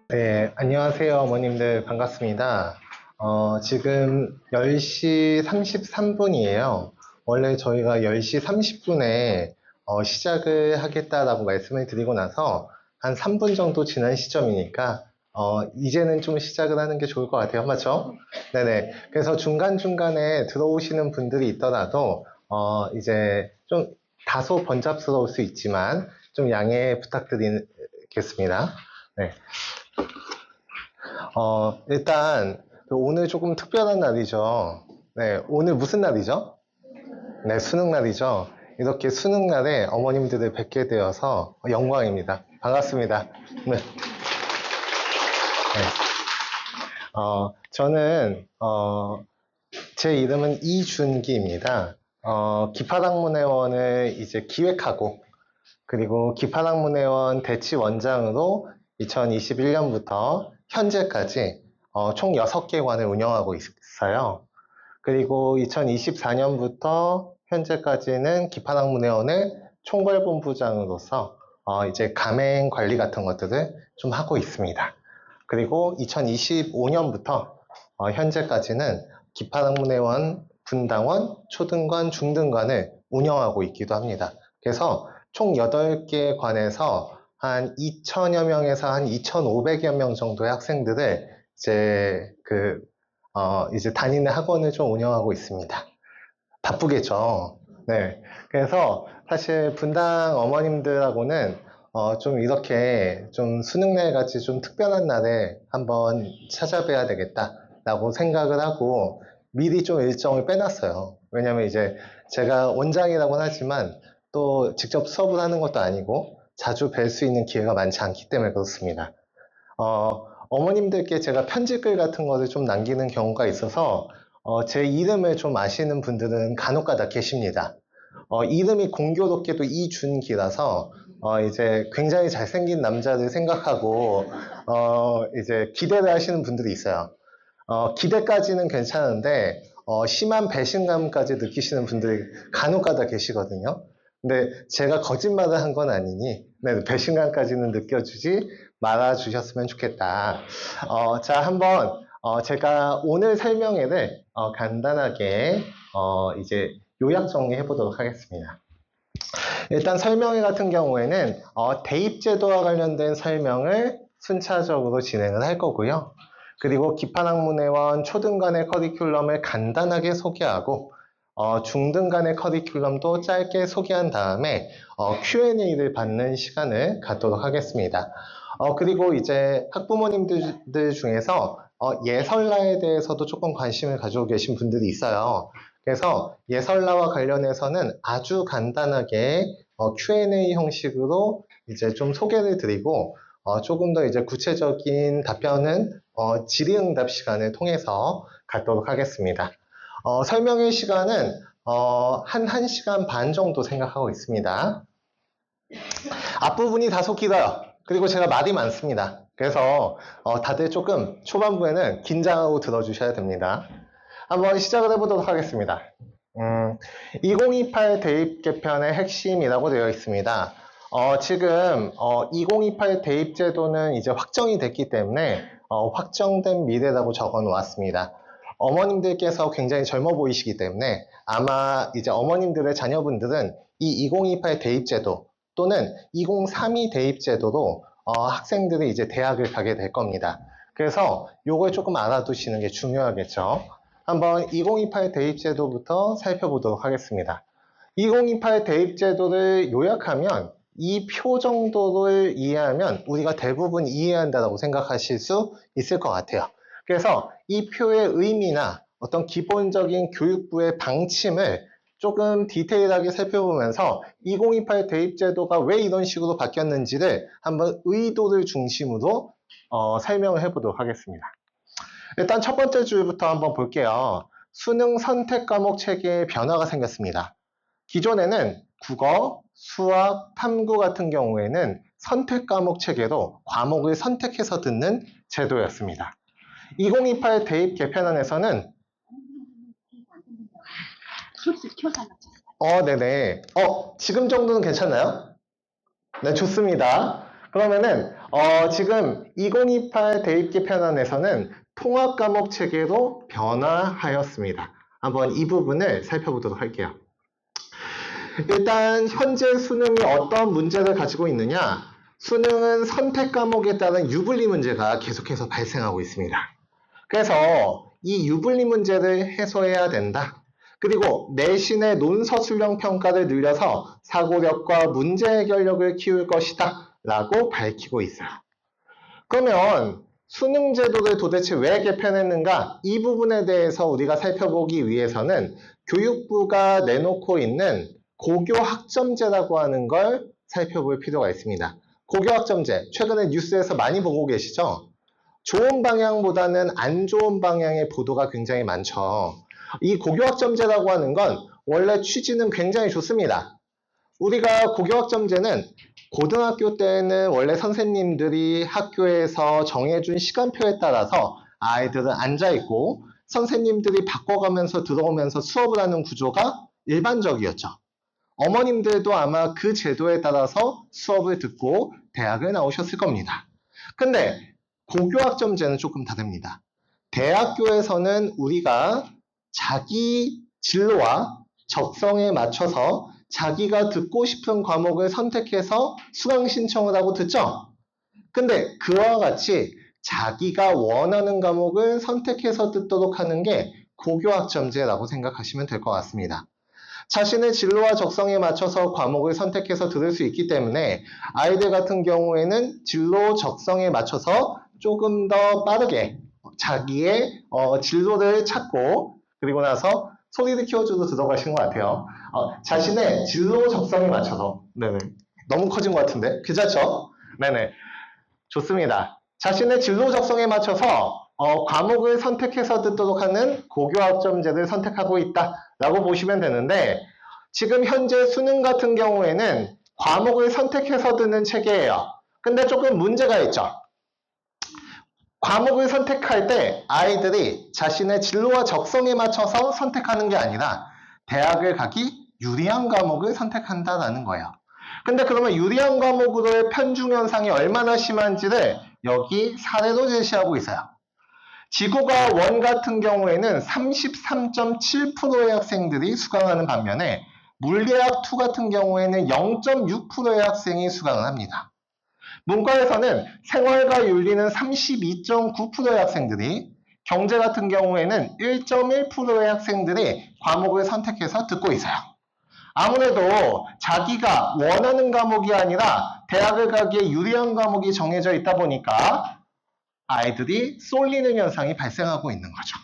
네, 안녕하세요, 어머님들. 반갑습니다. 지금 10시 33분이에요. 원래 저희가 10시 30분에 시작을 하겠다라고 말씀을 드리고 나서 한 3분 정도 지난 시점이니까, 이제는 좀 시작을 하는 게 좋을 것 같아요. 맞죠? 네네. 그래서 중간중간에 들어오시는 분들이 있더라도, 이제 좀 다소 번잡스러울 수 있지만, 좀 양해 부탁드리겠습니다. 네. 일단, 오늘 조금 특별한 날이죠. 네, 오늘 무슨 날이죠? 네, 수능 날이죠. 이렇게 수능 날에 어머님들을 뵙게 되어서 영광입니다. 반갑습니다. 네, 네. 저는, 제 이름은 이준기입니다. 기파학문회원을 이제 기획하고, 그리고 기파학문회원 대치원장으로 2021년부터 현재까지 총 6개 관을 운영하고 있어요. 그리고 2024년부터 현재까지는 기판학문회원의 총괄본부장으로서 이제 가맹 관리 같은 것들을 좀 하고 있습니다. 그리고 2025년부터 현재까지는 기판학문회원 분당원, 초등관, 중등관을 운영하고 있기도 합니다. 그래서 총 8개 관에서 한 2천여 명에서 한 2,500여 명 정도의 학생들을 이제 다니는 학원을 좀 운영하고 있습니다. 바쁘겠죠. 네. 그래서 사실 분당 어머님들하고는 좀 이렇게 좀 수능날 같이 좀 특별한 날에 한번 찾아뵈야 되겠다라고 생각을 하고 미리 좀 일정을 빼놨어요. 왜냐면 이제 제가 원장이라고는 하지만 또 직접 수업을 하는 것도 아니고 자주 뵐 수 있는 기회가 많지 않기 때문에 그렇습니다. 어머님들께 제가 편지글 같은 거를 좀 남기는 경우가 있어서 제 이름을 좀 아시는 분들은 간혹가다 계십니다. 이름이 공교롭게도 이준기라서 이제 굉장히 잘생긴 남자를 생각하고 이제 기대를 하시는 분들이 있어요. 기대까지는 괜찮은데 심한 배신감까지 느끼시는 분들이 간혹가다 계시거든요. 근데 제가 거짓말을 한 건 아니니 네, 배신감까지는 느껴주지 말아주셨으면 좋겠다. 자, 한번 제가 오늘 설명회를 간단하게 이제 요약 정리해 보도록 하겠습니다. 일단 설명회 같은 경우에는 대입제도와 관련된 설명을 순차적으로 진행을 할 거고요. 그리고 기판학문회원 초등간의 커리큘럼을 간단하게 소개하고 중등간의 커리큘럼도 짧게 소개한 다음에 Q&A를 받는 시간을 갖도록 하겠습니다. 그리고 이제 학부모님들 중에서 예설라에 대해서도 조금 관심을 가지고 계신 분들이 있어요. 그래서 예설라와 관련해서는 아주 간단하게 Q&A 형식으로 이제 좀 소개를 드리고 조금 더 이제 구체적인 답변은 질의응답 시간을 통해서 갖도록 하겠습니다. 설명의 시간은 한 1시간 반 정도 생각하고 있습니다. 앞부분이 다소 길어요. 그리고 제가 말이 많습니다. 그래서 다들 조금 초반부에는 긴장하고 들어주셔야 됩니다. 한번 시작을 해보도록 하겠습니다. 2028 대입 개편의 핵심이라고 되어 있습니다. 지금 2028 대입 제도는 이제 확정이 됐기 때문에 확정된 미래라고 적어 놓았습니다. 어머님들께서 굉장히 젊어 보이시기 때문에 아마 이제 어머님들의 자녀분들은 이 2028 대입 제도 또는 2032 대입 제도로 학생들이 이제 대학을 가게 될 겁니다. 그래서 요걸 조금 알아두시는 게 중요하겠죠. 한번 2028 대입제도부터 살펴보도록 하겠습니다. 2028 대입제도를 요약하면 이 표 정도를 이해하면 우리가 대부분 이해한다고 생각하실 수 있을 것 같아요. 그래서 이 표의 의미나 어떤 기본적인 교육부의 방침을 조금 디테일하게 살펴보면서 2028 대입제도가 왜 이런 식으로 바뀌었는지를 한번 의도를 중심으로 설명을 해보도록 하겠습니다. 일단 첫 번째 줄부터 한번 볼게요. 수능 선택 과목 체계에 변화가 생겼습니다. 기존에는 국어, 수학, 탐구 같은 경우에는 선택 과목 체계로 과목을 선택해서 듣는 제도였습니다. 2028 대입 개편안에서는 네네. 지금 정도는 괜찮나요? 네, 좋습니다. 그러면은 지금 2028 대입기 편안에서는 통합 과목 체계로 변화하였습니다. 한번 이 부분을 살펴보도록 할게요. 일단 현재 수능이 어떤 문제를 가지고 있느냐? 수능은 선택 과목에 따른 유불리 문제가 계속해서 발생하고 있습니다. 그래서 이 유불리 문제를 해소해야 된다. 그리고 내신의 논서술형 평가를 늘려서 사고력과 문제 해결력을 키울 것이다 라고 밝히고 있어요. 그러면 수능 제도를 도대체 왜 개편했는가? 이 부분에 대해서 우리가 살펴보기 위해서는 교육부가 내놓고 있는 고교학점제라고 하는 걸 살펴볼 필요가 있습니다. 고교학점제, 최근에 뉴스에서 많이 보고 계시죠? 좋은 방향보다는 안 좋은 방향의 보도가 굉장히 많죠. 이 고교학점제라고 하는 건 원래 취지는 굉장히 좋습니다. 우리가 고교학점제는 고등학교 때는 원래 선생님들이 학교에서 정해준 시간표에 따라서 아이들은 앉아있고 선생님들이 바꿔가면서 들어오면서 수업을 하는 구조가 일반적이었죠. 어머님들도 아마 그 제도에 따라서 수업을 듣고 대학을 나오셨을 겁니다. 근데 고교학점제는 조금 다릅니다. 대학교에서는 우리가 자기 진로와 적성에 맞춰서 자기가 듣고 싶은 과목을 선택해서 수강 신청을 하고 듣죠. 근데 그와 같이 자기가 원하는 과목을 선택해서 듣도록 하는 게 고교학점제라고 생각하시면 될 것 같습니다. 자신의 진로와 적성에 맞춰서 과목을 선택해서 들을 수 있기 때문에 아이들 같은 경우에는 진로 적성에 맞춰서 조금 더 빠르게 자기의 진로를 찾고 그리고 나서 소리를 키워주도 들어가시는 것 같아요. 자신의 진로 적성에 맞춰서 네네 너무 커진 것 같은데 괜찮죠? 네네 좋습니다. 자신의 진로 적성에 맞춰서 과목을 선택해서 듣도록 하는 고교학점제를 선택하고 있다라고 보시면 되는데 지금 현재 수능 같은 경우에는 과목을 선택해서 듣는 체계예요. 근데 조금 문제가 있죠. 과목을 선택할 때 아이들이 자신의 진로와 적성에 맞춰서 선택하는 게 아니라 대학을 가기 유리한 과목을 선택한다는 거예요. 근데 그러면 유리한 과목으로의 편중 현상이 얼마나 심한지를 여기 사례로 제시하고 있어요. 지구과 원 같은 경우에는 33.7%의 학생들이 수강하는 반면에 물리학 2 같은 경우에는 0.6%의 학생이 수강을 합니다. 문과에서는 생활과 윤리는 32.9%의 학생들이, 경제 같은 경우에는 1.1%의 학생들이 과목을 선택해서 듣고 있어요. 아무래도 자기가 원하는 과목이 아니라 대학을 가기에 유리한 과목이 정해져 있다 보니까 아이들이 쏠리는 현상이 발생하고 있는 거죠.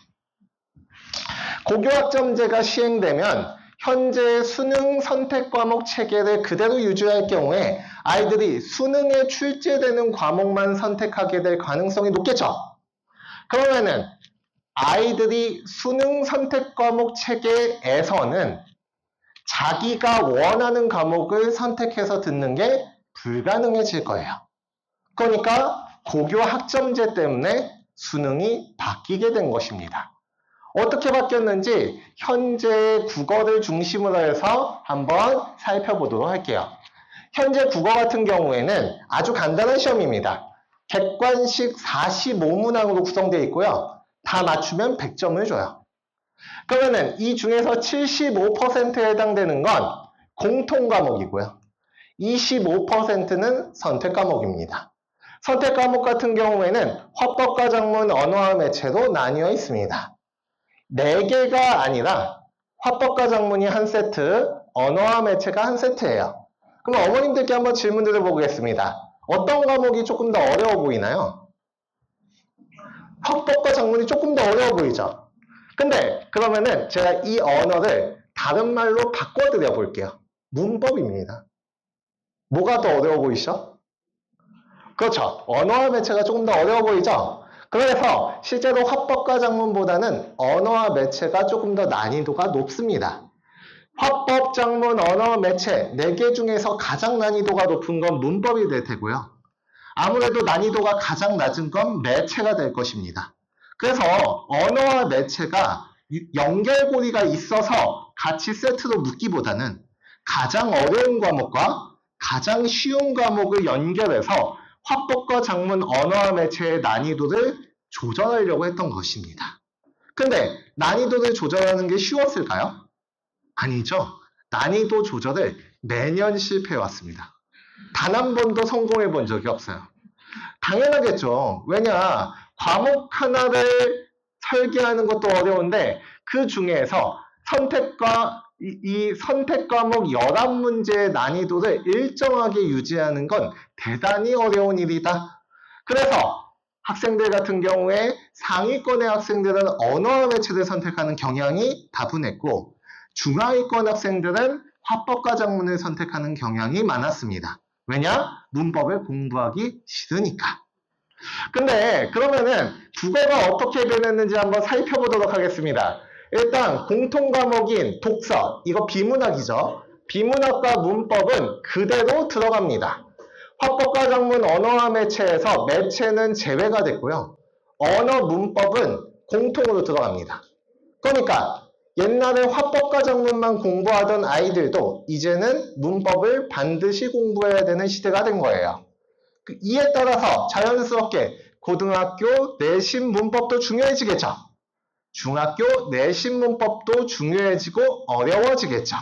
고교학점제가 시행되면 현재 수능 선택 과목 체계를 그대로 유지할 경우에 아이들이 수능에 출제되는 과목만 선택하게 될 가능성이 높겠죠. 그러면은 아이들이 수능 선택 과목 체계에서는 자기가 원하는 과목을 선택해서 듣는 게 불가능해질 거예요. 그러니까 고교 학점제 때문에 수능이 바뀌게 된 것입니다. 어떻게 바뀌었는지 현재 국어를 중심으로 해서 한번 살펴보도록 할게요. 현재 국어 같은 경우에는 아주 간단한 시험입니다. 객관식 45문항으로 구성되어 있고요. 다 맞추면 100점을 줘요. 그러면은 이 중에서 75%에 해당되는 건 공통 과목이고요. 25%는 선택 과목입니다. 선택 과목 같은 경우에는 화법과 작문, 언어와 매체로 나뉘어 있습니다. 4개가 아니라 화법과 작문이 한 세트, 언어와 매체가 한 세트예요. 그럼 어머님들께 한번 질문 드려보겠습니다. 어떤 과목이 조금 더 어려워 보이나요? 화법과 작문이 조금 더 어려워 보이죠? 근데 그러면은 제가 이 언어를 다른 말로 바꿔드려 볼게요. 문법입니다. 뭐가 더 어려워 보이시죠? 그렇죠. 언어와 매체가 조금 더 어려워 보이죠? 그래서 실제로 화법과 작문보다는 언어와 매체가 조금 더 난이도가 높습니다. 화법, 작문, 언어, 매체 4개 중에서 가장 난이도가 높은 건 문법이 될 테고요. 아무래도 난이도가 가장 낮은 건 매체가 될 것입니다. 그래서 언어와 매체가 연결고리가 있어서 같이 세트로 묶기보다는 가장 어려운 과목과 가장 쉬운 과목을 연결해서 화법과 작문, 언어와 매체의 난이도를 조절하려고 했던 것입니다. 근데 난이도를 조절하는 게 쉬웠을까요? 아니죠. 난이도 조절을 매년 실패해왔습니다. 단 한 번도 성공해 본 적이 없어요. 당연하겠죠. 왜냐, 과목 하나를 설계하는 것도 어려운데 그 중에서 이 선택 과목 11문제의 난이도를 일정하게 유지하는 건 대단히 어려운 일이다. 그래서 학생들 같은 경우에 상위권의 학생들은 언어와 매체를 선택하는 경향이 다분했고 중하위권 학생들은 화법과 작문을 선택하는 경향이 많았습니다. 왜냐? 문법을 공부하기 싫으니까. 근데 그러면은 국어가 어떻게 변했는지 한번 살펴보도록 하겠습니다. 일단 공통 과목인 독서, 이거 비문학이죠. 비문학과 문법은 그대로 들어갑니다. 화법과 작문, 언어와 매체에서 매체는 제외가 됐고요. 언어, 문법은 공통으로 들어갑니다. 그러니까 옛날에 화법과 작문만 공부하던 아이들도 이제는 문법을 반드시 공부해야 되는 시대가 된 거예요. 이에 따라서 자연스럽게 고등학교 내신 문법도 중요해지겠죠. 중학교 내신 문법도 중요해지고 어려워지겠죠.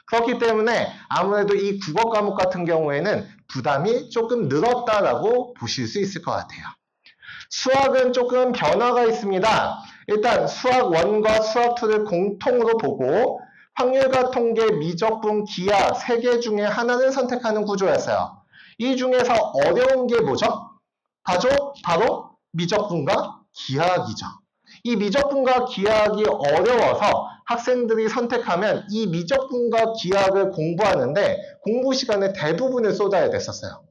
그렇기 때문에 아무래도 이 국어 과목 같은 경우에는 부담이 조금 늘었다라고 보실 수 있을 것 같아요. 수학은 조금 변화가 있습니다. 일단 수학 1과 수학 2를 공통으로 보고 확률과 통계, 미적분, 기하 3개 중에 하나를 선택하는 구조였어요. 이 중에서 어려운 게 뭐죠? 바로 미적분과 기하학이죠. 이 미적분과 기하학이 어려워서 학생들이 선택하면 이 미적분과 기하학을 공부하는데 공부 시간의 대부분을 쏟아야 됐었어요.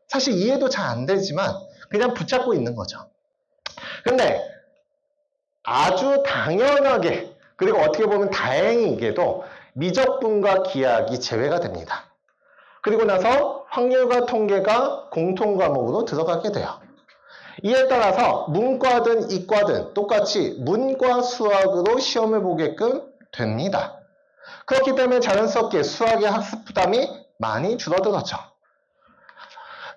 사실 이해도 잘 안 되지만 그냥 붙잡고 있는 거죠. 근데 아주 당연하게 그리고 어떻게 보면 다행이게도 미적분과 기하학이 제외가 됩니다. 그리고 나서 확률과 통계가 공통 과목으로 들어가게 돼요. 이에 따라서 문과든 이과든 똑같이 문과 수학으로 시험을 보게끔 됩니다. 그렇기 때문에 자연스럽게 수학의 학습 부담이 많이 줄어들었죠.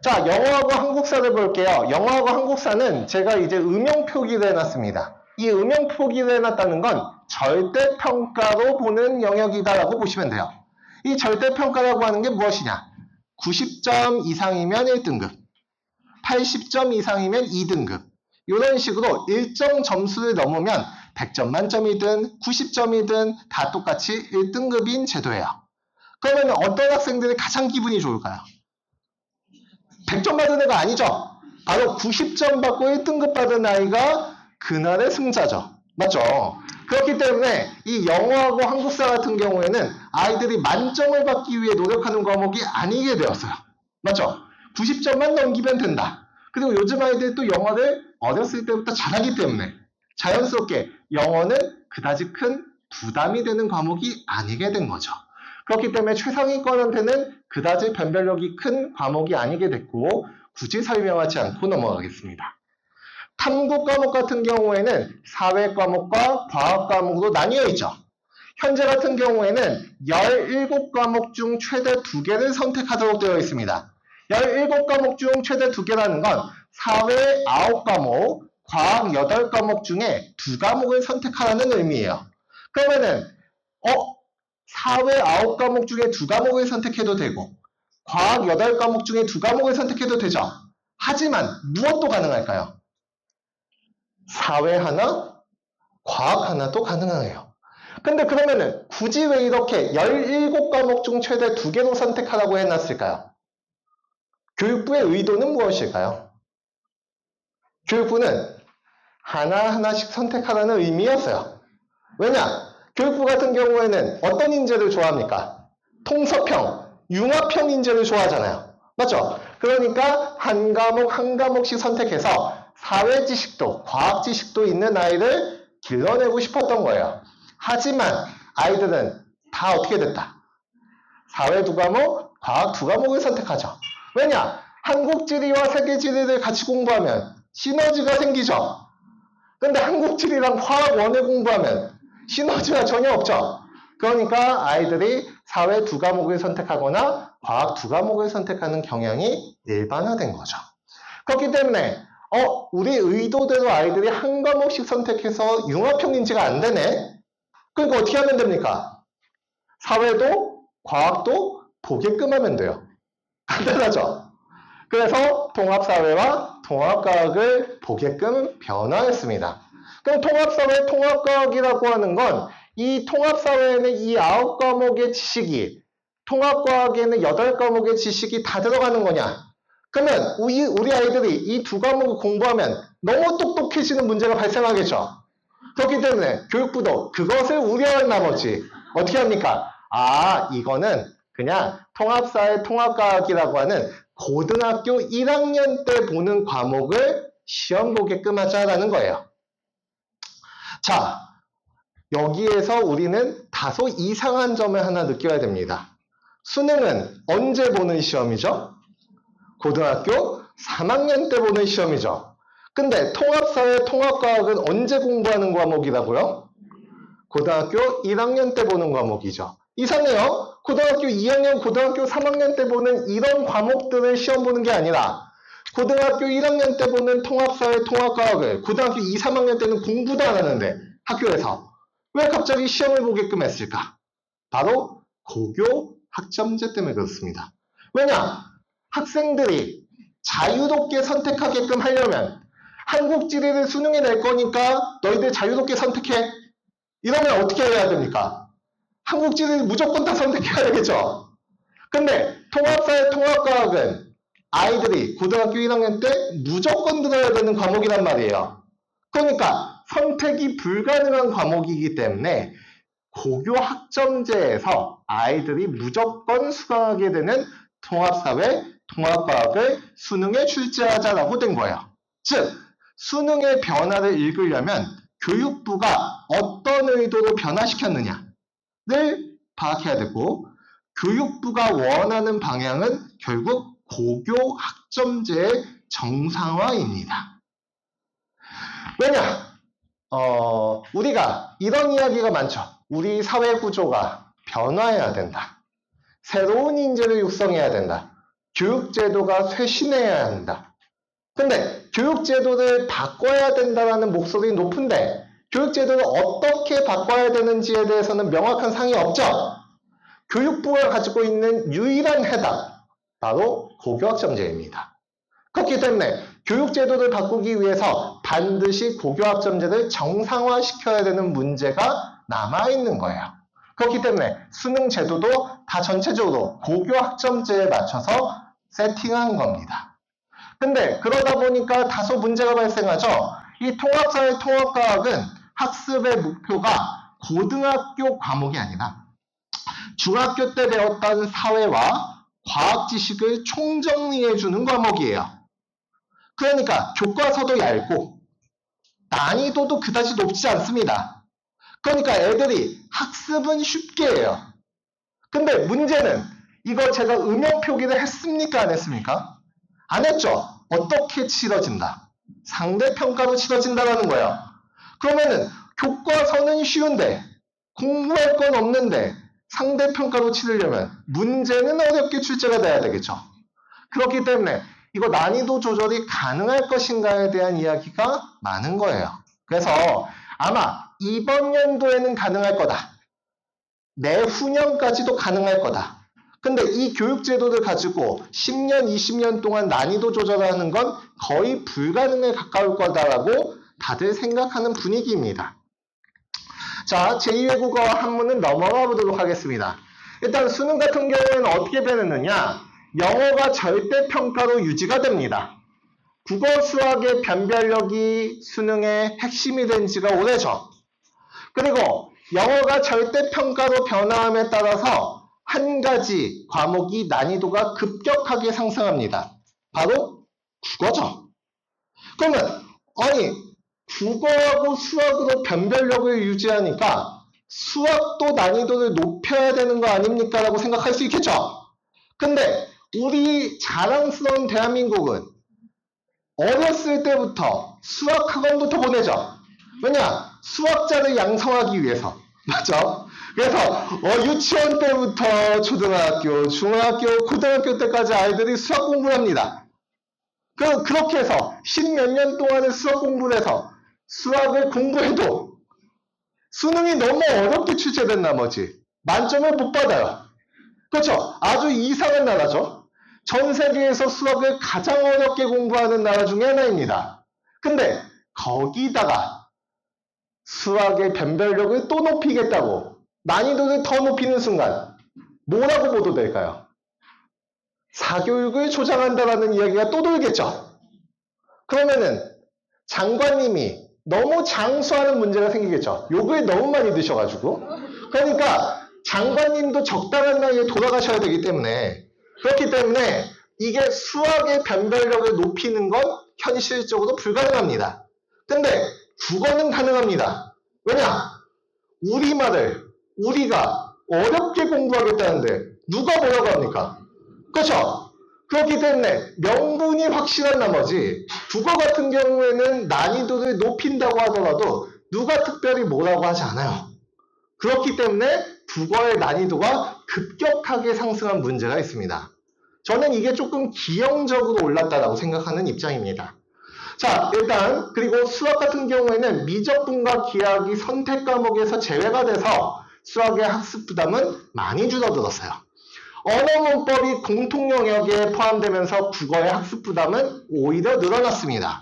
자, 영어하고 한국사를 볼게요. 영어하고 한국사는 제가 이제 음영 표기를 해놨습니다. 이 음영 표기를 해놨다는 건 절대평가로 보는 영역이다라고 보시면 돼요. 이 절대평가라고 하는 게 무엇이냐? 90점 이상이면 1등급, 80점 이상이면 2등급, 이런 식으로 일정 점수를 넘으면 100점 만점이든 90점이든 다 똑같이 1등급인 제도예요. 그러면 어떤 학생들이 가장 기분이 좋을까요? 100점 받은 애가 아니죠. 바로 90점 받고 1등급 받은 아이가 그날의 승자죠. 맞죠? 그렇기 때문에 이 영어하고 한국사 같은 경우에는 아이들이 만점을 받기 위해 노력하는 과목이 아니게 되었어요. 맞죠? 90점만 넘기면 된다. 그리고 요즘 아이들이 또 영어를 어렸을 때부터 잘하기 때문에 자연스럽게 영어는 그다지 큰 부담이 되는 과목이 아니게 된 거죠. 그렇기 때문에 최상위권한테는 그다지 변별력이 큰 과목이 아니게 됐고 굳이 설명하지 않고 넘어가겠습니다. 탐구 과목 같은 경우에는 사회 과목과 과학 과목으로 나뉘어 있죠. 현재 같은 경우에는 17과목 중 최대 2개를 선택하도록 되어 있습니다. 17과목 중 최대 2개라는 건 사회 9과목, 과학 8과목 중에 2과목을 선택하라는 의미예요. 그러면은 사회 9과목 중에 2과목을 선택해도 되고 과학 8과목 중에 2과목을 선택해도 되죠. 하지만 무엇도 가능할까요? 사회 하나, 과학 하나도 가능해요. 근데 그러면은 굳이 왜 이렇게 17과목 중 최대 2개로 선택하라고 해놨을까요? 교육부의 의도는 무엇일까요? 교육부는 하나하나씩 선택하라는 의미였어요. 왜냐? 교육부 같은 경우에는 어떤 인재를 좋아합니까? 통섭형, 융합형 인재를 좋아하잖아요. 맞죠? 그러니까 한 과목 한 과목씩 선택해서 사회 지식도 과학 지식도 있는 아이를 길러내고 싶었던 거예요. 하지만 아이들은 다 어떻게 됐다? 사회 2과목, 과학 2과목을 선택하죠. 왜냐? 한국지리와 세계지리를 같이 공부하면 시너지가 생기죠. 근데 한국지리랑 화학 1을 공부하면 시너지가 전혀 없죠. 그러니까 아이들이 사회 2과목을 선택하거나 과학 2과목을 선택하는 경향이 일반화된 거죠. 그렇기 때문에 우리 의도대로 아이들이 한 과목씩 선택해서 융합형인지가 안 되네. 그러니까 어떻게 하면 됩니까? 사회도 과학도 보게끔 하면 돼요. 간단하죠? 그래서 통합사회와 통합과학을 보게끔 변화했습니다. 그럼 통합사회, 통합과학이라고 하는 건 이 통합사회에는 이 9과목의 지식이, 통합과학에는 8과목의 지식이 다 들어가는 거냐? 그러면 우리 아이들이 이 2과목을 공부하면 너무 똑똑해지는 문제가 발생하겠죠. 그렇기 때문에 교육부도 그것을 우려한 나머지 어떻게 합니까? 이거는 그냥 통합사회, 통합과학이라고 하는 고등학교 1학년 때 보는 과목을 시험 보게끔 하자라는 거예요. 자, 여기에서 우리는 다소 이상한 점을 하나 느껴야 됩니다. 수능은 언제 보는 시험이죠? 고등학교 3학년 때 보는 시험이죠. 근데 통합사회, 통합과학은 언제 공부하는 과목이라고요? 고등학교 1학년 때 보는 과목이죠. 이상해요. 고등학교 2학년, 고등학교 3학년 때 보는 이런 과목들을 시험 보는 게 아니라 고등학교 1학년 때 보는 통합사회, 통합과학을 고등학교 2, 3학년 때는 공부도 안 하는데 학교에서 왜 갑자기 시험을 보게끔 했을까? 바로 고교 학점제 때문에 그렇습니다. 왜냐? 학생들이 자유롭게 선택하게끔 하려면 한국지리를 수능에 낼 거니까 너희들 자유롭게 선택해. 이러면 어떻게 해야 됩니까? 한국지리를 무조건 다 선택해야 되겠죠. 근데 통합사회, 통합과학은 아이들이 고등학교 1학년 때 무조건 들어야 되는 과목이란 말이에요. 그러니까 선택이 불가능한 과목이기 때문에 고교 학점제에서 아이들이 무조건 수강하게 되는 통합사회, 통합과학을 수능에 출제하자라고 된 거예요. 즉, 수능의 변화를 읽으려면 교육부가 어떤 의도로 변화시켰느냐를 파악해야 되고 교육부가 원하는 방향은 결국 고교 학점제의 정상화입니다. 왜냐? 우리가 이런 이야기가 많죠. 우리 사회 구조가 변화해야 된다. 새로운 인재를 육성해야 된다. 교육제도가 쇄신해야 한다. 근데 교육제도를 바꿔야 된다는 목소리 높은데 교육제도를 어떻게 바꿔야 되는지에 대해서는 명확한 상이 없죠. 교육부가 가지고 있는 유일한 해답, 바로 고교학점제입니다. 그렇기 때문에 교육제도를 바꾸기 위해서 반드시 고교학점제를 정상화시켜야 되는 문제가 남아있는 거예요. 그렇기 때문에 수능 제도도 다 전체적으로 고교학점제에 맞춰서 세팅한 겁니다. 근데 그러다 보니까 다소 문제가 발생하죠. 이 통합사회, 통합과학은 학습의 목표가 고등학교 과목이 아니라 중학교 때 배웠던 사회와 과학 지식을 총정리해주는 과목이에요. 그러니까 교과서도 얇고 난이도도 그다지 높지 않습니다. 그러니까 애들이 학습은 쉽게 해요. 근데 문제는 이거 제가 음영 표기를 했습니까? 안 했습니까? 안 했죠. 어떻게 치러진다? 상대평가로 치러진다는 거예요. 그러면은 교과서는 쉬운데 공부할 건 없는데 상대평가로 치르려면 문제는 어렵게 출제가 돼야 되겠죠. 그렇기 때문에 이거 난이도 조절이 가능할 것인가에 대한 이야기가 많은 거예요. 그래서 아마 이번 연도에는 가능할 거다. 내후년까지도 가능할 거다. 근데 이 교육제도를 가지고 10년, 20년 동안 난이도 조절하는 건 거의 불가능에 가까울 거다라고 다들 생각하는 분위기입니다. 자, 제2외국어 한문은 넘어가 보도록 하겠습니다. 일단 수능 같은 경우는 어떻게 되느냐? 영어가 절대평가로 유지가 됩니다. 국어, 수학의 변별력이 수능의 핵심이 된 지가 오래죠. 그리고 영어가 절대평가로 변화함에 따라서 한 가지 과목이 난이도가 급격하게 상승합니다. 바로 국어죠. 그러면 아니 국어하고 수학으로 변별력을 유지하니까 수학도 난이도를 높여야 되는 거 아닙니까? 라고 생각할 수 있겠죠. 근데 우리 자랑스러운 대한민국은 어렸을 때부터 수학학원부터 보내죠. 왜냐? 수학자를 양성하기 위해서. 맞죠? 그래서 유치원 때부터 초등학교, 중학교, 고등학교 때까지 아이들이 수학 공부를 합니다. 그렇게 해서 10몇 년 동안을 수학 공부를 해서 수학을 공부해도 수능이 너무 어렵게 출제된 나머지 만점을 못 받아요. 그렇죠? 아주 이상한 나라죠. 전 세계에서 수학을 가장 어렵게 공부하는 나라 중에 하나입니다. 근데 거기다가 수학의 변별력을 또 높이겠다고 난이도를 더 높이는 순간 뭐라고 보도될까요? 사교육을 조장한다라는 이야기가 또 돌겠죠. 그러면은 장관님이 너무 장수하는 문제가 생기겠죠. 욕을 너무 많이 드셔가지고. 그러니까 장관님도 적당한 나이에 돌아가셔야 되기 때문에, 그렇기 때문에 이게 수학의 변별력을 높이는 건 현실적으로 불가능합니다. 근데 국어는 가능합니다. 왜냐? 우리말을 우리가 어렵게 공부하겠다는데 누가 뭐라고 합니까? 그렇죠? 그렇기 때문에 명분이 확실한 나머지 국어 같은 경우에는 난이도를 높인다고 하더라도 누가 특별히 뭐라고 하지 않아요. 그렇기 때문에 국어의 난이도가 급격하게 상승한 문제가 있습니다. 저는 이게 조금 기형적으로 올랐다고 생각하는 입장입니다. 자, 일단 그리고 수학 같은 경우에는 미적분과 기하학이 선택 과목에서 제외가 돼서 수학의 학습 부담은 많이 줄어들었어요. 언어 문법이 공통 영역에 포함되면서 국어의 학습 부담은 오히려 늘어났습니다.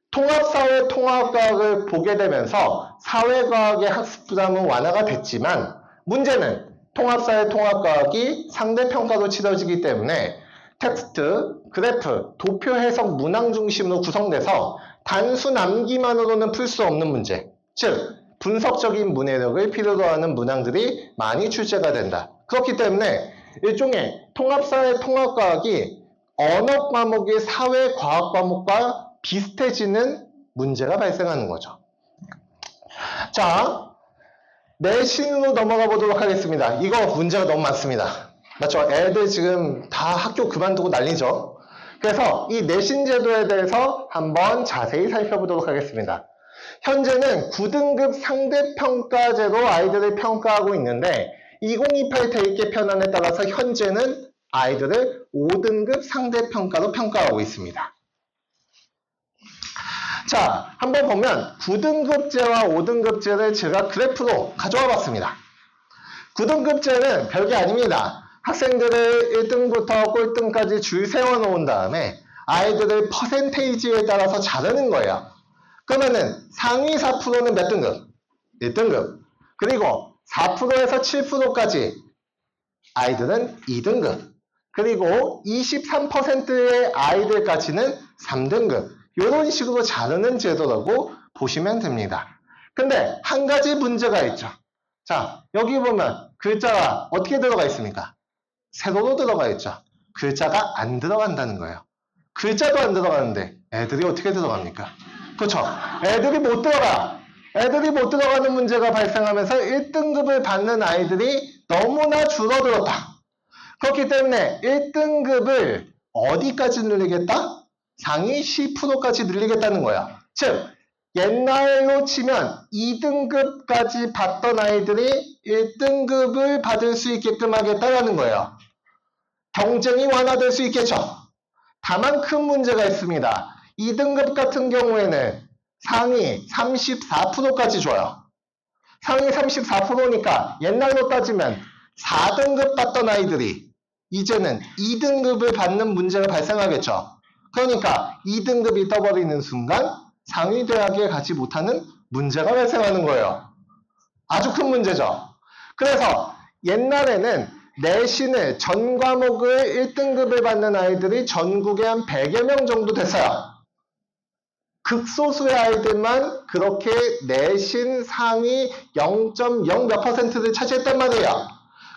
통합사회 통합과학을 보게 되면서 사회과학의 학습 부담은 완화가 됐지만 문제는 통합사회 통합과학이 상대평가로 치러지기 때문에 텍스트, 그래프, 도표 해석 문항 중심으로 구성돼서 단순 암기만으로는 풀 수 없는 문제, 즉 분석적인 문해력을 필요로 하는 문항들이 많이 출제가 된다. 그렇기 때문에 일종의 통합사회 통합과학이 언어 과목의 사회과학 과목과 비슷해지는 문제가 발생하는 거죠. 자, 내신으로 넘어가 보도록 하겠습니다. 이거 문제가 너무 많습니다. 맞죠? 애들 지금 다 학교 그만두고 난리죠. 그래서 이 내신 제도에 대해서 한번 자세히 살펴보도록 하겠습니다. 현재는 9등급 상대평가제로 아이들을 평가하고 있는데 2028 대입 개편안에 따라서 현재는 아이들을 5등급 상대평가로 평가하고 있습니다. 자, 한번 보면 9등급제와 5등급제를 제가 그래프로 가져와 봤습니다. 9등급제는 별게 아닙니다. 학생들을 1등부터 꼴등까지 줄 세워 놓은 다음에 아이들을 퍼센테이지에 따라서 자르는 거예요. 그러면은 상위 4%는 몇 등급? 1등급. 그리고 4%에서 7%까지 아이들은 2등급. 그리고 23%의 아이들까지는 3등급. 이런 식으로 자르는 제도라고 보시면 됩니다. 근데 한 가지 문제가 있죠. 자, 여기 보면 글자가 어떻게 들어가 있습니까? 세로로 들어가 있죠. 글자가 안 들어간다는 거예요. 글자도 안 들어가는데 애들이 어떻게 들어갑니까? 그렇죠. 애들이 못 들어가. 애들이 못 들어가는 문제가 발생하면서 1등급을 받는 아이들이 너무나 줄어들었다. 그렇기 때문에 1등급을 어디까지 늘리겠다? 상위 10%까지 늘리겠다는 거야. 즉 옛날로 치면 2등급까지 받던 아이들이 1등급을 받을 수 있게끔 하겠다라는 거예요. 경쟁이 완화될 수 있겠죠. 다만 큰 문제가 있습니다. 2등급 같은 경우에는 상위 34%까지 줘요. 상위 34%니까 옛날로 따지면 4등급 받던 아이들이 이제는 2등급을 받는 문제가 발생하겠죠. 그러니까 2등급이 떠버리는 순간 상위 대학에 가지 못하는 문제가 발생하는 거예요. 아주 큰 문제죠. 그래서 옛날에는 내신을 전 과목을 1등급을 받는 아이들이 전국에 한 100여 명 정도 됐어요. 극소수의 아이들만 그렇게 내신 상위 0.0 몇 %를 차지했단 말이에요.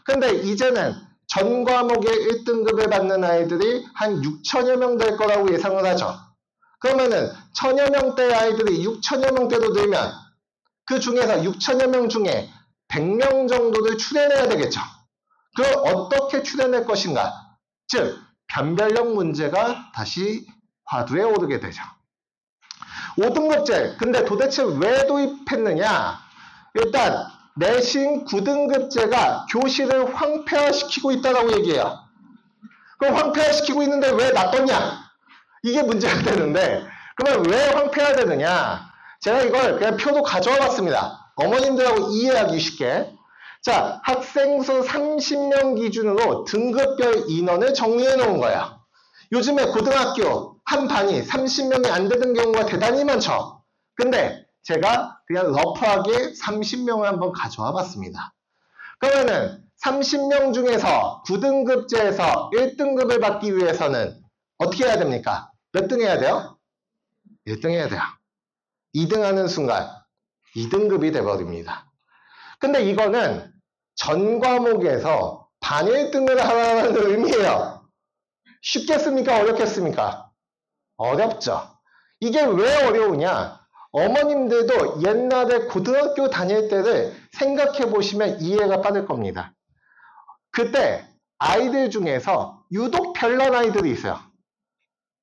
근데 이제는 전 과목의 1등급을 받는 아이들이 한 6천여 명 될 거라고 예상을 하죠. 그러면은 1000여 명대의 아이들이 6천여 명대로 늘면 그 중에서 6천여 명 중에 100명 정도를 추려내야 되겠죠. 그걸 어떻게 추려낼 것인가? 즉 변별력 문제가 다시 화두에 오르게 되죠. 5등급제, 근데 도대체 왜 도입했느냐? 일단 내신 9등급제가 교실을 황폐화시키고 있다고 얘기해요. 그럼 황폐화시키고 있는데 왜 놔뒀냐? 이게 문제가 되는데, 그러면 왜 황폐화 되느냐? 제가 이걸 그냥 표도 가져와 봤습니다. 어머님들하고 이해하기 쉽게. 자, 학생 수 30명 기준으로 등급별 인원을 정리해 놓은 거야. 요즘에 고등학교 한 반이 30명이 안 되는 경우가 대단히 많죠. 근데 제가 그냥 러프하게 30명을 한번 가져와 봤습니다. 그러면은 30명 중에서 9등급제에서 1등급을 받기 위해서는 어떻게 해야 됩니까? 몇 등 해야 돼요? 1등 해야 돼요. 2등 하는 순간 2등급이 돼버립니다. 근데 이거는 전 과목에서 반 1등을 하라는 의미예요. 쉽겠습니까? 어렵겠습니까? 어렵죠. 이게 왜 어려우냐? 어머님들도 옛날에 고등학교 다닐 때를 생각해 보시면 이해가 빠를 겁니다. 그때 아이들 중에서 유독 별난 아이들이 있어요.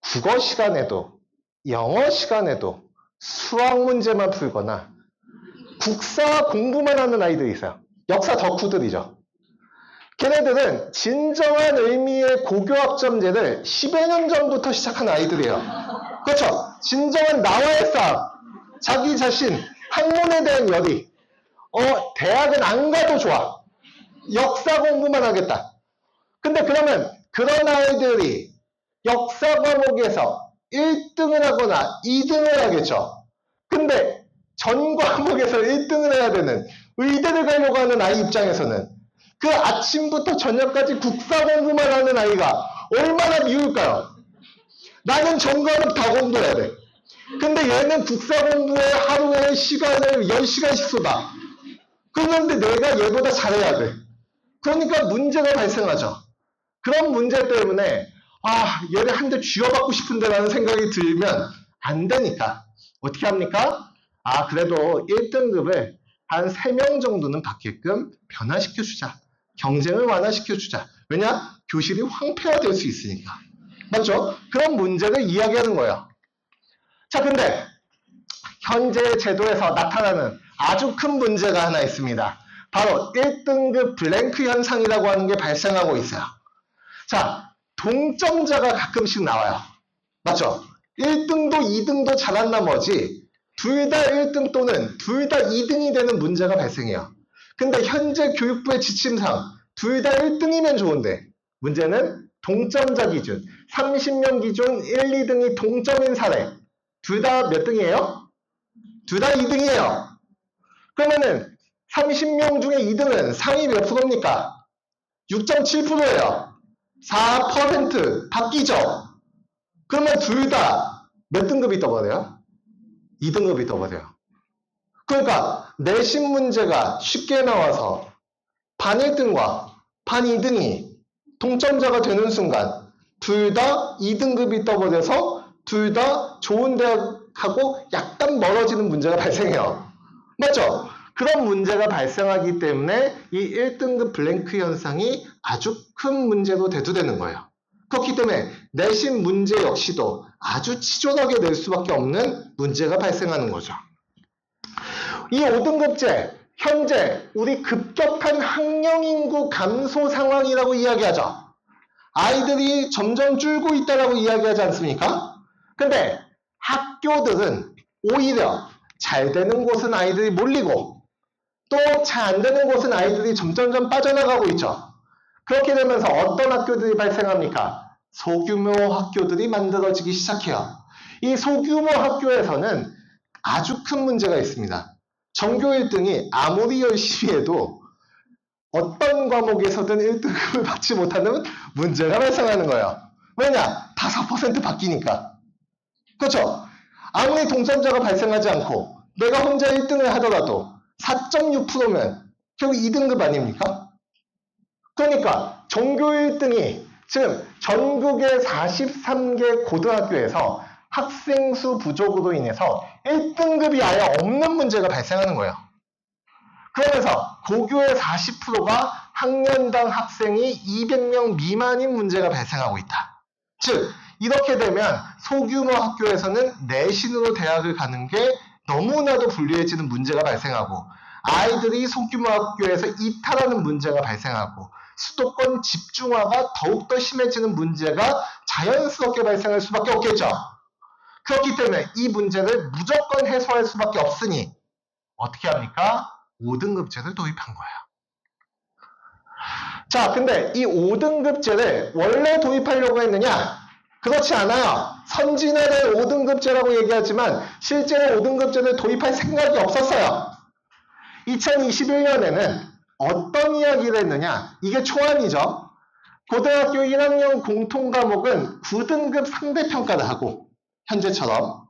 국어 시간에도, 영어 시간에도 수학 문제만 풀거나 국사 공부만 하는 아이들이 있어요. 역사 덕후들이죠. 걔네들은 진정한 의미의 고교학점제를 10여 년 전부터 시작한 아이들이에요. 그렇죠? 진정한 나와의 싸움, 자기 자신, 학문에 대한 열의, 대학은 안 가도 좋아. 역사 공부만 하겠다. 근데 그러면 그런 아이들이 역사 과목에서 1등을 하거나 2등을 하겠죠. 근데 전 과목에서 1등을 해야 되는 의대를 가려고 하는 아이 입장에서는 그 아침부터 저녁까지 국사 공부만 하는 아이가 얼마나 미울까요? 나는 전 과목 다 공부해야 돼. 근데 얘는 국사 공부에 하루에 시간을 10시간씩 쏟아. 그런데 내가 얘보다 잘해야 돼. 그러니까 문제가 발생하죠. 그런 문제 때문에 얘를 한 대 쥐어받고 싶은데 라는 생각이 들면 안 되니까 어떻게 합니까? 그래도 1등급을 한 3명 정도는 받게끔 변화시켜주자. 경쟁을 완화시켜주자. 왜냐? 교실이 황폐화될 수 있으니까. 맞죠? 그런 문제를 이야기하는 거예요. 자, 근데 현재 제도에서 나타나는 아주 큰 문제가 하나 있습니다. 바로 1등급 블랭크 현상이라고 하는 게 발생하고 있어요. 자, 동점자가 가끔씩 나와요. 맞죠? 1등도 2등도 잘한 나머지 둘 다 1등 또는 둘 다 2등이 되는 문제가 발생해요. 근데 현재 교육부의 지침상 둘 다 1등이면 좋은데 문제는 동점자 기준, 30명 기준 1, 2등이 동점인 사례. 둘 다 몇 등이에요? 둘 다 2등이에요. 그러면은 30명 중에 2등은 상위 몇 프로입니까? 6.7%예요. 4% 바뀌죠? 그러면 둘 다 몇 등급이 떠버려요? 2등급이 떠버려요. 그러니까 내신 문제가 쉽게 나와서 반 1등과 반 2등이 동점자가 되는 순간 둘 다 2등급이 떠버려서 둘 다 좋은 대학하고 약간 멀어지는 문제가 발생해요. 맞죠? 그런 문제가 발생하기 때문에 이 1등급 블랭크 현상이 아주 큰 문제로 대두되는 거예요. 그렇기 때문에 내신 문제 역시도 아주 치졸하게 낼 수밖에 없는 문제가 발생하는 거죠. 이 5등급제, 현재 우리 급격한 학령 인구 감소 상황이라고 이야기하죠. 아이들이 점점 줄고 있다라고 이야기하지 않습니까? 근데 학교들은 오히려 잘 되는 곳은 아이들이 몰리고 또 잘 안 되는 곳은 아이들이 점점점 빠져나가고 있죠. 그렇게 되면서 어떤 학교들이 발생합니까? 소규모 학교들이 만들어지기 시작해요. 이 소규모 학교에서는 아주 큰 문제가 있습니다. 전교 1등이 아무리 열심히 해도 어떤 과목에서든 1등급을 받지 못하는 문제가 발생하는 거예요. 왜냐? 5% 바뀌니까. 그렇죠? 아무리 동점자가 발생하지 않고 내가 혼자 1등을 하더라도 4.6%면 결국 2등급 아닙니까? 그러니까 전교 1등이 지금 전국의 43개 고등학교에서 학생 수 부족으로 인해서 1등급이 아예 없는 문제가 발생하는 거예요. 그러면서 고교의 40%가 학년당 학생이 200명 미만인 문제가 발생하고 있다. 즉 이렇게 되면 소규모 학교에서는 내신으로 대학을 가는 게 너무나도 불리해지는 문제가 발생하고 아이들이 소규모 학교에서 이탈하는 문제가 발생하고 수도권 집중화가 더욱더 심해지는 문제가 자연스럽게 발생할 수밖에 없겠죠. 그렇기 때문에 이 문제를 무조건 해소할 수밖에 없으니 어떻게 합니까? 5등급제를 도입한 거예요. 자, 근데 이 5등급제를 원래 도입하려고 했느냐? 그렇지 않아요. 선진화된 5등급제라고 얘기하지만 실제로 5등급제를 도입할 생각이 없었어요. 2021년에는 어떤 이야기를 했느냐? 이게 초안이죠. 고등학교 1학년 공통과목은 9등급 상대평가를 하고 현재처럼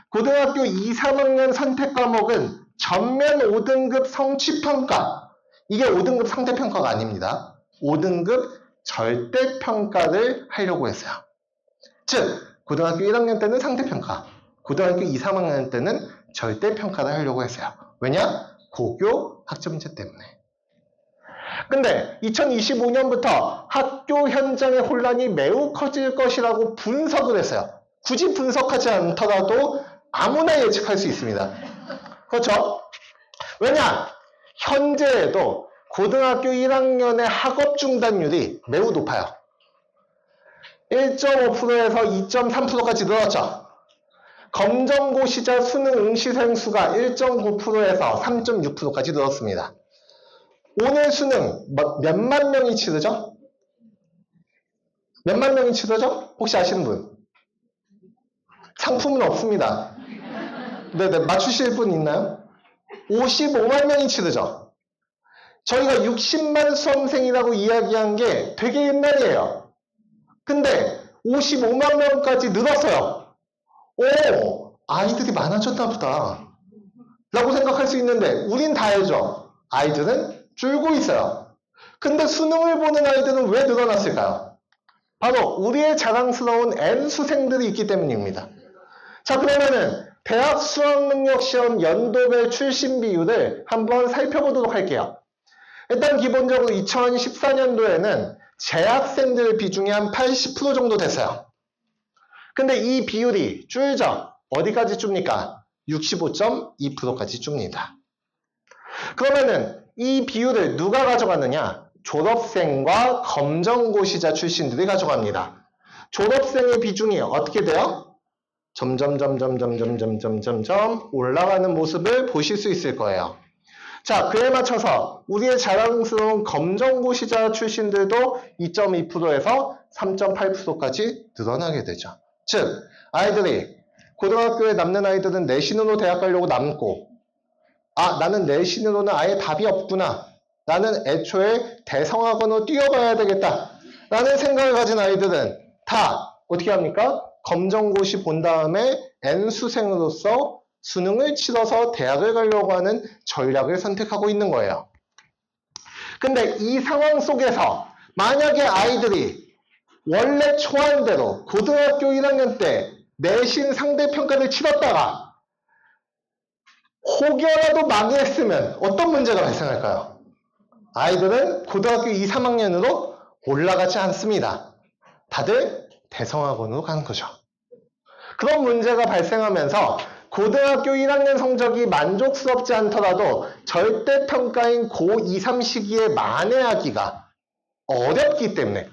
고등학교 2, 3학년 선택과목은 전면 5등급 성취평가, 이게 5등급 상대평가가 아닙니다. 5등급 절대평가를 하려고 했어요. 즉 고등학교 1학년 때는 상대평가, 고등학교 2, 3학년 때는 절대평가를 하려고 했어요. 왜냐? 고교 학점제 때문에. 근데 2025년부터 학교 현장의 혼란이 매우 커질 것이라고 분석을 했어요. 굳이 분석하지 않더라도 아무나 예측할 수 있습니다. 그렇죠? 왜냐? 현재에도 고등학교 1학년의 학업 중단율이 매우 높아요. 1.5%에서 2.3%까지 늘었죠. 검정고 시절 수능 응시생 수가 1.9%에서 3.6%까지 늘었습니다. 오늘 수능 몇만 명이 치르죠? 몇만 명이 치르죠? 혹시 아시는 분? 상품은 없습니다. 네네, 맞추실 분 있나요? 55만 명이 치르죠. 저희가 60만 수험생이라고 이야기한 게 되게 옛날이에요. 근데 55만 명까지 늘었어요. 오, 아이들이 많아졌나 보다 라고 생각할 수 있는데 우린 다 알죠. 아이들은 줄고 있어요. 근데 수능을 보는 아이들은 왜 늘어났을까요? 바로 우리의 자랑스러운 N수생들이 있기 때문입니다. 자, 그러면은 대학 수학능력시험 연도별 출신 비율을 한번 살펴보도록 할게요. 일단 기본적으로 2014년도에는 재학생들 비중이 한 80% 정도 됐어요. 근데 이 비율이 줄죠. 어디까지 줍니까? 65.2%까지 줍니다. 그러면은 이 비율을 누가 가져갔느냐? 졸업생과 검정고시자 출신들이 가져갑니다. 졸업생의 비중이 어떻게 돼요? 점점 올라가는 모습을 보실 수 있을 거예요. 자, 그에 맞춰서 우리의 자랑스러운 검정고시자 출신들도 2.2%에서 3.8%까지 늘어나게 되죠. 즉, 아이들이 고등학교에 남는 아이들은 내신으로 대학 가려고 남고, 아, 나는 내신으로는 아예 답이 없구나. 나는 애초에 대성학원으로 뛰어가야 되겠다. 라는 생각을 가진 아이들은 다 어떻게 합니까? 검정고시 본 다음에 N수생으로서 수능을 치러서 대학을 가려고 하는 전략을 선택하고 있는 거예요. 근데 이 상황 속에서 만약에 아이들이 원래 초안대로 고등학교 1학년 때 내신 상대평가를 치렀다가 혹여라도 망했으면 어떤 문제가 발생할까요? 아이들은 고등학교 2, 3학년으로 올라가지 않습니다. 다들 대성학원으로 가는 거죠. 그런 문제가 발생하면서 고등학교 1학년 성적이 만족스럽지 않더라도 절대평가인 고2, 3시기에 만회하기가 어렵기 때문에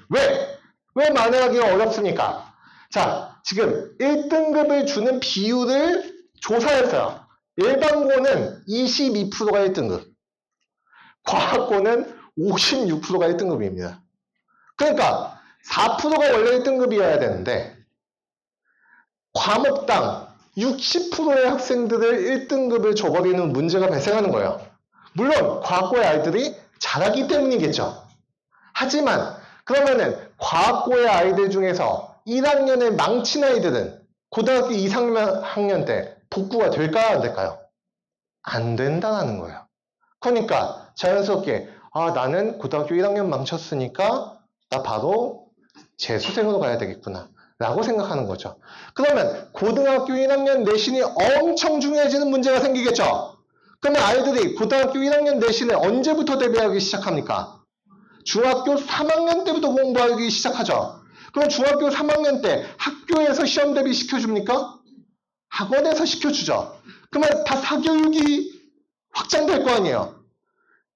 왜 만회하기가 어렵습니까? 자, 지금 1등급을 주는 비율을 조사했어요. 일반고는 22%가 1등급, 과학고는 56%가 1등급입니다. 그러니까 4%가 원래 1등급이어야 되는데 과목당 60%의 학생들을 1등급을 줘버리는 문제가 발생하는 거예요. 물론 과학고의 아이들이 잘하기 때문이겠죠. 하지만 그러면은 과학고의 아이들 중에서 1학년에 망친 아이들은 고등학교 2, 3학년 때 복구가 될까요? 안 될까요? 안 된다는 거예요. 그러니까 자연스럽게 나는 고등학교 1학년 망쳤으니까 나 바로 재수생으로 가야 되겠구나 라고 생각하는 거죠. 그러면 고등학교 1학년 내신이 엄청 중요해지는 문제가 생기겠죠. 그러면 아이들이 고등학교 1학년 내신을 언제부터 대비하기 시작합니까? 중학교 3학년 때부터 공부하기 시작하죠. 그럼 중학교 3학년 때 학교에서 시험 대비 시켜줍니까? 학원에서 시켜주죠. 그러면 다 사교육이 확장될 거 아니에요.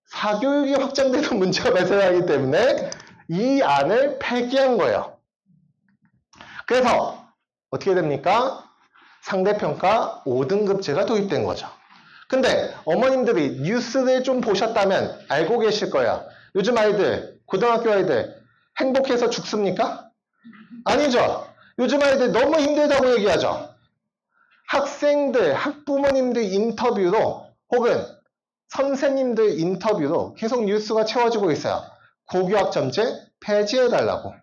사교육이 확장되는 문제가 발생하기 때문에 이 안을 폐기한 거예요. 그래서 어떻게 됩니까? 상대평가 5등급제가 도입된 거죠. 근데 어머님들이 뉴스를 좀 보셨다면 알고 계실 거예요. 요즘 아이들, 고등학교 아이들 행복해서 죽습니까? 아니죠. 요즘 아이들 너무 힘들다고 얘기하죠. 학생들, 학부모님들 인터뷰로 혹은 선생님들 인터뷰로 계속 뉴스가 채워지고 있어요. 고교학점제 폐지해달라고.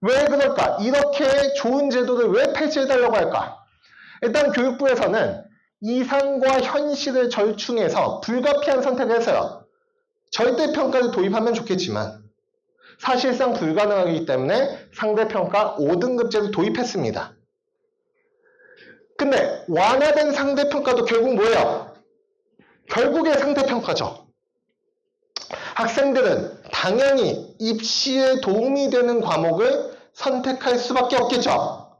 왜 그럴까? 이렇게 좋은 제도를 왜 폐지해달라고 할까? 일단 교육부에서는 이상과 현실을 절충해서 불가피한 선택을 했어요. 절대평가를 도입하면 좋겠지만 사실상 불가능하기 때문에 상대평가 5등급제를 도입했습니다. 근데 완화된 상대평가도 결국 뭐예요? 결국에 상대평가죠. 학생들은 당연히 입시에 도움이 되는 과목을 선택할 수밖에 없겠죠.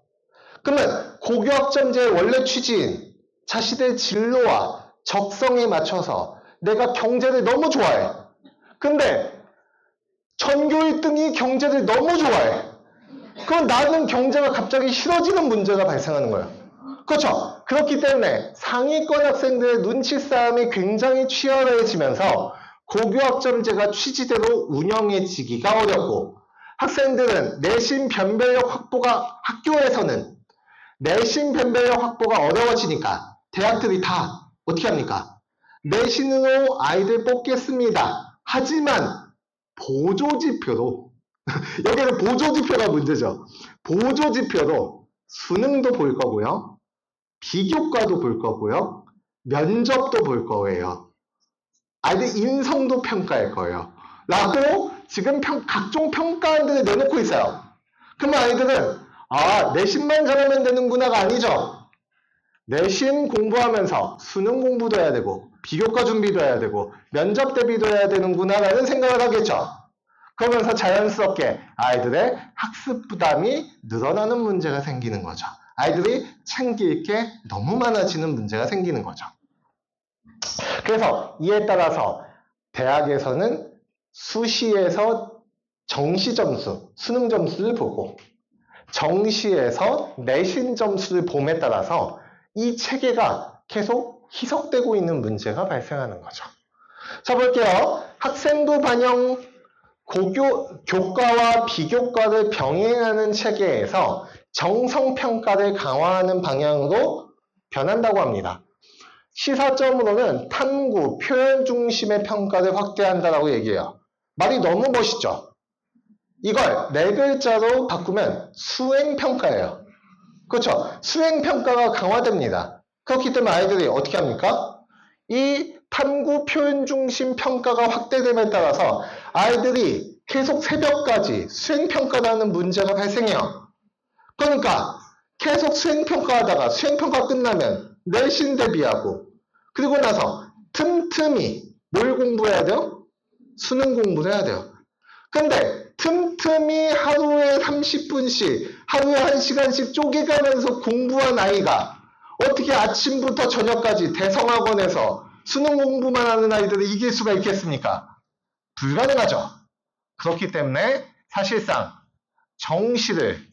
그러면 고교학점제의 원래 취지인 자신의 진로와 적성에 맞춰서 내가 경제를 너무 좋아해. 근데 전교 1등이 경제를 너무 좋아해. 그럼 나는 경제가 갑자기 싫어지는 문제가 발생하는 거예요. 그렇죠? 그렇기 때문에 상위권 학생들의 눈치 싸움이 굉장히 치열해지면서 고교학점제가 취지대로 운영해지기가 어렵고 학생들은 내신 변별력 확보가 학교에서는 내신 변별력 확보가 어려워지니까 대학들이 다 어떻게 합니까? 내신으로 아이들 뽑겠습니다. 하지만 보조지표로 여기는 보조지표가 문제죠. 보조지표로 수능도 볼 거고요. 비교과도 볼 거고요. 면접도 볼 거예요. 아이들 인성도 평가할 거예요. 라고 지금 각종 평가안들을 내놓고 있어요. 그러면 아이들은 내신만 잘하면 되는구나가 아니죠. 내신 공부하면서 수능 공부도 해야 되고 비교과 준비도 해야 되고 면접 대비도 해야 되는구나라는 생각을 하겠죠. 그러면서 자연스럽게 아이들의 학습 부담이 늘어나는 문제가 생기는 거죠. 아이들이 챙길 게 너무 많아지는 문제가 생기는 거죠. 그래서 이에 따라서 대학에서는 수시에서 정시 점수, 수능 점수를 보고 정시에서 내신 점수를 봄에 따라서 이 체계가 계속 희석되고 있는 문제가 발생하는 거죠. 자, 볼게요. 학생부 반영 교과와 비교과를 병행하는 체계에서 정성평가를 강화하는 방향으로 변한다고 합니다. 시사점으로는 탐구, 표현 중심의 평가를 확대한다라고 얘기해요. 말이 너무 멋있죠? 이걸 네 글자로 바꾸면 수행평가예요. 그렇죠? 수행평가가 강화됩니다. 그렇기 때문에 아이들이 어떻게 합니까? 이 탐구 표현 중심 평가가 확대됨에 따라서 아이들이 계속 새벽까지 수행평가라는 문제가 발생해요. 그러니까 계속 수행평가하다가 수행평가 끝나면 내신 대비하고 그리고 나서 틈틈이 뭘 공부해야 돼요? 수능 공부를 해야 돼요. 근데 틈틈이 하루에 30분씩 하루에 1시간씩 쪼개가면서 공부한 아이가 어떻게 아침부터 저녁까지 대성학원에서 수능 공부만 하는 아이들을 이길 수가 있겠습니까? 불가능하죠. 그렇기 때문에 사실상 정시를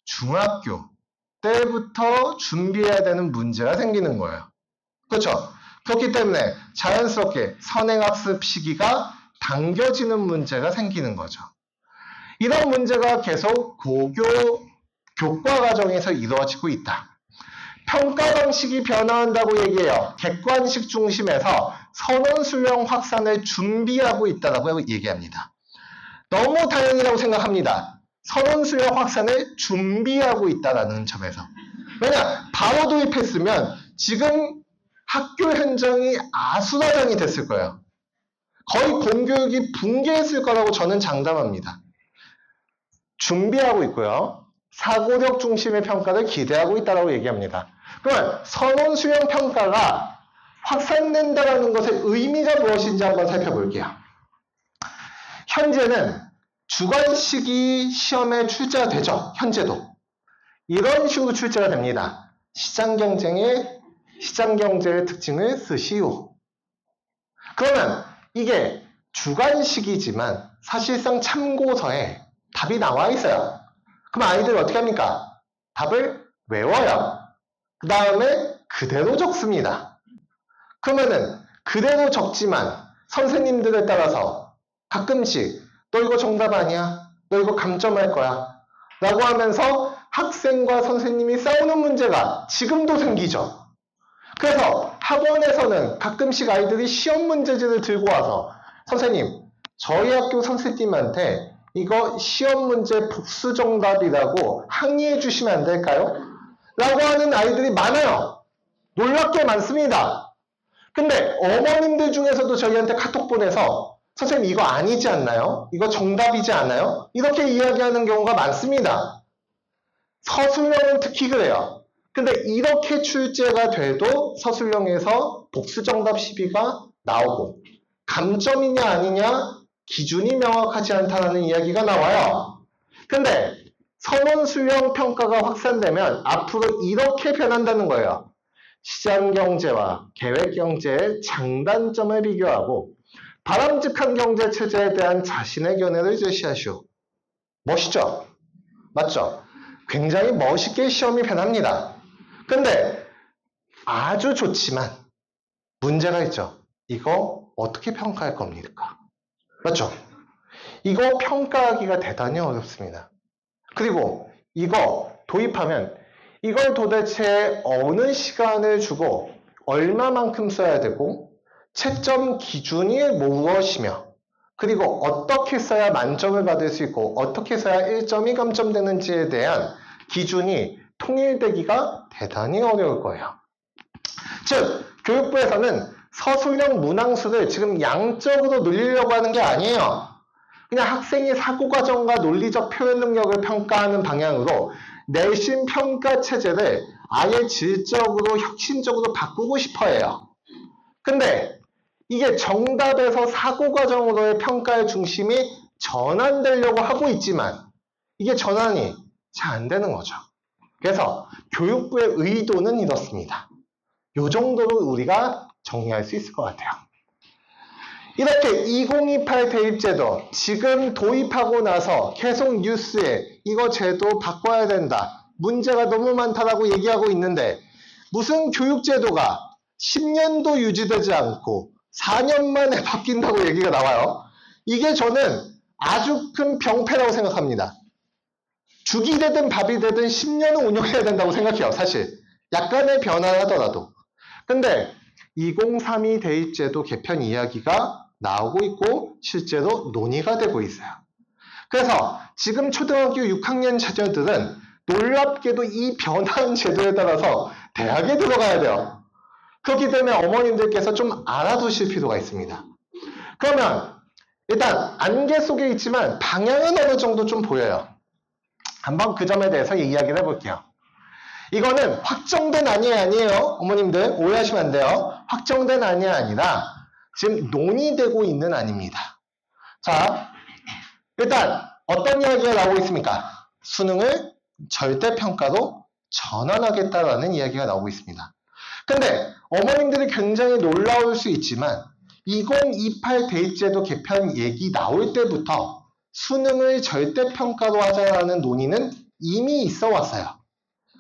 중학교 때부터 준비해야 되는 문제가 생기는 거예요. 그렇죠? 그렇기 때문에 자연스럽게 선행학습 시기가 당겨지는 문제가 생기는 거죠. 이런 문제가 계속 교과 과정에서 이루어지고 있다. 평가 방식이 변화한다고 얘기해요. 객관식 중심에서 선언 수령 확산을 준비하고 있다고 얘기합니다. 너무 다행이라고 생각합니다. 선언 수령 확산을 준비하고 있다는 점에서. 왜냐? 바로 도입했으면 지금 학교 현장이 아수라장이 됐을 거예요. 거의 공교육이 붕괴했을 거라고 저는 장담합니다. 준비하고 있고요. 사고력 중심의 평가를 기대하고 있다고 얘기합니다. 그러면 선언 수용 평가가 확산된다는 것의 의미가 무엇인지 한번 살펴볼게요. 현재는 주관식이 시험에 출제가 되죠. 현재도. 이런 식으로 출제가 됩니다. 시장경제의 특징을 쓰시오. 그러면 이게 주관식이지만 사실상 참고서에 답이 나와 있어요. 그럼 아이들이 어떻게 합니까? 답을 외워요. 그 다음에 그대로 적습니다. 그러면은 그대로 적지만 선생님들에 따라서 가끔씩 너 이거 정답 아니야? 너 이거 감점할 거야? 라고 하면서 학생과 선생님이 싸우는 문제가 지금도 생기죠. 그래서 학원에서는 가끔씩 아이들이 시험 문제지를 들고 와서 선생님, 저희 학교 선생님한테 이거 시험 문제 복수 정답이라고 항의해 주시면 안 될까요? 라고 하는 아이들이 많아요. 놀랍게 많습니다. 근데 어머님들 중에서도 저희한테 카톡 보내서 선생님 이거 아니지 않나요? 이거 정답이지 않아요? 이렇게 이야기하는 경우가 많습니다. 서술형은 특히 그래요. 근데 이렇게 출제가 돼도 서술형에서 복수정답 시비가 나오고 감점이냐 아니냐 기준이 명확하지 않다는 이야기가 나와요. 근데 선원수령 평가가 확산되면 앞으로 이렇게 변한다는 거예요. 시장경제와 계획경제의 장단점을 비교하고 바람직한 경제체제에 대한 자신의 견해를 제시하시오. 멋있죠? 맞죠? 굉장히 멋있게 시험이 변합니다. 근데 아주 좋지만 문제가 있죠. 이거 어떻게 평가할 겁니까? 맞죠? 이거 평가하기가 대단히 어렵습니다. 그리고 이거 도입하면 이걸 도대체 어느 시간을 주고 얼마만큼 써야 되고 채점 기준이 무엇이며 그리고 어떻게 써야 만점을 받을 수 있고 어떻게 써야 1점이 감점되는지에 대한 기준이 통일되기가 대단히 어려울 거예요. 즉, 교육부에서는 서술형 문항수를 지금 양적으로 늘리려고 하는 게 아니에요. 그냥 학생의 사고과정과 논리적 표현 능력을 평가하는 방향으로 내신 평가 체제를 아예 질적으로 혁신적으로 바꾸고 싶어 해요. 근데 이게 정답에서 사고과정으로의 평가의 중심이 전환되려고 하고 있지만 이게 전환이 잘 안 되는 거죠. 그래서 교육부의 의도는 이렇습니다. 이 정도로 우리가 정리할 수 있을 것 같아요. 이렇게 2028 대입제도 지금 도입하고 나서 계속 뉴스에 이거 제도 바꿔야 된다. 문제가 너무 많다라고 얘기하고 있는데 무슨 교육제도가 10년도 유지되지 않고 4년 만에 바뀐다고 얘기가 나와요. 이게 저는 아주 큰 병폐라고 생각합니다. 죽이 되든 밥이 되든 10년은 운영해야 된다고 생각해요. 사실 약간의 변화를 하더라도. 근데 2032 대입제도 개편 이야기가 나오고 있고 실제로 논의가 되고 있어요. 그래서 지금 초등학교 6학년 자녀들은 놀랍게도 이 변화한 제도에 따라서 대학에 들어가야 돼요. 그렇기 때문에 어머님들께서 좀 알아두실 필요가 있습니다. 그러면 일단 안개 속에 있지만 방향은 어느 정도 좀 보여요. 한번 그 점에 대해서 이야기를 해볼게요. 이거는 확정된 아니에요. 어머님들 오해하시면 안 돼요. 확정된 아니라 지금 논의되고 있는 아닙니다. 자, 일단 어떤 이야기가 나오고 있습니까? 수능을 절대평가로 전환하겠다라는 이야기가 나오고 있습니다. 근데 어머님들이 굉장히 놀라울 수 있지만 2028 대입제도 개편 얘기 나올 때부터 수능을 절대평가로 하자라는 논의는 이미 있어 왔어요.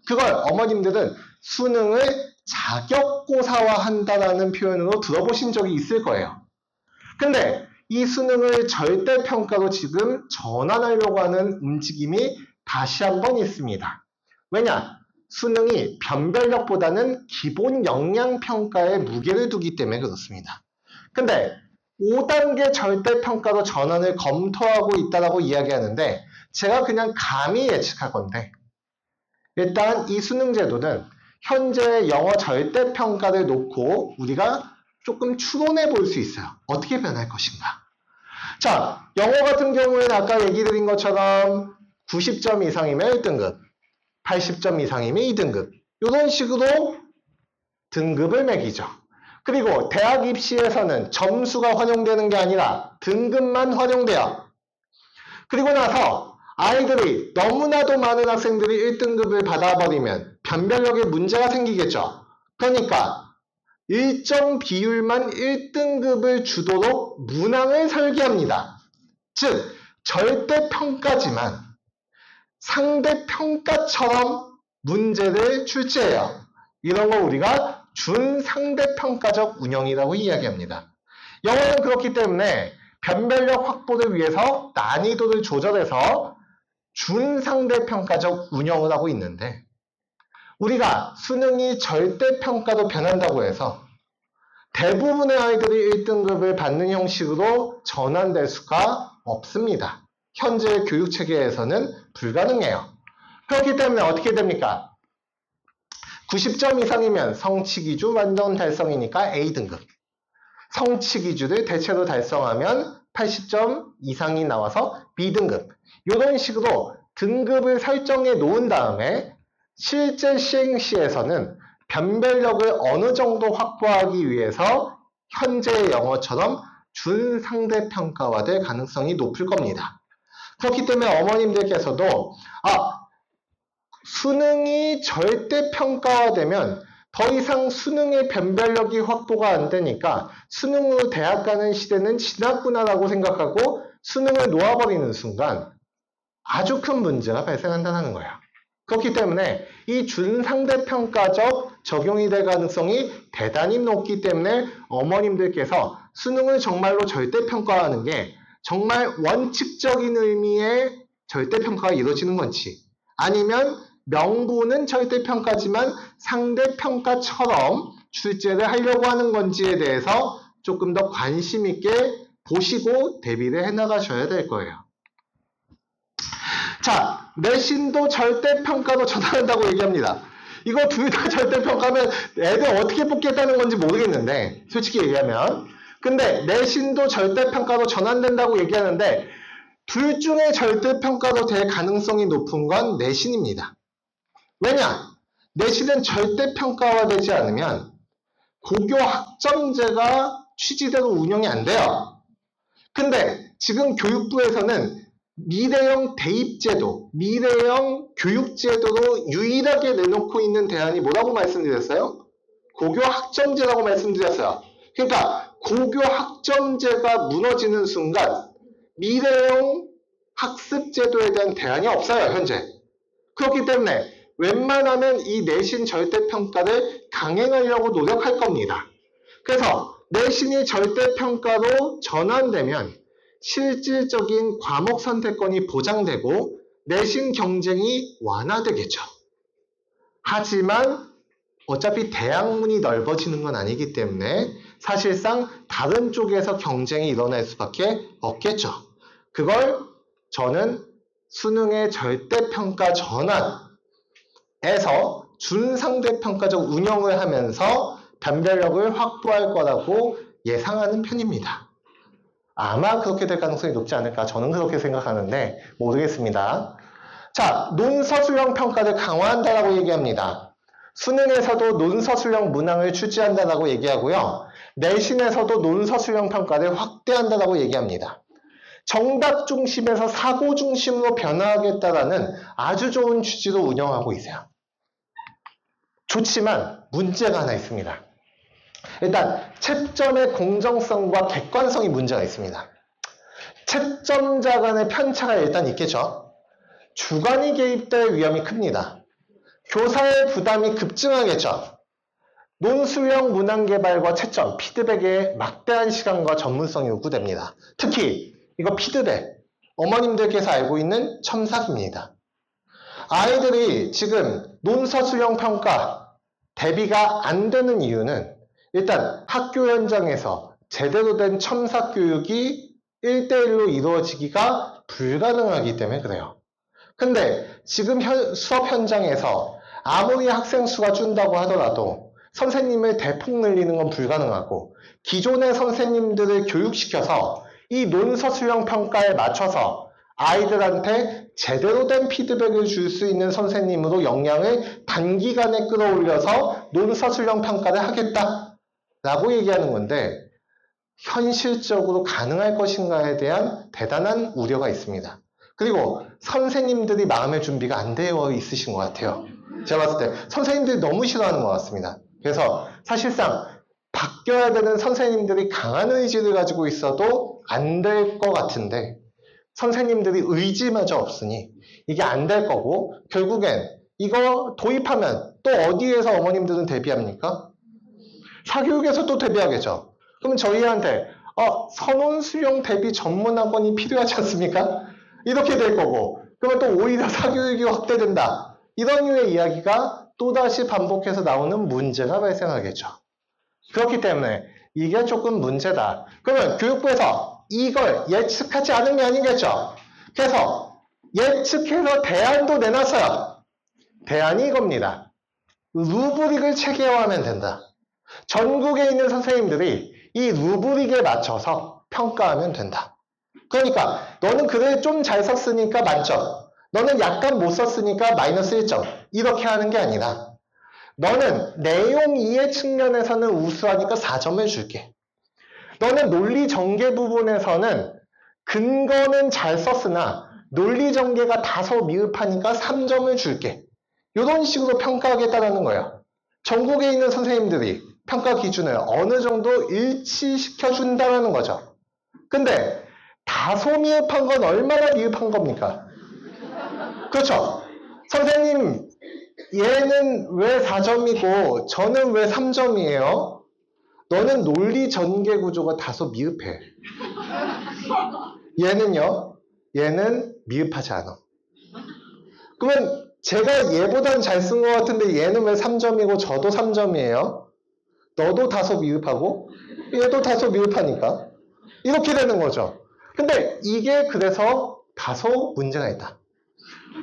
그걸 어머님들은 수능을 자격고사화한다라는 표현으로 들어보신 적이 있을 거예요. 근데 이 수능을 절대평가로 지금 전환하려고 하는 움직임이 다시 한번 있습니다. 왜냐? 수능이 변별력보다는 기본 역량평가에 무게를 두기 때문에 그렇습니다. 근데 5단계 절대평가로 전환을 검토하고 있다고 이야기하는데 제가 그냥 감히 예측할 건데 일단 이 수능 제도는 현재 영어 절대평가를 놓고 우리가 조금 추론해 볼 수 있어요. 어떻게 변할 것인가. 자, 영어 같은 경우에는 아까 얘기 드린 것처럼 90점 이상이면 1등급, 80점 이상이면 2등급 이런 식으로 등급을 매기죠. 그리고 대학 입시에서는 점수가 활용되는 게 아니라 등급만 활용돼요. 그리고 나서 아이들이 너무나도 많은 학생들이 1등급을 받아버리면 변별력에 문제가 생기겠죠. 그러니까 일정 비율만 1등급을 주도록 문항을 설계합니다. 즉 절대평가지만 상대평가처럼 문제를 출제해요. 이런 걸 우리가 준상대평가적 운영이라고 이야기합니다. 영어는 그렇기 때문에 변별력 확보를 위해서 난이도를 조절해서 준상대평가적 운영을 하고 있는데, 우리가 수능이 절대평가로 변한다고 해서 대부분의 아이들이 1등급을 받는 형식으로 전환될 수가 없습니다. 현재 교육체계에서는 불가능해요. 그렇기 때문에 어떻게 됩니까? 90점 이상이면 성취기주 완전 달성이니까 A등급. 성취기주를 대체로 달성하면 80점 이상이 나와서 B등급. 이런 식으로 등급을 설정해 놓은 다음에 실제 시행 시에서는 변별력을 어느 정도 확보하기 위해서 현재의 영어처럼 준상대평가화될 가능성이 높을 겁니다. 그렇기 때문에 어머님들께서도 수능이 절대평가화되면 더 이상 수능의 변별력이 확보가 안 되니까 수능으로 대학 가는 시대는 지났구나라고 생각하고 수능을 놓아버리는 순간 아주 큰 문제가 발생한다는 거예요. 그렇기 때문에 이 준상대평가적 적용이 될 가능성이 대단히 높기 때문에 어머님들께서 수능을 정말로 절대평가하는 게 정말 원칙적인 의미의 절대평가가 이루어지는 건지, 아니면 명분은 절대평가지만 상대평가처럼 출제를 하려고 하는 건지에 대해서 조금 더 관심 있게 보시고 대비를 해나가셔야 될 거예요. 자, 내신도 절대평가로 전환한다고 얘기합니다. 이거 둘 다 절대평가면 애들 어떻게 뽑겠다는 건지 모르겠는데, 솔직히 얘기하면. 근데 내신도 절대평가로 전환된다고 얘기하는데 둘 중에 절대평가로 될 가능성이 높은 건 내신입니다. 왜냐? 내신은 절대평가화되지 않으면 고교 학점제가 취지대로 운영이 안 돼요. 근데 지금 교육부에서는 미래형 대입제도, 미래형 교육제도로 유일하게 내놓고 있는 대안이 뭐라고 말씀드렸어요? 고교 학점제라고 말씀드렸어요. 그러니까 고교 학점제가 무너지는 순간 미래형 학습제도에 대한 대안이 없어요, 현재. 그렇기 때문에 웬만하면 이 내신 절대평가를 강행하려고 노력할 겁니다. 그래서 내신이 절대평가로 전환되면 실질적인 과목 선택권이 보장되고 내신 경쟁이 완화되겠죠. 하지만 어차피 대학문이 넓어지는 건 아니기 때문에 사실상 다른 쪽에서 경쟁이 일어날 수밖에 없겠죠. 그걸 저는 수능의 절대평가 전환에서 준상대평가적 운영을 하면서 변별력을 확보할 거라고 예상하는 편입니다. 아마 그렇게 될 가능성이 높지 않을까, 저는 그렇게 생각하는데 모르겠습니다. 자, 논서술형 평가를 강화한다라고 얘기합니다. 수능에서도 논서술형 문항을 출제한다라고 얘기하고요. 내신에서도 논서술형 평가를 확대한다라고 얘기합니다. 정답 중심에서 사고 중심으로 변화하겠다라는 아주 좋은 취지로 운영하고 있어요. 좋지만 문제가 하나 있습니다. 일단 채점의 공정성과 객관성이 문제가 있습니다. 채점자 간의 편차가 일단 있겠죠. 주관이 개입될 위험이 큽니다. 교사의 부담이 급증하겠죠. 논술형 문항 개발과 채점, 피드백에 막대한 시간과 전문성이 요구됩니다. 특히 이거 피드백, 어머님들께서 알고 있는 첨삭입니다. 아이들이 지금 논서술형 평가 대비가 안 되는 이유는 일단 학교 현장에서 제대로 된 첨삭 교육이 1대1로 이루어지기가 불가능하기 때문에 그래요. 근데 지금 수업 현장에서 아무리 학생 수가 준다고 하더라도 선생님을 대폭 늘리는 건 불가능하고, 기존의 선생님들을 교육시켜서 이 논서술형 평가에 맞춰서 아이들한테 제대로 된 피드백을 줄 수 있는 선생님으로 역량을 단기간에 끌어올려서 논서술형 평가를 하겠다라고 얘기하는 건데, 현실적으로 가능할 것인가에 대한 대단한 우려가 있습니다. 그리고 선생님들이 마음의 준비가 안 되어 있으신 것 같아요. 제가 봤을 때 선생님들이 너무 싫어하는 것 같습니다. 그래서 사실상 바뀌어야 되는 선생님들이 강한 의지를 가지고 있어도 안 될 것 같은데, 선생님들이 의지마저 없으니 이게 안 될 거고 결국엔 이거 도입하면 또 어디에서 어머님들은 대비합니까? 사교육에서 또 대비하겠죠. 그럼 저희한테 선원 수용 대비 전문학원이 필요하지 않습니까? 이렇게 될 거고 그러면 또 오히려 사교육이 확대된다. 이런 류의 이야기가 또다시 반복해서 나오는 문제가 발생하겠죠. 그렇기 때문에 이게 조금 문제다. 그러면 교육부에서 이걸 예측하지 않은 게 아니겠죠. 그래서 예측해서 대안도 내놨어요. 대안이 이겁니다. 루브릭을 체계화하면 된다. 전국에 있는 선생님들이 이 루브릭에 맞춰서 평가하면 된다. 그러니까 너는 글을 좀 잘 썼으니까 만점, 너는 약간 못 썼으니까 마이너스 1점 이렇게 하는 게 아니라 너는 내용 이해 측면에서는 우수하니까 4점을 줄게. 너는 논리 전개 부분에서는 근거는 잘 썼으나 논리 전개가 다소 미흡하니까 3점을 줄게. 이런 식으로 평가하겠다는 거예요. 전국에 있는 선생님들이 평가 기준을 어느 정도 일치시켜준다는 거죠. 근데 다소 미흡한 건 얼마나 미흡한 겁니까? 그렇죠? 선생님 얘는 왜 4점이고 저는 왜 3점이에요? 너는 논리 전개 구조가 다소 미흡해. 얘는요? 얘는 미흡하지 않아. 그러면 제가 얘보단 잘 쓴 것 같은데 얘는 왜 3점이고 저도 3점이에요? 너도 다소 미흡하고 얘도 다소 미흡하니까 이렇게 되는 거죠. 근데 이게 그래서 다소 문제가 있다.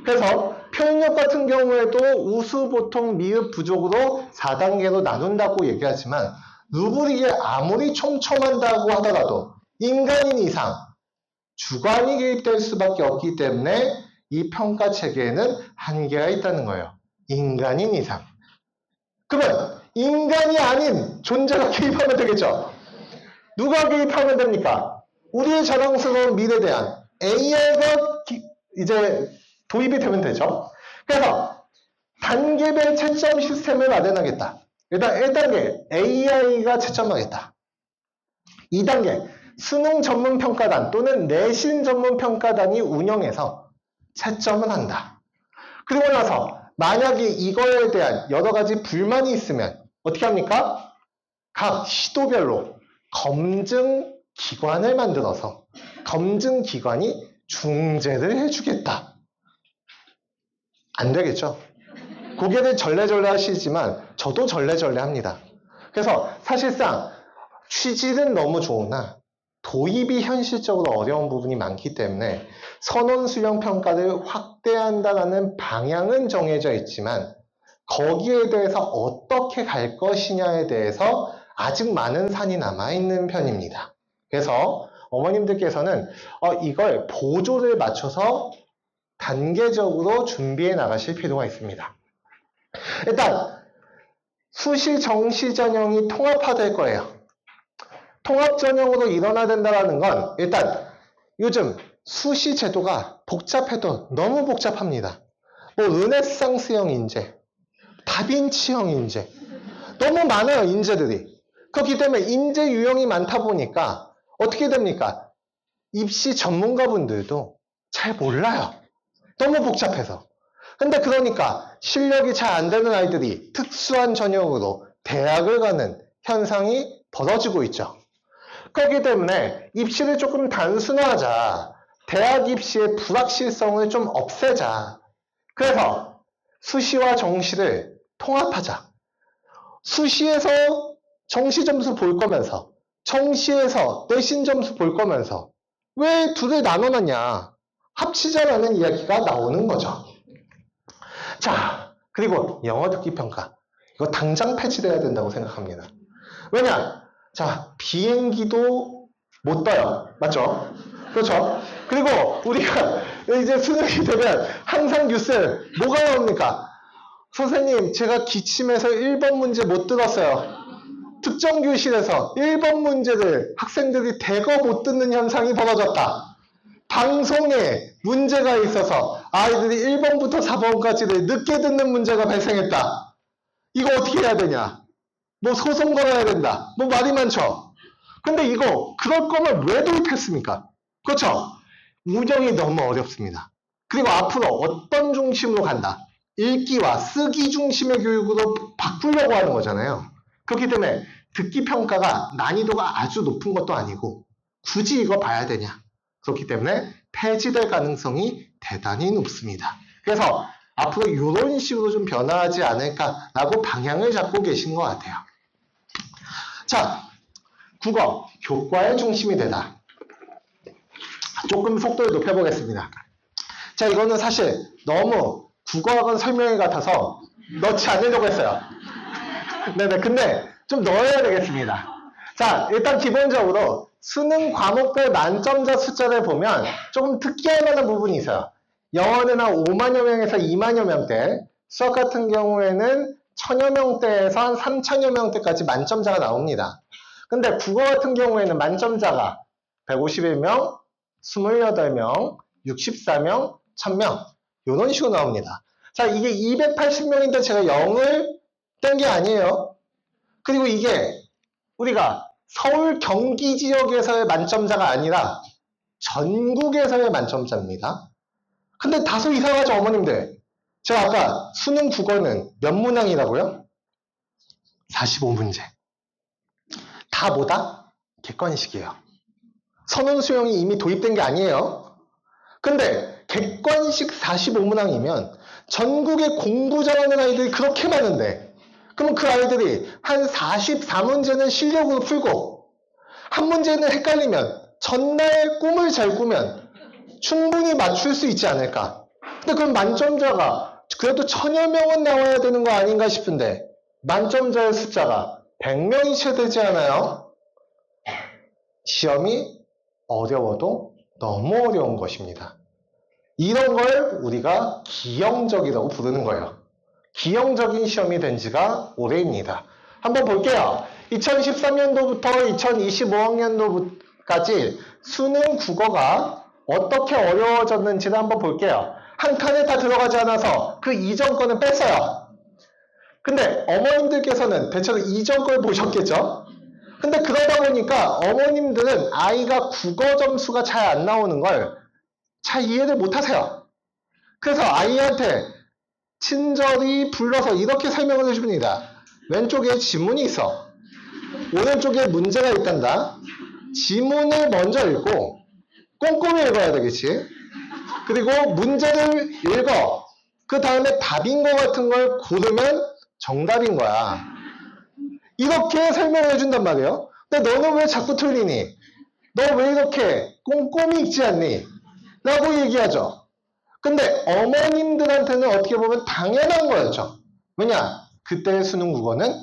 그래서 표현력 같은 경우에도 우수, 보통, 미흡, 부족으로 4단계로 나눈다고 얘기하지만 루브릭에 아무리 촘촘한다고 하더라도 인간인 이상 주관이 개입될 수밖에 없기 때문에 이 평가 체계에는 한계가 있다는 거예요. 인간인 이상. 그러면 인간이 아닌 존재가 개입하면 되겠죠. 누가 개입하면 됩니까? 우리의 자랑스러운 미래대안 AI가 이제 도입이 되면 되죠. 그래서 단계별 채점 시스템을 마련하겠다. 일단 1단계 AI가 채점하겠다. 2단계 수능 전문 평가단 또는 내신 전문 평가단이 운영해서 채점을 한다. 그리고 나서 만약에 이거에 대한 여러 가지 불만이 있으면 어떻게 합니까? 각 시도별로 검증 기관을 만들어서 검증 기관이 중재를 해주겠다. 안 되겠죠? 고개를 절레절레 하시지만 저도 절레절레 합니다. 그래서 사실상 취지는 너무 좋으나 도입이 현실적으로 어려운 부분이 많기 때문에 선원 수령 평가를 확대한다는 방향은 정해져 있지만 거기에 대해서 어떻게 갈 것이냐에 대해서 아직 많은 산이 남아있는 편입니다. 그래서 어머님들께서는 이걸 보조를 맞춰서 단계적으로 준비해 나가실 필요가 있습니다. 일단 수시 정시 전형이 통합화될 거예요. 통합 전형으로 일어나야 된다는 건 일단 요즘 수시 제도가 복잡해도 너무 복잡합니다. 뭐 르네상스형 인재, 다빈치형 인재, 너무 많아요 인재들이. 그렇기 때문에 인재 유형이 많다 보니까 어떻게 됩니까? 입시 전문가분들도 잘 몰라요. 너무 복잡해서. 근데 그러니까 실력이 잘 안 되는 아이들이 특수한 전형으로 대학을 가는 현상이 벌어지고 있죠. 그렇기 때문에 입시를 조금 단순화하자. 대학 입시의 불확실성을 좀 없애자. 그래서 수시와 정시를 통합하자. 수시에서 정시 점수 볼 거면서 정시에서 내신 점수 볼 거면서 왜 둘을 나눠놨냐. 합치자라는 이야기가 나오는 거죠. 자, 그리고 영어 듣기 평가. 이거 당장 폐지돼야 된다고 생각합니다. 왜냐? 자, 비행기도 못 떠요. 맞죠? 그렇죠? 그리고 우리가 이제 수능이 되면 항상 뉴스에 뭐가 나옵니까? 선생님, 제가 기침해서 1번 문제 못 들었어요. 특정 교실에서 1번 문제를 학생들이 대거 못 듣는 현상이 벌어졌다. 방송에 문제가 있어서 아이들이 1번부터 4번까지를 늦게 듣는 문제가 발생했다. 이거 어떻게 해야 되냐? 뭐 소송 걸어야 된다. 뭐 말이 많죠. 근데 이거 그럴 거면 왜 도입했습니까? 그렇죠? 운영이 너무 어렵습니다. 그리고 앞으로 어떤 중심으로 간다? 읽기와 쓰기 중심의 교육으로 바꾸려고 하는 거잖아요. 그렇기 때문에 듣기 평가가 난이도가 아주 높은 것도 아니고 굳이 이거 봐야 되냐? 그렇기 때문에 폐지될 가능성이 대단히 높습니다. 그래서 앞으로 이런 식으로 좀 변화하지 않을까라고 방향을 잡고 계신 것 같아요. 자, 국어, 교과의 중심이 되다. 조금 속도를 높여보겠습니다. 자, 이거는 사실 너무 국어학원 설명회 같아서 넣지 않으려고 했어요. 네네, 근데 좀 넣어야 되겠습니다. 자, 일단 기본적으로 수능 과목별 만점자 숫자를 보면 조금 특이할 만한 부분이 있어요. 영어는 한 5만여 명에서 2만여 명대, 수학 같은 경우에는 1000여 명대에서 한 3000여 명대까지 만점자가 나옵니다. 근데 국어 같은 경우에는 만점자가 151명, 28명, 64명, 1000명 이런 식으로 나옵니다. 자, 이게 280명인데 제가 0을 뗀 게 아니에요. 그리고 이게 우리가 서울 경기 지역에서의 만점자가 아니라 전국에서의 만점자입니다. 근데 다소 이상하죠, 어머님들? 제가 아까 수능 국어는 몇 문항이라고요? 45문제. 다 뭐다? 객관식이에요. 선원 수용이 이미 도입된 게 아니에요. 근데 객관식 45문항이면 전국에 공부 잘하는 아이들이 그렇게 많은데 그럼 그 아이들이 한 44문제는 실력으로 풀고 한 문제는 헷갈리면 전날 꿈을 잘 꾸면 충분히 맞출 수 있지 않을까. 근데 그럼 만점자가 그래도 1000여 명은 나와야 되는 거 아닌가 싶은데 만점자의 숫자가 100명이 채 되지 않아요? 시험이 어려워도 너무 어려운 것입니다. 이런 걸 우리가 기형적이라고 부르는 거예요. 기형적인 시험이 된 지가 오래입니다. 한번 볼게요. 2013년도부터 2025학년도까지 수능 국어가 어떻게 어려워졌는지를 한번 볼게요. 한 칸에 다 들어가지 않아서 그 이전 거는 뺐어요. 근데 어머님들께서는 대체로 이전 걸 보셨겠죠? 근데 그러다 보니까 어머님들은 아이가 국어 점수가 잘 안 나오는 걸 잘 이해를 못 하세요. 그래서 아이한테 친절히 불러서 이렇게 설명을 해줍니다. 왼쪽에 지문이 있어. 오른쪽에 문제가 있단다. 지문을 먼저 읽고 꼼꼼히 읽어야 되겠지. 그리고 문제를 읽어. 그 다음에 답인 것 같은 걸 고르면 정답인 거야. 이렇게 설명을 해준단 말이에요. 근데 너는 왜 자꾸 틀리니? 너 왜 이렇게 꼼꼼히 읽지 않니? 라고 얘기하죠. 근데 어머님들한테는 어떻게 보면 당연한 거였죠. 왜냐? 그때의 수능 국어는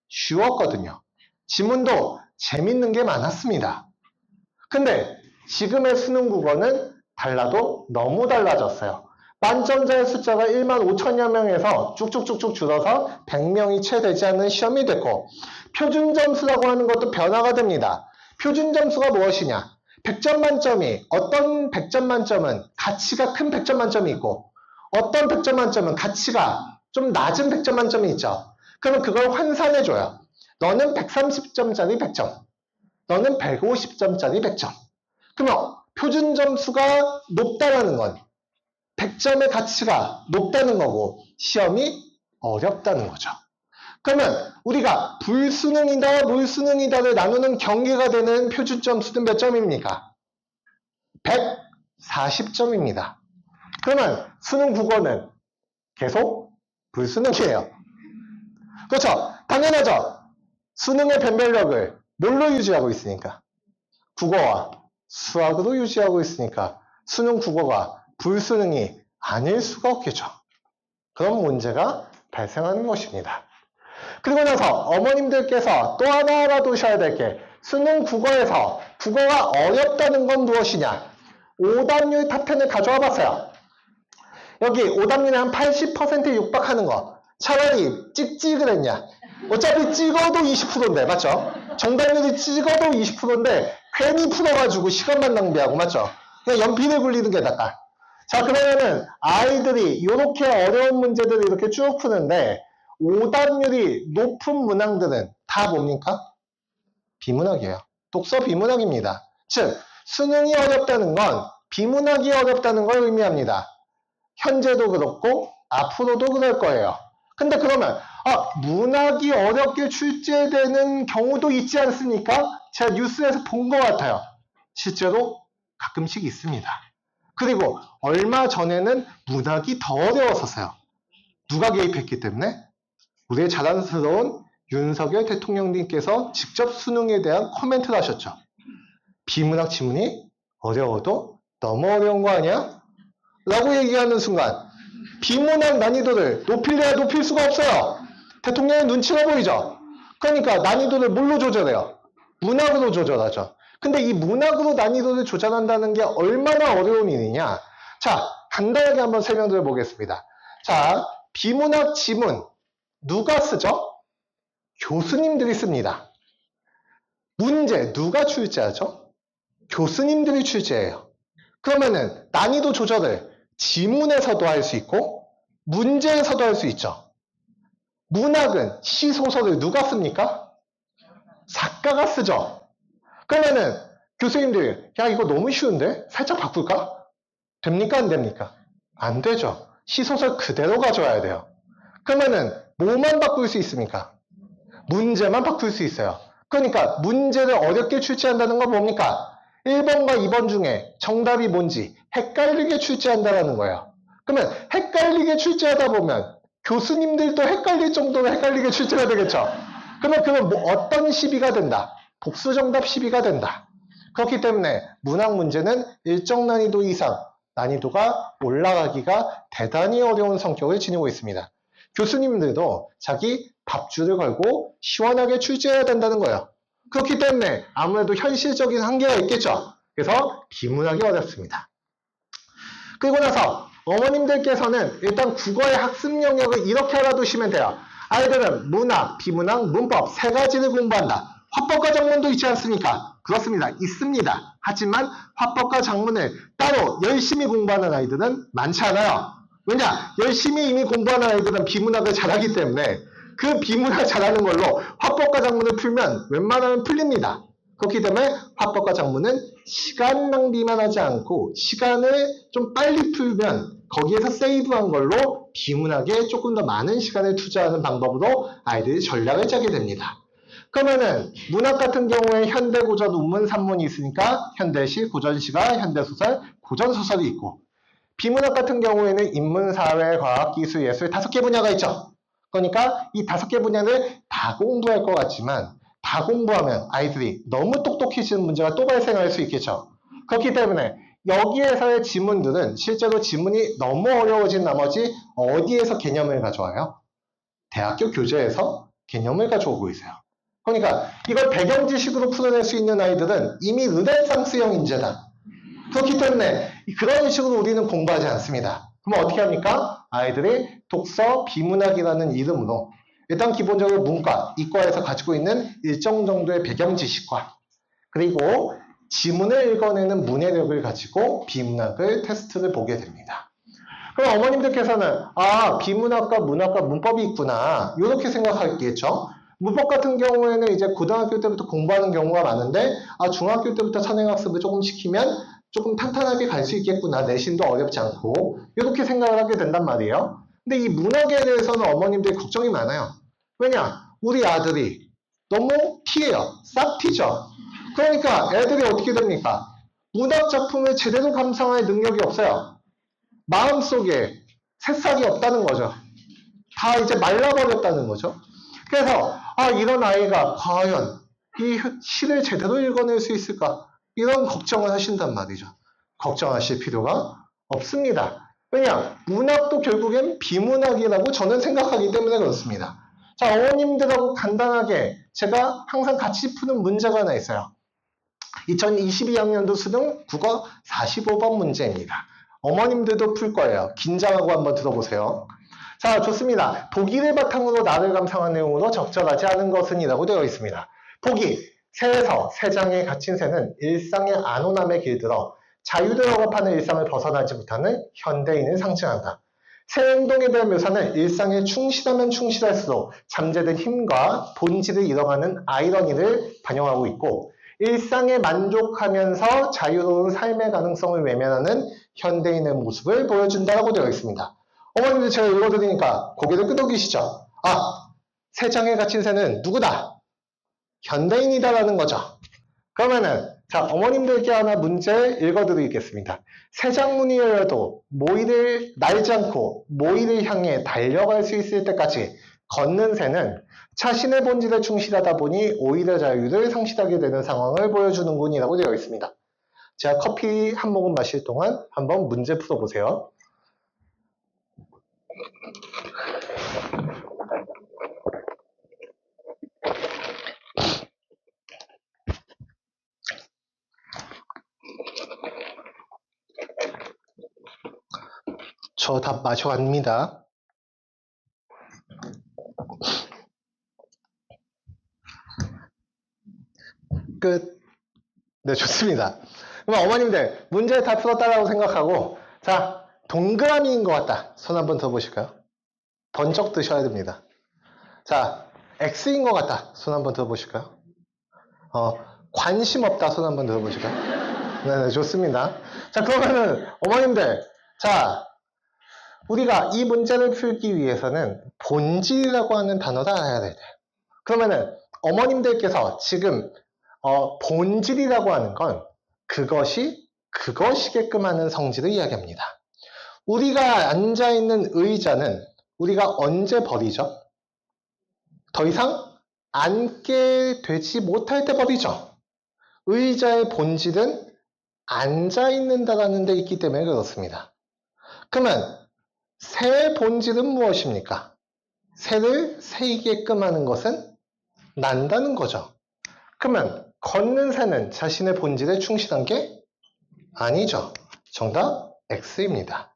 쉬웠거든요. 지문도 재밌는 게 많았습니다. 근데 지금의 수능 국어는 달라도 너무 달라졌어요. 만점자의 숫자가 15,000여 명에서 쭉쭉쭉쭉 줄어서 100명이 채 되지 않는 시험이 됐고 표준 점수라고 하는 것도 변화가 됩니다. 표준 점수가 무엇이냐? 100점 만점이 어떤 100점 만점은 가치가 큰 100점 만점이 있고 어떤 100점 만점은 가치가 좀 낮은 100점 만점이 있죠. 그러면 그걸 환산해줘요. 너는 130점짜리 100점, 너는 150점짜리 100점. 그러면 표준 점수가 높다는 건 100점의 가치가 높다는 거고 시험이 어렵다는 거죠. 그러면 우리가 불수능이다, 물수능이다를 나누는 경계가 되는 표준 점수는 몇 점입니까? 140점입니다. 그러면 수능 국어는 계속 불수능이에요. 그렇죠? 당연하죠? 수능의 변별력을 뭘로 유지하고 있으니까? 국어와 수학으로 유지하고 있으니까 수능 국어가 불수능이 아닐 수가 없겠죠. 그런 문제가 발생하는 것입니다. 그리고 나서 어머님들께서 또 하나 알아두셔야 될 게 수능 국어에서 국어가 어렵다는 건 무엇이냐? 오답률 탑10을 가져와 봤어요. 여기 오답률이 한 80%에 육박하는 거 차라리 찍찍을 했냐? 어차피 찍어도 20%인데 맞죠? 정답률이 찍어도 20%인데 괜히 풀어가지고 시간만 낭비하고 맞죠? 그냥 연필을 굴리는 게 낫다. 자, 그러면은 아이들이 이렇게 어려운 문제들을 이렇게 쭉 푸는데 오답률이 높은 문항들은 다 뭡니까? 비문학이에요. 독서 비문학입니다. 즉 수능이 어렵다는 건 비문학이 어렵다는 걸 의미합니다. 현재도 그렇고 앞으로도 그럴 거예요. 근데 그러면 문학이 어렵게 출제되는 경우도 있지 않습니까? 제가 뉴스에서 본 것 같아요. 실제로 가끔씩 있습니다. 그리고 얼마 전에는 문학이 더 어려웠었어요. 누가 개입했기 때문에? 우리의 자랑스러운 윤석열 대통령님께서 직접 수능에 대한 코멘트를 하셨죠. 비문학 지문이 어려워도 너무 어려운 거 아니야? 라고 얘기하는 순간 비문학 난이도를 높일래야 높일 수가 없어요. 대통령의 눈치가 보이죠. 그러니까 난이도를 뭘로 조절해요? 문학으로 조절하죠. 근데 이 문학으로 난이도를 조절한다는 게 얼마나 어려운 일이냐. 자, 간단하게 한번 설명드려 보겠습니다. 자, 비문학 지문 누가 쓰죠? 교수님들이 씁니다. 문제 누가 출제하죠? 교수님들이 출제해요. 그러면은 난이도 조절을 지문에서도 할 수 있고 문제에서도 할 수 있죠. 문학은 시소설을 누가 씁니까? 작가가 쓰죠. 그러면은 교수님들이 야 이거 너무 쉬운데? 살짝 바꿀까? 됩니까? 안 됩니까? 안 되죠. 시소설 그대로 가져와야 돼요. 그러면은 뭐만 바꿀 수 있습니까? 문제만 바꿀 수 있어요. 그러니까 문제를 어렵게 출제한다는 건 뭡니까? 1번과 2번 중에 정답이 뭔지 헷갈리게 출제한다는 거예요. 그러면 헷갈리게 출제하다 보면 교수님들도 헷갈릴 정도로 헷갈리게 출제가 되겠죠. 그러면 뭐 어떤 시비가 된다? 복수 정답 시비가 된다. 그렇기 때문에 문학 문제는 일정 난이도 이상 난이도가 올라가기가 대단히 어려운 성격을 지니고 있습니다. 교수님들도 자기 밥줄을 걸고 시원하게 출제해야 된다는 거예요. 그렇기 때문에 아무래도 현실적인 한계가 있겠죠. 그래서 비문학이 어렵습니다. 그리고 나서 어머님들께서는 일단 국어의 학습 영역을 이렇게 알아두시면 돼요. 아이들은 문학, 비문학, 문법 세 가지를 공부한다. 화법과 작문도 있지 않습니까? 그렇습니다. 있습니다. 하지만 화법과 작문을 따로 열심히 공부하는 아이들은 많지 않아요. 왜냐? 열심히 이미 공부하는 아이들은 비문학을 잘하기 때문에 그 비문학 잘하는 걸로 화법과 작문을 풀면 웬만하면 풀립니다. 그렇기 때문에 화법과 작문은 시간 낭비만 하지 않고 시간을 좀 빨리 풀면 거기에서 세이브한 걸로 비문학에 조금 더 많은 시간을 투자하는 방법으로 아이들이 전략을 짜게 됩니다. 그러면은 문학 같은 경우에 현대고전, 운문, 산문이 있으니까 현대시, 고전시가 현대소설, 고전소설이 있고 비문학 같은 경우에는 인문, 사회, 과학, 기술, 예술 5개 분야가 있죠. 그러니까 이 5개 분야를 다 공부할 것 같지만 다 공부하면 아이들이 너무 똑똑해지는 문제가 또 발생할 수 있겠죠. 그렇기 때문에 여기에서의 지문들은 실제로 지문이 너무 어려워진 나머지 어디에서 개념을 가져와요? 대학교 교재에서 개념을 가져오고 있어요. 그러니까 이걸 배경 지식으로 풀어낼 수 있는 아이들은 이미 르네상스형 인재다. 그렇기 때문에 그런 식으로 우리는 공부하지 않습니다. 그럼 어떻게 합니까? 아이들이 독서 비문학이라는 이름으로 일단 기본적으로 문과, 이과에서 가지고 있는 일정 정도의 배경 지식과 그리고 지문을 읽어내는 문해력을 가지고 비문학을 테스트를 보게 됩니다. 그럼 어머님들께서는 비문학과 문학과 문법이 있구나 이렇게 생각하겠죠. 문법 같은 경우에는 이제 고등학교 때부터 공부하는 경우가 많은데 중학교 때부터 선행학습을 조금 시키면 조금 탄탄하게 갈 수 있겠구나. 내신도 어렵지 않고 이렇게 생각을 하게 된단 말이에요. 근데 이 문학에 대해서는 어머님들이 걱정이 많아요. 왜냐? 우리 아들이 너무 T예요. 싹 T죠. 그러니까 애들이 어떻게 됩니까? 문학 작품을 제대로 감상할 능력이 없어요. 마음속에 새싹이 없다는 거죠. 다 이제 말라버렸다는 거죠. 그래서 이런 아이가 과연 이 시를 제대로 읽어낼 수 있을까? 이런 걱정을 하신단 말이죠. 걱정하실 필요가 없습니다. 왜냐? 문학도 결국엔 비문학이라고 저는 생각하기 때문에 그렇습니다. 자, 어머님들하고 간단하게 제가 항상 같이 푸는 문제가 하나 있어요. 2022학년도 수능 국어 45번 문제입니다. 어머님들도 풀 거예요. 긴장하고 한번 들어보세요. 자, 좋습니다. 보기를 바탕으로 나를 감상한 내용으로 적절하지 않은 것은 이라고 되어 있습니다. 보기, 새에서 새장에 갇힌 새는 일상의 안온함에 길들어 자유를 억압하는 일상을 벗어나지 못하는 현대인을 상징한다. 새 행동에 대한 묘사는 일상에 충실하면 충실할수록 잠재된 힘과 본질을 잃어가는 아이러니를 반영하고 있고 일상에 만족하면서 자유로운 삶의 가능성을 외면하는 현대인의 모습을 보여준다고 되어 있습니다. 어머님들 제가 읽어드리니까 고개를 끄덕이시죠? 아, 새 장에 갇힌 새는 누구다? 현대인이다라는 거죠. 그러면은 자, 어머님들께 하나 문제 읽어드리겠습니다. 새 장문이 열려도 모이를 날지 않고 모이를 향해 달려갈 수 있을 때까지 걷는 새는 자신의 본질에 충실하다 보니 오히려 자유를 상실하게 되는 상황을 보여주는군이라고 되어 있습니다. 제가 커피 한 모금 마실 동안 한번 문제 풀어보세요. 저 답 마셔갑니다. 끝. 네, 좋습니다. 그럼 어머님들 문제 다 풀었다라고 생각하고 자, 동그라미인 것 같다. 손 한번 들어보실까요? 번쩍 드셔야 됩니다. 자, X인 것 같다. 손 한번 들어보실까요? 관심 없다. 손 한번 들어보실까요? 네, 좋습니다. 자, 그러면은 어머님들 자, 우리가 이 문제를 풀기 위해서는 본질이라고 하는 단어를 알아야 돼요. 그러면은 어머님들께서 지금 본질이라고 하는 건 그것이게끔 하는 성질을 이야기합니다. 우리가 앉아있는 의자는 우리가 언제 버리죠? 더 이상 앉게 되지 못할 때 버리죠. 의자의 본질은 앉아있는다라는 데 있기 때문에 그렇습니다. 그러면 새의 본질은 무엇입니까? 새를 새이게끔 하는 것은 난다는 거죠. 그러면 걷는 새는 자신의 본질에 충실한 게 아니죠. 정답 X입니다.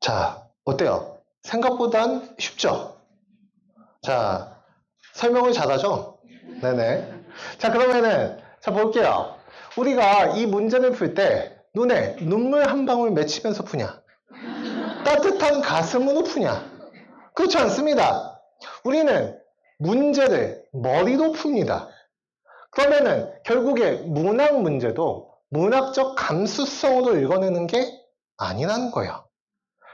자, 어때요? 생각보단 쉽죠? 자, 설명을 잘하죠? 네네. 자, 그러면은 자 볼게요. 우리가 이 문제를 풀 때 눈에 눈물 한 방울 맺히면서 푸냐? 따뜻한 가슴으로 푸냐? 그렇지 않습니다. 우리는 문제를 머리로 풉니다. 그러면은 결국에 문학 문제도 문학적 감수성으로 읽어내는 게 아니라는 거예요.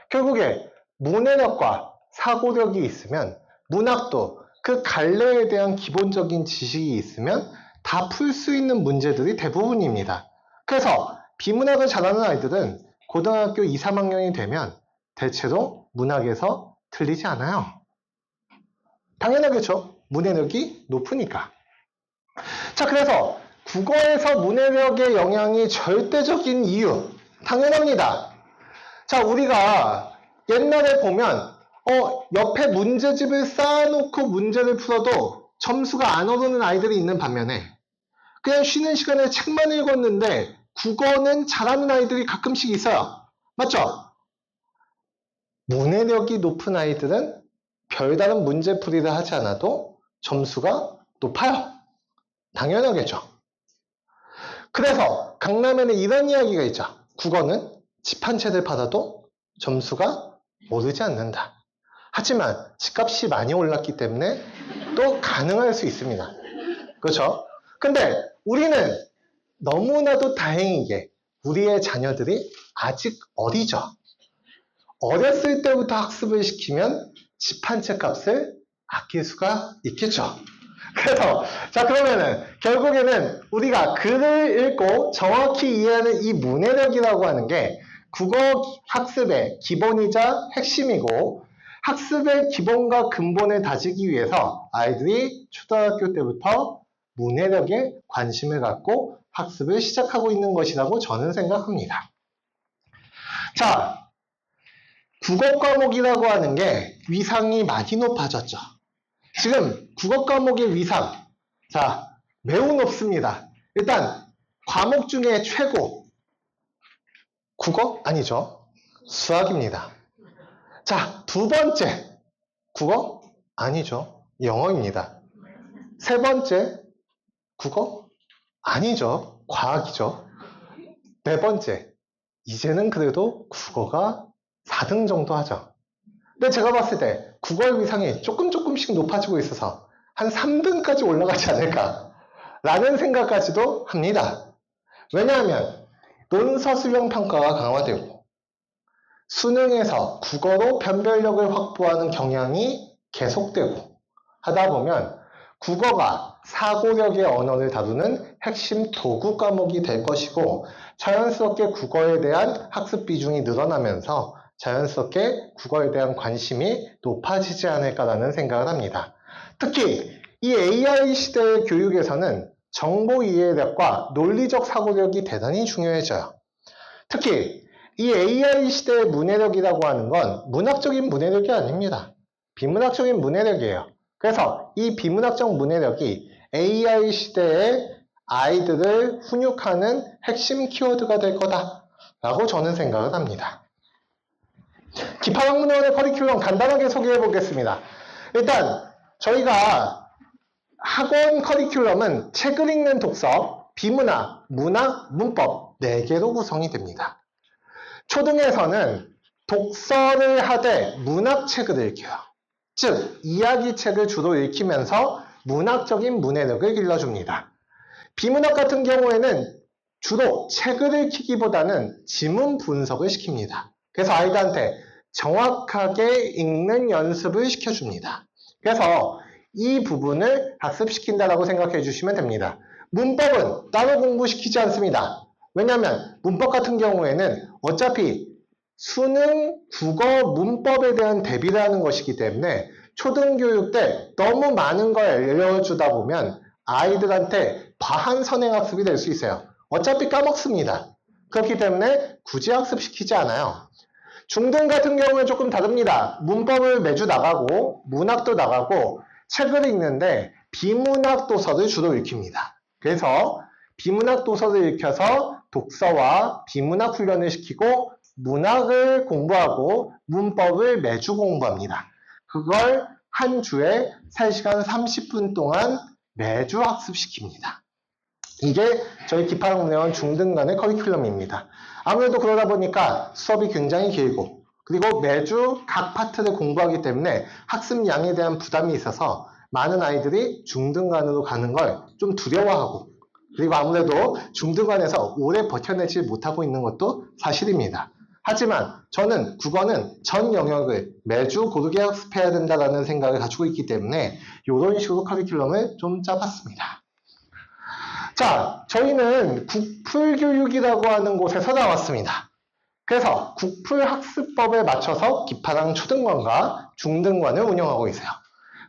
결국에 문해력과 사고력이 있으면 문학도 그 갈래에 대한 기본적인 지식이 있으면 다 풀 수 있는 문제들이 대부분입니다. 그래서 비문학을 잘하는 아이들은 고등학교 2, 3학년이 되면 대체로 문학에서 틀리지 않아요. 당연하겠죠. 문해력이 높으니까. 자, 그래서 국어에서 문해력의 영향이 절대적인 이유 당연합니다. 자, 우리가 옛날에 보면 옆에 문제집을 쌓아놓고 문제를 풀어도 점수가 안 오르는 아이들이 있는 반면에 그냥 쉬는 시간에 책만 읽었는데 국어는 잘하는 아이들이 가끔씩 있어요. 맞죠? 문해력이 높은 아이들은 별다른 문제풀이를 하지 않아도 점수가 높아요. 당연하겠죠. 그래서 강남에는 이런 이야기가 있죠. 국어는 집 한 채를 팔아도 점수가 오르지 않는다. 하지만 집값이 많이 올랐기 때문에 또 가능할 수 있습니다. 그렇죠? 근데 우리는 너무나도 다행이게 우리의 자녀들이 아직 어리죠. 어렸을 때부터 학습을 시키면 집 한 채 값을 아낄 수가 있겠죠. 그래서 자, 그러면은 결국에는 우리가 글을 읽고 정확히 이해하는 이 문해력이라고 하는 게 국어 학습의 기본이자 핵심이고 학습의 기본과 근본을 다지기 위해서 아이들이 초등학교 때부터 문해력에 관심을 갖고 학습을 시작하고 있는 것이라고 저는 생각합니다. 자, 국어 과목이라고 하는 게 위상이 많이 높아졌죠. 지금 국어 과목의 위상, 자, 매우 높습니다. 일단 과목 중에 최고, 국어? 아니죠. 수학입니다. 자, 두 번째, 국어? 아니죠. 영어입니다. 세 번째, 국어? 아니죠. 과학이죠. 네 번째, 이제는 그래도 국어가 4등 정도 하죠. 근데 제가 봤을 때 국어의 위상이 조금씩 높아지고 있어서 한 3등까지 올라가지 않을까 라는 생각까지도 합니다. 왜냐하면 논서술형 평가가 강화되고 수능에서 국어로 변별력을 확보하는 경향이 계속되고 하다 보면 국어가 사고력의 언어를 다루는 핵심 도구 과목이 될 것이고 자연스럽게 국어에 대한 학습 비중이 늘어나면서 자연스럽게 국어에 대한 관심이 높아지지 않을까라는 생각을 합니다. 특히 이 AI 시대의 교육에서는 정보 이해력과 논리적 사고력이 대단히 중요해져요. 특히 이 AI 시대의 문해력이라고 하는 건 문학적인 문해력이 아닙니다. 비문학적인 문해력이에요. 그래서 이 비문학적 문해력이 AI 시대의 아이들을 훈육하는 핵심 키워드가 될 거다라고 저는 생각을 합니다. 기파학문원의 커리큘럼 간단하게 소개해 보겠습니다. 일단 저희가 학원 커리큘럼은 책을 읽는 독서, 비문학, 문학, 문법 4개로 구성이 됩니다. 초등에서는 독서를 하되 문학책을 읽혀요. 즉, 이야기책을 주로 읽히면서 문학적인 문해력을 길러줍니다. 비문학 같은 경우에는 주로 책을 읽히기보다는 지문 분석을 시킵니다. 그래서 아이들한테 정확하게 읽는 연습을 시켜줍니다. 그래서 이 부분을 학습시킨다고 생각해 주시면 됩니다. 문법은 따로 공부시키지 않습니다. 왜냐하면 문법 같은 경우에는 어차피 수능, 국어, 문법에 대한 대비를 하는 것이기 때문에 초등교육 때 너무 많은 걸 알려주다 보면 아이들한테 과한 선행학습이 될 수 있어요. 어차피 까먹습니다. 그렇기 때문에 굳이 학습시키지 않아요. 중등 같은 경우는 조금 다릅니다. 문법을 매주 나가고 문학도 나가고 책을 읽는데 비문학 도서를 주로 읽힙니다. 그래서 비문학 도서를 읽혀서 독서와 비문학 훈련을 시키고 문학을 공부하고 문법을 매주 공부합니다. 그걸 한 주에 3시간 30분 동안 매주 학습시킵니다. 이게 저희 기파학문원 중등 간의 커리큘럼입니다. 아무래도 그러다 보니까 수업이 굉장히 길고 그리고 매주 각 파트를 공부하기 때문에 학습량에 대한 부담이 있어서 많은 아이들이 중등간으로 가는 걸 좀 두려워하고 그리고 아무래도 중등간에서 오래 버텨내지 못하고 있는 것도 사실입니다. 하지만 저는 국어는 전 영역을 매주 고르게 학습해야 된다는 생각을 가지고 있기 때문에 이런 식으로 커리큘럼을 좀 짜봤습니다. 자, 저희는 국풀교육이라고 하는 곳에서 나왔습니다. 그래서 국풀학습법에 맞춰서 기파랑 초등관과 중등관을 운영하고 있어요.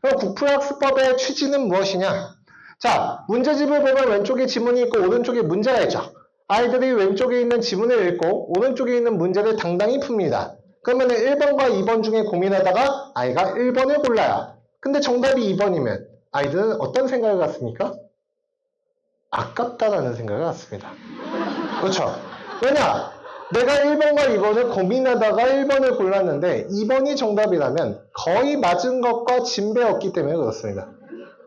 그럼 국풀학습법의 취지는 무엇이냐? 자, 문제집을 보면 왼쪽에 지문이 있고 오른쪽에 문제가 있죠. 아이들이 왼쪽에 있는 지문을 읽고 오른쪽에 있는 문제를 당당히 풉니다. 그러면 1번과 2번 중에 고민하다가 아이가 1번을 골라요. 근데 정답이 2번이면 아이들은 어떤 생각을 갖습니까? 아깝다라는 생각을 갖습니다. 그렇죠? 왜냐? 내가 1번과 2번을 고민하다가 1번을 골랐는데 2번이 정답이라면 거의 맞은 것과 진배였기 때문에 그렇습니다.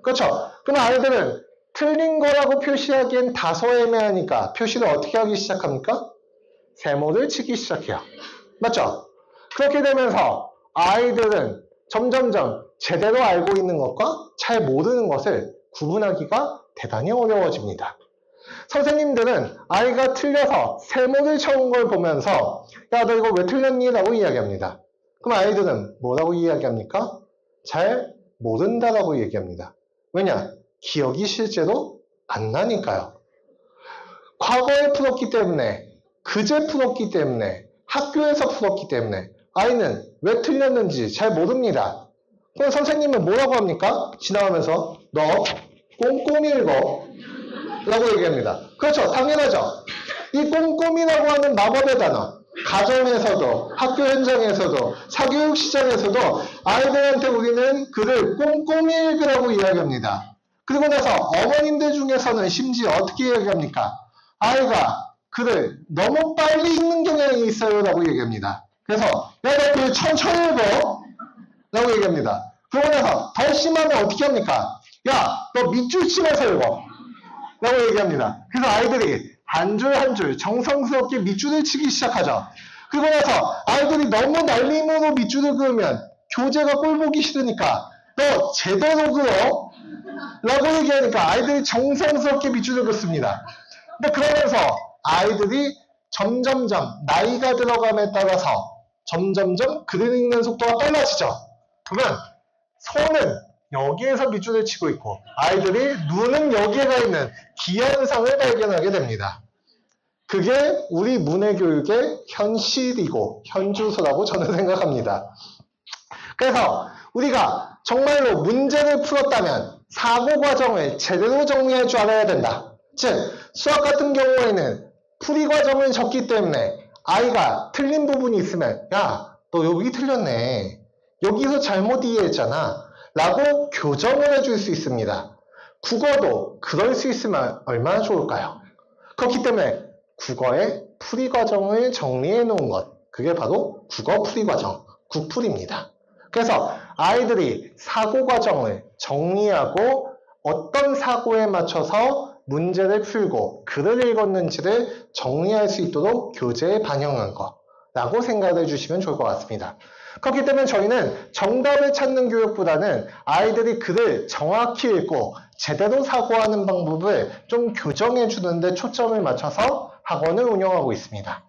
그렇죠? 그럼 아이들은 틀린 거라고 표시하기엔 다소 애매하니까 표시를 어떻게 하기 시작합니까? 세모를 치기 시작해요. 맞죠? 그렇게 되면서 아이들은 점점점 제대로 알고 있는 것과 잘 모르는 것을 구분하기가 대단히 어려워집니다. 선생님들은 아이가 틀려서 세모를 쳐온 걸 보면서 야, 너 이거 왜 틀렸니? 라고 이야기합니다. 그럼 아이들은 뭐라고 이야기합니까? 잘 모른다라고 얘기합니다. 왜냐? 기억이 실제로 안 나니까요. 과거에 풀었기 때문에, 그제 풀었기 때문에, 학교에서 풀었기 때문에 아이는 왜 틀렸는지 잘 모릅니다. 그럼 선생님은 뭐라고 합니까? 지나가면서 너 꼼꼼히 읽어 라고 얘기합니다. 그렇죠. 당연하죠. 이 꼼꼼히라고 하는 마법의 단어 가정에서도 학교 현장에서도 사교육 시장에서도 아이들한테 우리는 글을 꼼꼼히 읽으라고 이야기합니다. 그리고 나서 어머님들 중에서는 심지어 어떻게 이야기합니까? 아이가 글을 너무 빨리 읽는 경향이 있어요 라고 얘기합니다. 그래서 야, 너 글 천천히 읽어 라고 얘기합니다. 그러고 나서 더 심하면 어떻게 합니까? 야, 너 밑줄 치면서 읽어 라고 얘기합니다. 그래서 아이들이 한 줄 한 줄 정성스럽게 밑줄을 치기 시작하죠. 그러고 나서 아이들이 너무 날림으로 밑줄을 그으면 교재가 꼴 보기 싫으니까 너 제대로 그어? 라고 얘기하니까 아이들이 정성스럽게 밑줄을 긋습니다. 근데 그러면서 아이들이 점점점 나이가 들어감에 따라서 점점점 글 읽는 속도가 빨라지죠. 그러면 손은 여기에서 밑줄을 치고 있고 아이들이 눈은 여기에 가 있는 기현상을 발견하게 됩니다. 그게 우리 문해교육의 현실이고 현주소라고 저는 생각합니다. 그래서 우리가 정말로 문제를 풀었다면 사고 과정을 제대로 정리할 줄 알아야 된다. 즉 수학 같은 경우에는 풀이 과정을 적기 때문에 아이가 틀린 부분이 있으면 야, 너 여기 틀렸네. 여기서 잘못 이해했잖아. 라고 교정을 해줄 수 있습니다. 국어도 그럴 수 있으면 얼마나 좋을까요? 그렇기 때문에 국어의 풀이 과정을 정리해 놓은 것, 그게 바로 국어 풀이 과정, 국풀입니다. 그래서 아이들이 사고 과정을 정리하고 어떤 사고에 맞춰서 문제를 풀고 글을 읽었는지를 정리할 수 있도록 교재에 반영한 거라고 생각해 주시면 좋을 것 같습니다. 그렇기 때문에 저희는 정답을 찾는 교육보다는 아이들이 글을 정확히 읽고 제대로 사고하는 방법을 좀 교정해 주는데 초점을 맞춰서 학원을 운영하고 있습니다.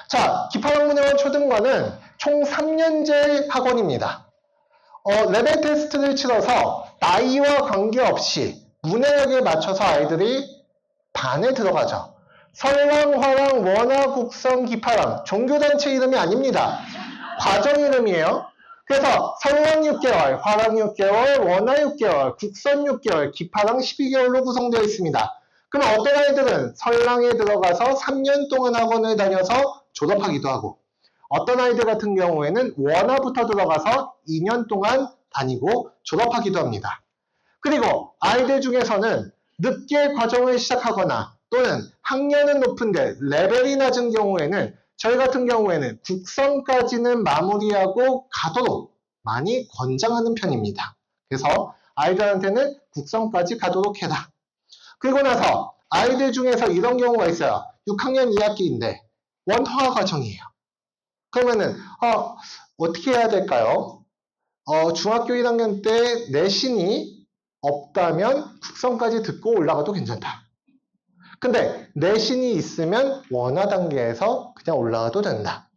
자, 기파학문회원 초등과는 총 3년제 학원입니다. 레벨 테스트를 치러서 나이와 관계없이 문해력에 맞춰서 아이들이 반에 들어가죠. 설랑, 화랑, 원화, 국성, 기파랑 종교단체 이름이 아닙니다. 과정 이름이에요. 그래서 설랑 6개월, 화랑 6개월, 원화 6개월, 국선 6개월, 기파랑 12개월로 구성되어 있습니다. 그럼 어떤 아이들은 설랑에 들어가서 3년 동안 학원을 다녀서 졸업하기도 하고 어떤 아이들 같은 경우에는 원화부터 들어가서 2년 동안 다니고 졸업하기도 합니다. 그리고 아이들 중에서는 늦게 과정을 시작하거나 또는 학년은 높은데 레벨이 낮은 경우에는 저희 같은 경우에는 국성까지는 마무리하고 가도록 많이 권장하는 편입니다. 그래서 아이들한테는 국성까지 가도록 해라. 그리고 나서 아이들 중에서 이런 경우가 있어요. 6학년 2학기인데 원화 과정이에요. 그러면은 어떻게 해야 될까요? 중학교 1학년 때 내신이 없다면 국성까지 듣고 올라가도 괜찮다. 근데 내신이 있으면 원화 단계에서 그냥 올라가도 된다.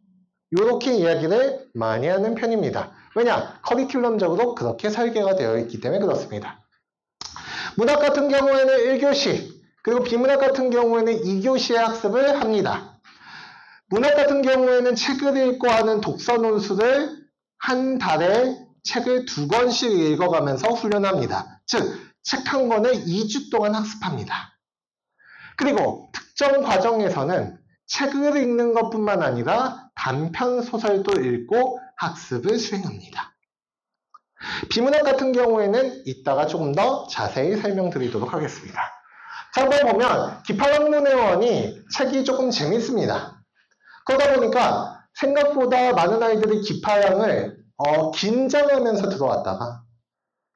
이렇게 이야기를 많이 하는 편입니다. 왜냐? 커리큘럼적으로 그렇게 설계가 되어 있기 때문에 그렇습니다. 문학 같은 경우에는 1교시, 그리고 비문학 같은 경우에는 2교시의 학습을 합니다. 문학 같은 경우에는 책을 읽고 하는 독서 논술을 한 달에 책을 2권씩 읽어가면서 훈련합니다. 즉, 책 한 권을 2주 동안 학습합니다. 그리고 특정 과정에서는 책을 읽는 것뿐만 아니라 단편 소설도 읽고 학습을 수행합니다. 비문학 같은 경우에는 이따가 조금 더 자세히 설명드리도록 하겠습니다. 자, 한번 보면 기파학문회원이 책이 조금 재밌습니다. 그러다 보니까 생각보다 많은 아이들이 기파양을 긴장하면서 들어왔다가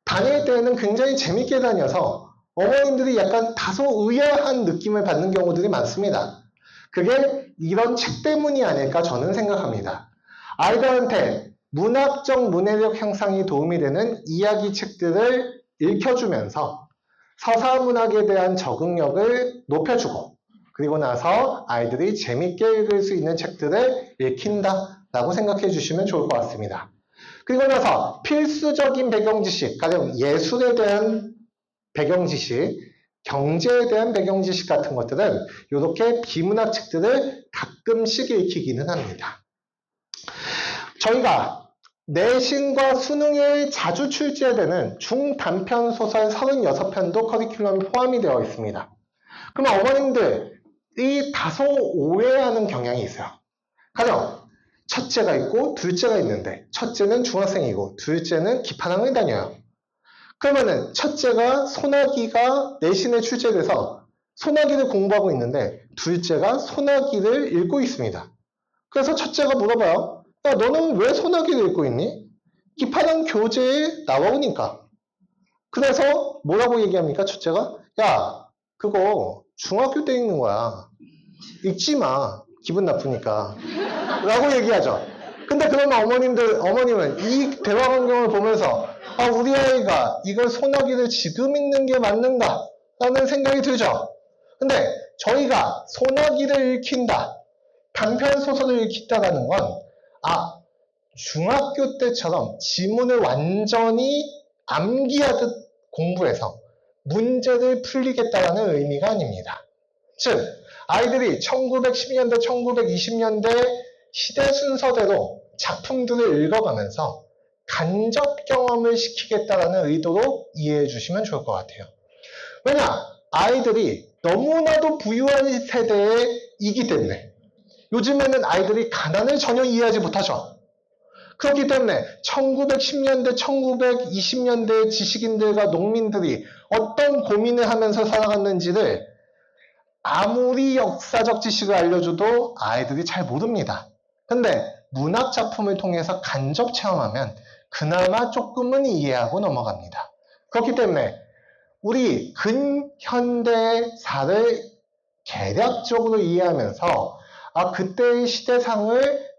다닐 때에는 굉장히 재밌게 다녀서 어머님들이 약간 다소 의아한 느낌을 받는 경우들이 많습니다. 그게 이런 책 때문이 아닐까 저는 생각합니다. 아이들한테 문학적 문해력 향상에 도움이 되는 이야기 책들을 읽혀주면서 서사문학에 대한 적응력을 높여주고 그리고 나서 아이들이 재밌게 읽을 수 있는 책들을 읽힌다라고 생각해 주시면 좋을 것 같습니다. 그리고 나서 필수적인 배경 지식, 가령 예술에 대한 배경 지식, 경제에 대한 배경 지식 같은 것들은 이렇게 비문학 책들을 가끔씩 읽히기는 합니다. 저희가 내신과 수능에 자주 출제되는 중단편 소설 36편도 커리큘럼에 포함이 되어 있습니다. 그럼 어머님들이 다소 오해하는 경향이 있어요. 가령 첫째가 있고 둘째가 있는데 첫째는 중학생이고 둘째는 기파랑을 다녀요. 그러면은 첫째가 소나기가 내신에 출제돼서 소나기를 공부하고 있는데 둘째가 소나기를 읽고 있습니다. 그래서 첫째가 물어봐요. 야, 너는 왜 소나기를 읽고 있니? 기파랑 교재에 나오니까. 그래서 뭐라고 얘기합니까? 첫째가? 야, 그거 중학교 때 읽는 거야. 읽지 마. 기분 나쁘니까. 라고 얘기하죠. 근데 그러면 어머님은 이 대화 환경을 보면서 우리 아이가 이걸 소나기를 지금 읽는 게 맞는가? 라는 생각이 들죠. 근데 저희가 소나기를 읽힌다, 단편 소설을 읽힌다라는 건 중학교 때처럼 지문을 완전히 암기하듯 공부해서 문제를 풀리겠다라는 의미가 아닙니다. 즉, 아이들이 1910년대, 1920년대 시대 순서대로 작품들을 읽어가면서 간접 경험을 시키겠다라는 의도로 이해해 주시면 좋을 것 같아요. 왜냐? 아이들이 너무나도 부유한 세대이기 때문에 요즘에는 아이들이 가난을 전혀 이해하지 못하죠. 그렇기 때문에 1910년대, 1920년대 지식인들과 농민들이 어떤 고민을 하면서 살아갔는지를 아무리 역사적 지식을 알려줘도 아이들이 잘 모릅니다. 근데 문학 작품을 통해서 간접 체험하면 그나마 조금은 이해하고 넘어갑니다. 그렇기 때문에 우리 근현대사를 개략적으로 이해하면서 그때의 시대상을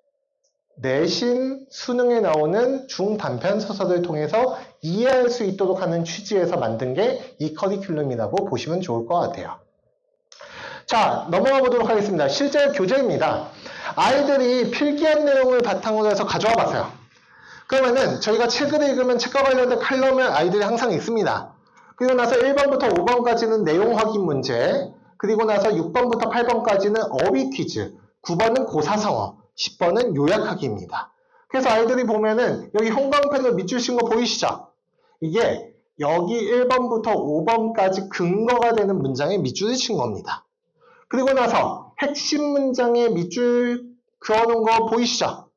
내신 수능에 나오는 중단편 소설을 통해서 이해할 수 있도록 하는 취지에서 만든 게 이 커리큘럼이라고 보시면 좋을 것 같아요. 자, 넘어가 보도록 하겠습니다. 실제 교재입니다. 아이들이 필기한 내용을 바탕으로 해서 가져와 봤어요. 그러면은 저희가 책을 읽으면 책과 관련된 칼럼을 아이들이 항상 읽습니다. 그리고 나서 1번부터 5번까지는 내용 확인 문제, 그리고 나서 6번부터 8번까지는 어휘 퀴즈, 9번은 고사성어, 10번은 요약하기입니다. 그래서 아이들이 보면은 여기 형광펜으로 밑줄 친 거 보이시죠? 이게 여기 1번부터 5번까지 근거가 되는 문장에 밑줄을 친 겁니다. 그리고 나서 핵심 문장에 밑줄 그어놓은 거 보이시죠?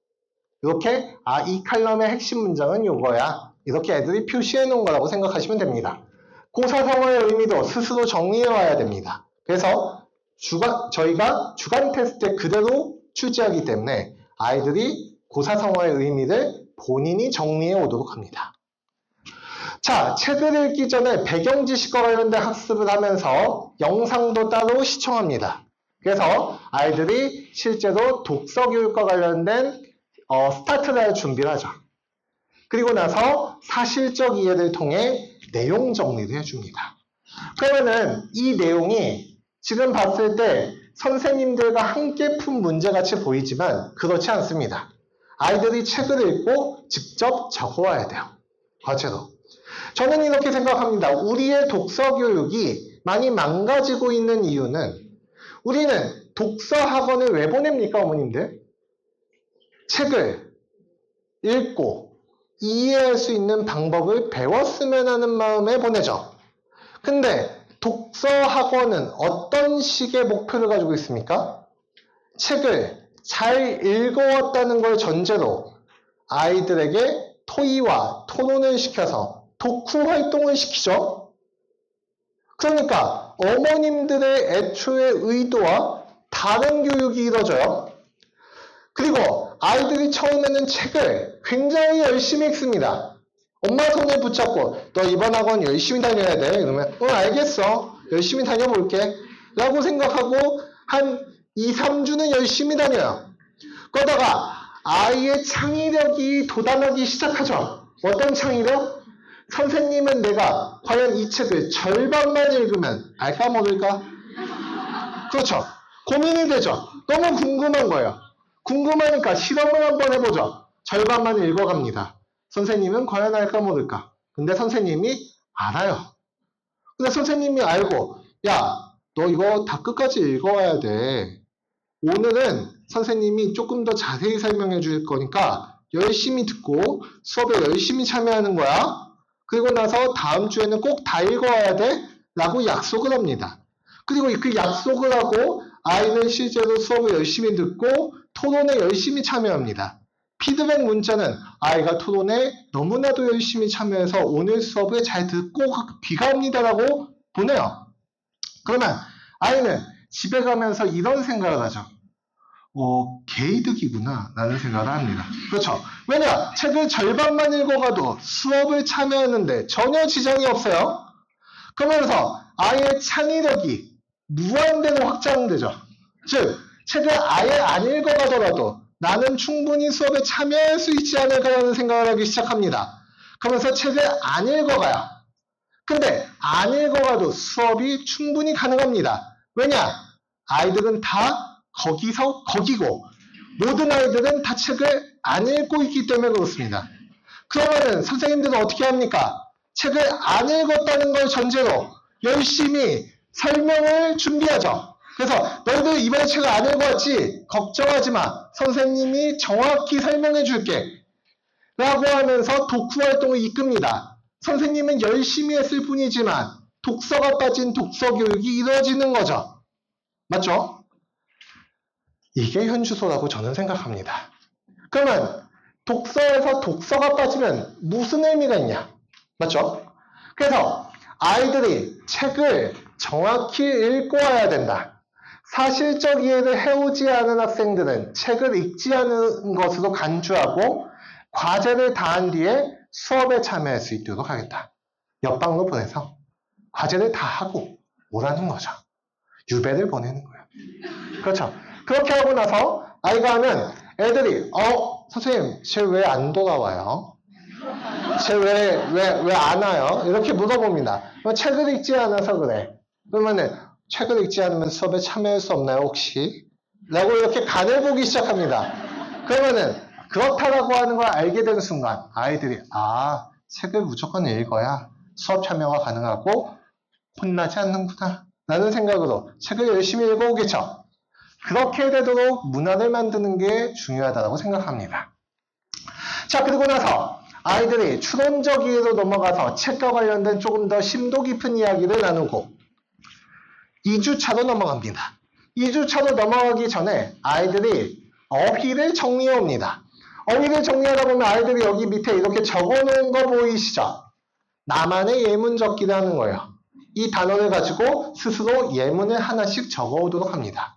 이렇게 이 칼럼의 핵심 문장은 요거야. 이렇게 애들이 표시해 놓은 거라고 생각하시면 됩니다. 고사성어의 의미도 스스로 정리해 와야 됩니다. 그래서 저희가 주간 테스트에 그대로 출제하기 때문에 아이들이 고사성어의 의미를 본인이 정리해 오도록 합니다. 자, 책을 읽기 전에 배경 지식과 관련된 학습을 하면서 영상도 따로 시청합니다. 그래서 아이들이 실제로 독서 교육과 관련된 스타트를 할 준비를 하죠. 그리고 나서 사실적 이해를 통해 내용 정리를 해줍니다. 그러면은 이 내용이 지금 봤을 때 선생님들과 함께 푼 문제같이 보이지만 그렇지 않습니다. 아이들이 책을 읽고 직접 적어와야 돼요. 과제로. 저는 이렇게 생각합니다. 우리의 독서 교육이 많이 망가지고 있는 이유는 우리는 독서 학원을 왜 보냅니까, 어머님들? 책을 읽고 이해할 수 있는 방법을 배웠으면 하는 마음에 보내죠. 근데 독서 학원은 어떤 식의 목표를 가지고 있습니까? 책을 잘 읽어왔다는 걸 전제로 아이들에게 토의와 토론을 시켜서 독후 활동을 시키죠. 그러니까 어머님들의 애초의 의도와 다른 교육이 이루어져요. 그리고 아이들이 처음에는 책을 굉장히 열심히 읽습니다. 엄마 손을 붙잡고 너 이번 학원 열심히 다녀야 돼. 이러면 알겠어. 열심히 다녀볼게. 라고 생각하고 한 2, 3주는 열심히 다녀요. 그러다가 아이의 창의력이 돋아나기 시작하죠. 어떤 창의력? 선생님은 내가 과연 이 책을 절반만 읽으면 알까 모를까? 그렇죠. 고민이 되죠. 너무 궁금한 거예요. 궁금하니까 실험을 한번 해보죠. 절반만 읽어갑니다. 선생님은 과연 알까 모를까? 근데 선생님이 알아요. 근데 선생님이 알고 야, 너 이거 다 끝까지 읽어와야 돼. 오늘은 선생님이 조금 더 자세히 설명해 줄 거니까 열심히 듣고 수업에 열심히 참여하는 거야. 그리고 나서 다음 주에는 꼭 다 읽어와야 돼. 라고 약속을 합니다. 그리고 그 약속을 하고 아이는 실제로 수업을 열심히 듣고 토론에 열심히 참여합니다. 피드백 문자는 아이가 토론에 너무나도 열심히 참여해서 오늘 수업을 잘 듣고 귀가합니다라고 보내요. 그러면 아이는 집에 가면서 이런 생각을 하죠. 개이득이구나 라는 생각을 합니다. 그렇죠. 왜냐? 책을 절반만 읽어가도 수업을 참여하는데 전혀 지장이 없어요. 그러면서 아이의 창의력이 무한대로 확장되죠. 즉, 책을 아예 안 읽어가더라도 나는 충분히 수업에 참여할 수 있지 않을까라는 생각을 하기 시작합니다. 그러면서 책을 안 읽어가요. 근데 안 읽어가도 수업이 충분히 가능합니다. 왜냐? 아이들은 다 거기서 거기고 모든 아이들은 다 책을 안 읽고 있기 때문에 그렇습니다. 그러면은 선생님들은 어떻게 합니까? 책을 안 읽었다는 걸 전제로 열심히 설명을 준비하죠. 그래서 너희들 이번에 책을 안 읽어왔지? 걱정하지 마. 선생님이 정확히 설명해 줄게. 라고 하면서 독후 활동을 이끕니다. 선생님은 열심히 했을 뿐이지만 독서가 빠진 독서 교육이 이루어지는 거죠. 맞죠? 이게 현주소라고 저는 생각합니다. 그러면 독서에서 독서가 빠지면 무슨 의미가 있냐? 맞죠? 그래서 아이들이 책을 정확히 읽고 와야 된다. 사실적 이해를 해오지 않은 학생들은 책을 읽지 않은 것으로 간주하고 과제를 다한 뒤에 수업에 참여할 수 있도록 하겠다. 옆방으로 보내서 과제를 다 하고 오라는 거죠. 유배를 보내는 거예요. 그렇죠. 그렇게 하고 나서 아이가 하면 애들이 선생님 쟤 왜 안 돌아와요? 쟤 왜 안 와요? 이렇게 물어봅니다. 책을 읽지 않아서 그래. 그러면은 책을 읽지 않으면 수업에 참여할 수 없나요 혹시? 라고 이렇게 간을 보기 시작합니다. 그러면은 그렇다라고 하는 걸 알게 되는 순간 아이들이 책을 무조건 읽어야 수업 참여가 가능하고 혼나지 않는구나 라는 생각으로 책을 열심히 읽어오겠죠. 그렇게 되도록 문화를 만드는 게 중요하다고 생각합니다. 자, 그리고 나서 아이들이 추론적 이해로 넘어가서 책과 관련된 조금 더 심도 깊은 이야기를 나누고 2주차로 넘어갑니다. 2주차로 넘어가기 전에 아이들이 어휘를 정리해 옵니다. 어휘를 정리하다 보면 아이들이 여기 밑에 이렇게 적어놓은 거 보이시죠? 나만의 예문 적기를 하는 거예요. 이 단어를 가지고 스스로 예문을 하나씩 적어오도록 합니다.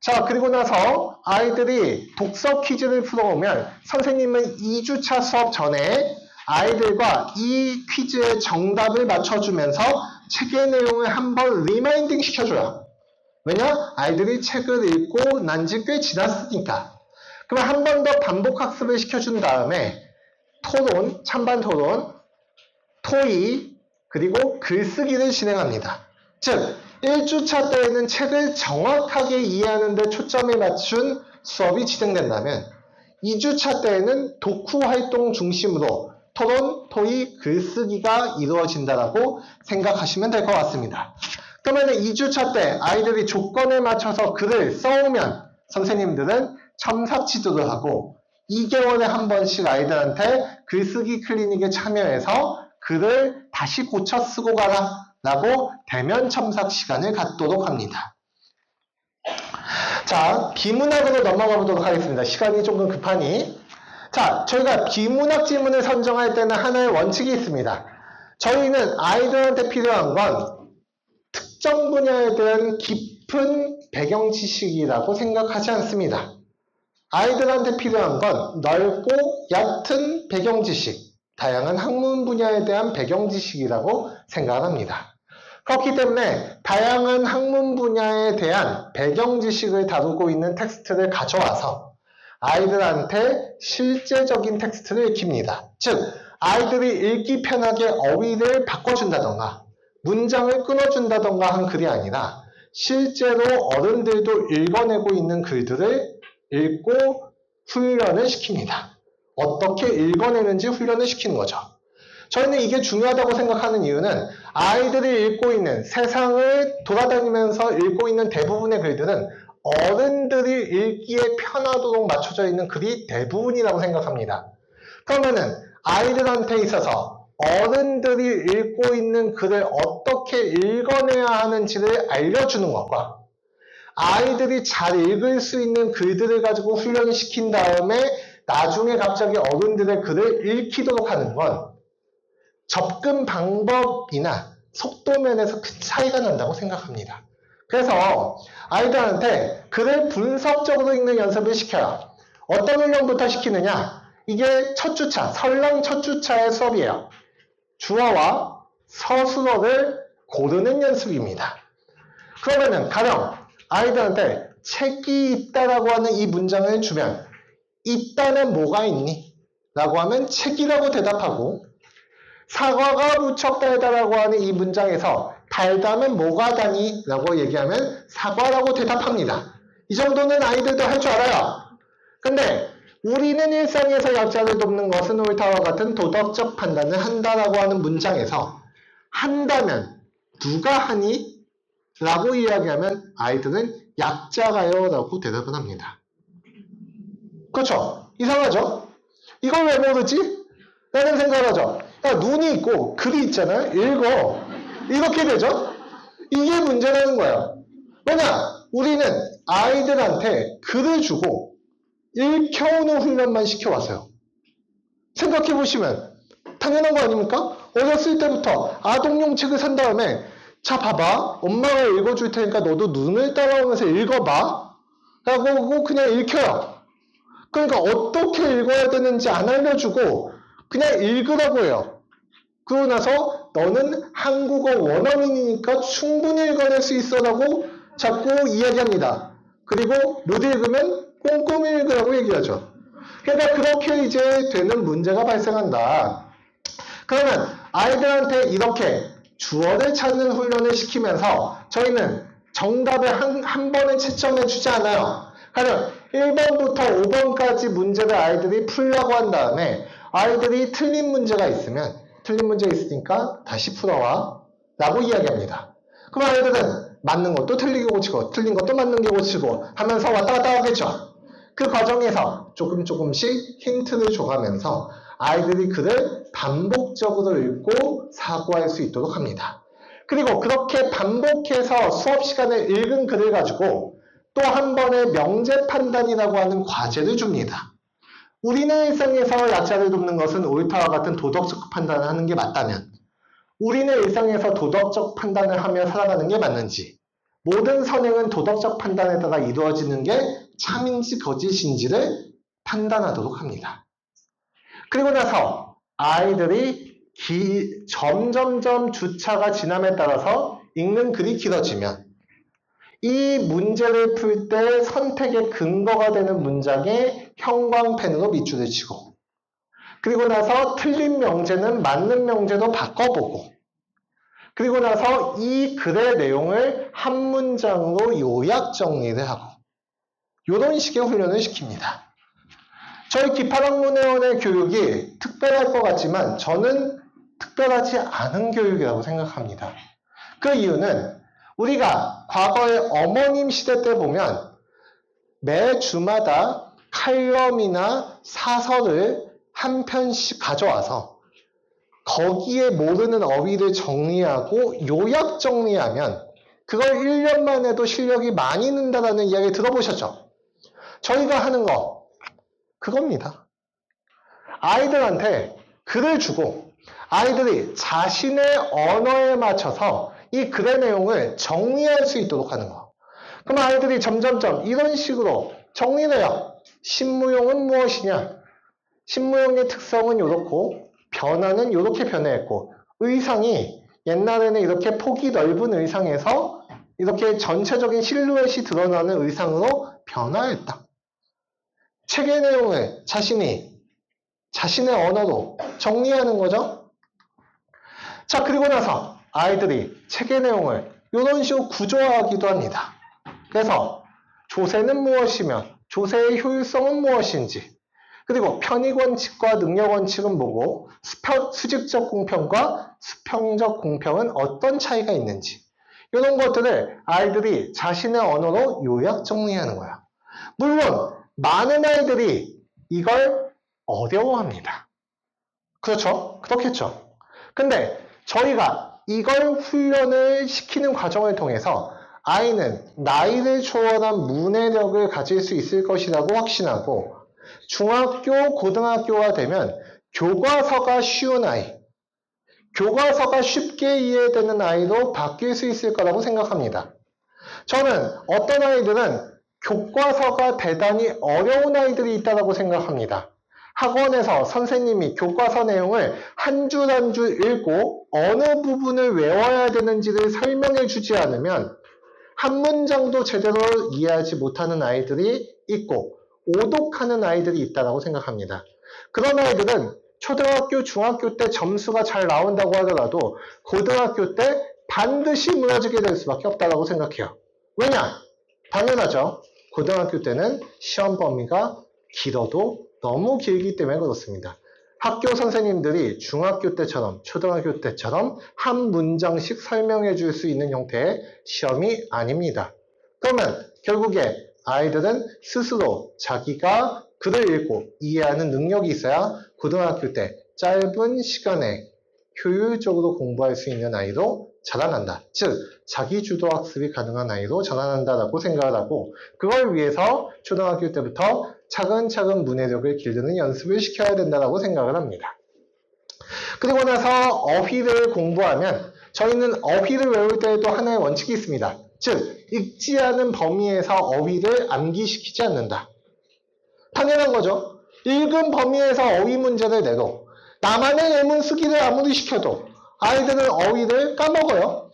자, 그리고 나서 아이들이 독서 퀴즈를 풀어오면 선생님은 2주차 수업 전에 아이들과 이 퀴즈의 정답을 맞춰주면서 책의 내용을 한번 리마인딩 시켜줘요. 왜냐? 아이들이 책을 읽고 난 지 꽤 지났으니까. 그럼 한 번 더 반복 학습을 시켜준 다음에 토론, 찬반 토론, 토의, 그리고 글쓰기를 진행합니다. 즉, 1주차 때에는 책을 정확하게 이해하는 데 초점을 맞춘 수업이 진행된다면 2주차 때에는 독후 활동 중심으로 토론, 토의, 글쓰기가 이루어진다라고 생각하시면 될 것 같습니다. 그러면 2주차 때 아이들이 조건에 맞춰서 글을 써오면 선생님들은 첨삭 지도를 하고 2개월에 한 번씩 아이들한테 글쓰기 클리닉에 참여해서 글을 다시 고쳐 쓰고 가라 라고 대면 첨삭 시간을 갖도록 합니다. 자, 비문학으로 넘어가 보도록 하겠습니다. 시간이 조금 급하니. 자, 저희가 비문학 지문을 선정할 때는 하나의 원칙이 있습니다. 저희는 아이들한테 필요한 건 특정 분야에 대한 깊은 배경 지식이라고 생각하지 않습니다. 아이들한테 필요한 건 넓고 얕은 배경 지식, 다양한 학문 분야에 대한 배경 지식이라고 생각합니다. 그렇기 때문에 다양한 학문 분야에 대한 배경 지식을 다루고 있는 텍스트를 가져와서 아이들한테 실제적인 텍스트를 익힙니다. 즉, 아이들이 읽기 편하게 어휘를 바꿔준다던가 문장을 끊어준다던가 한 글이 아니라 실제로 어른들도 읽어내고 있는 글들을 읽고 훈련을 시킵니다. 어떻게 읽어내는지 훈련을 시키는 거죠. 저희는 이게 중요하다고 생각하는 이유는 아이들이 읽고 있는 세상을 돌아다니면서 읽고 있는 대부분의 글들은 어른들이 읽기에 편하도록 맞춰져 있는 글이 대부분이라고 생각합니다. 그러면은 아이들한테 있어서 어른들이 읽고 있는 글을 어떻게 읽어내야 하는지를 알려주는 것과 아이들이 잘 읽을 수 있는 글들을 가지고 훈련시킨 다음에 나중에 갑자기 어른들의 글을 읽히도록 하는 건 접근 방법이나 속도 면에서 큰 차이가 난다고 생각합니다. 그래서 아이들한테 글을 분석적으로 읽는 연습을 시켜요. 어떤 훈련부터 시키느냐? 이게 첫 주차, 설랑 첫 주차의 수업이에요. 주어와 서술어를 고르는 연습입니다. 그러면은 가령 아이들한테 책이 있다라고 하는 이 문장을 주면 있다는 뭐가 있니? 라고 하면 책이라고 대답하고, 사과가 무척 달다라고 하는 이 문장에서 달다면 뭐가 다니? 라고 얘기하면 사과라고 대답합니다. 이 정도는 아이들도 할 줄 알아요. 근데 우리는 일상에서 약자를 돕는 것은 옳다와 같은 도덕적 판단을 한다라고 하는 문장에서 한다면 누가 하니? 라고 이야기하면 아이들은 약자가요 라고 대답을 합니다. 그렇죠? 이상하죠? 이걸 왜 모르지? 라는 생각을 하죠. 야, 눈이 있고 글이 있잖아요. 읽어. 이렇게 되죠? 이게 문제라는 거예요. 왜냐? 우리는 아이들한테 글을 주고 읽혀오는 훈련만 시켜왔어요. 생각해보시면 당연한 거 아닙니까? 어렸을 때부터 아동용 책을 산 다음에 자 봐봐 엄마가 읽어줄 테니까 너도 눈을 따라오면서 읽어봐 라고 그냥 읽혀요. 그러니까 어떻게 읽어야 되는지 안 알려주고 그냥 읽으라고 해요. 그러고 나서 너는 한국어 원어민이니까 충분히 읽어낼 수 있어 라고 자꾸 이야기합니다. 그리고 못 읽으면 꼼꼼히 읽으라고 얘기하죠. 그러니까 그렇게 이제 되는 문제가 발생한다. 그러면 아이들한테 이렇게 주어를 찾는 훈련을 시키면서 저희는 정답을 한 번에 채점해 주지 않아요. 그러면 1번부터 5번까지 문제를 아이들이 풀려고 한 다음에 아이들이 틀린 문제가 있으면 틀린 문제 있으니까 다시 풀어와 라고 이야기합니다. 그럼 아이들은 맞는 것도 틀리게 고치고 틀린 것도 맞는 게 고치고 하면서 왔다 갔다 하겠죠. 그 과정에서 조금씩 힌트를 줘가면서 아이들이 글을 반복적으로 읽고 사고할 수 있도록 합니다. 그리고 그렇게 반복해서 수업 시간에 읽은 글을 가지고 또 한 번의 명제 판단이라고 하는 과제를 줍니다. 우리는 일상에서 약자를 돕는 것은 옳다와 같은 도덕적 판단을 하는 게 맞다면 우리는 일상에서 도덕적 판단을 하며 살아가는 게 맞는지 모든 선행은 도덕적 판단에 따라 이루어지는 게 참인지 거짓인지를 판단하도록 합니다. 그리고 나서 아이들이 점점점 주차가 지남에 따라서 읽는 글이 길어지면 이 문제를 풀 때 선택의 근거가 되는 문장에 형광펜으로 밑줄을 치고 그리고 나서 틀린 명제는 맞는 명제로 바꿔보고 그리고 나서 이 글의 내용을 한 문장으로 요약 정리를 하고 이런 식의 훈련을 시킵니다. 저희 기파학문회원의 교육이 특별할 것 같지만 저는 특별하지 않은 교육이라고 생각합니다. 그 이유는 우리가 과거의 어머님 시대 때 보면 매 주마다 칼럼이나 사설을 한 편씩 가져와서 거기에 모르는 어휘를 정리하고 요약 정리하면 그걸 1년만 해도 실력이 많이 는다는 이야기 들어보셨죠? 저희가 하는 거 그겁니다. 아이들한테 글을 주고 아이들이 자신의 언어에 맞춰서 이 글의 내용을 정리할 수 있도록 하는 거. 그럼 아이들이 점점점 이런 식으로 정리를 해요. 신무용은 무엇이냐? 신무용의 특성은 이렇고 변화는 이렇게 변해했고 의상이 옛날에는 이렇게 폭이 넓은 의상에서 이렇게 전체적인 실루엣이 드러나는 의상으로 변화했다. 책의 내용을 자신의 언어로 정리하는 거죠. 자, 그리고 나서 아이들이 책의 내용을 이런 식으로 구조화하기도 합니다. 그래서 조세는 무엇이며 조세의 효율성은 무엇인지 그리고 편의원칙과 능력원칙은 뭐고 수직적 공평과 수평적 공평은 어떤 차이가 있는지 이런 것들을 아이들이 자신의 언어로 요약 정리하는 거야. 물론 많은 아이들이 이걸 어려워합니다. 그렇죠? 그렇겠죠? 근데 저희가 이걸 훈련을 시키는 과정을 통해서 아이는 나이를 초월한 문해력을 가질 수 있을 것이라고 확신하고 중학교, 고등학교가 되면 교과서가 쉬운 아이, 교과서가 쉽게 이해되는 아이로 바뀔 수 있을 거라고 생각합니다. 저는 어떤 아이들은 교과서가 대단히 어려운 아이들이 있다고 생각합니다. 학원에서 선생님이 교과서 내용을 한 줄 한 줄 읽고 어느 부분을 외워야 되는지를 설명해 주지 않으면 한 문장도 제대로 이해하지 못하는 아이들이 있고 오독하는 아이들이 있다고 생각합니다. 그런 아이들은 초등학교, 중학교 때 점수가 잘 나온다고 하더라도 고등학교 때 반드시 무너지게 될 수밖에 없다고 생각해요. 왜냐? 당연하죠. 고등학교 때는 시험 범위가 길어도 너무 길기 때문에 그렇습니다. 학교 선생님들이 중학교 때처럼 초등학교 때처럼 한 문장씩 설명해 줄 수 있는 형태의 시험이 아닙니다. 그러면 결국에 아이들은 스스로 자기가 글을 읽고 이해하는 능력이 있어야 고등학교 때 짧은 시간에 효율적으로 공부할 수 있는 아이로 자라난다. 즉, 자기주도 학습이 가능한 아이로 자라난다라고 생각을 하고, 그걸 위해서 초등학교 때부터 차근차근 문해력을 기르는 연습을 시켜야 된다고 생각을 합니다. 그리고 나서 어휘를 공부하면 저희는 어휘를 외울 때에도 하나의 원칙이 있습니다. 즉, 읽지 않은 범위에서 어휘를 암기시키지 않는다. 당연한 거죠. 읽은 범위에서 어휘 문제를 내도 나만의 예문 쓰기를 아무리 시켜도 아이들은 어휘를 까먹어요.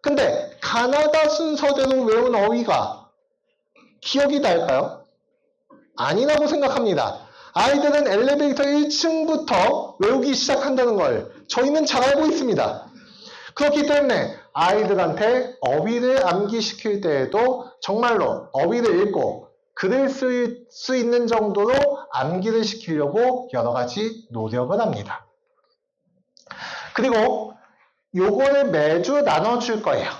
근데 가나다 순서대로 외운 어휘가 기억이 날까요? 아니라고 생각합니다. 아이들은 엘리베이터 1층부터 외우기 시작한다는 걸 저희는 잘 알고 있습니다. 그렇기 때문에 아이들한테 어휘를 암기시킬 때에도 정말로 어휘를 읽고 글을 쓸 수 있는 정도로 암기를 시키려고 여러 가지 노력을 합니다. 그리고 요거를 매주 나눠줄 거예요.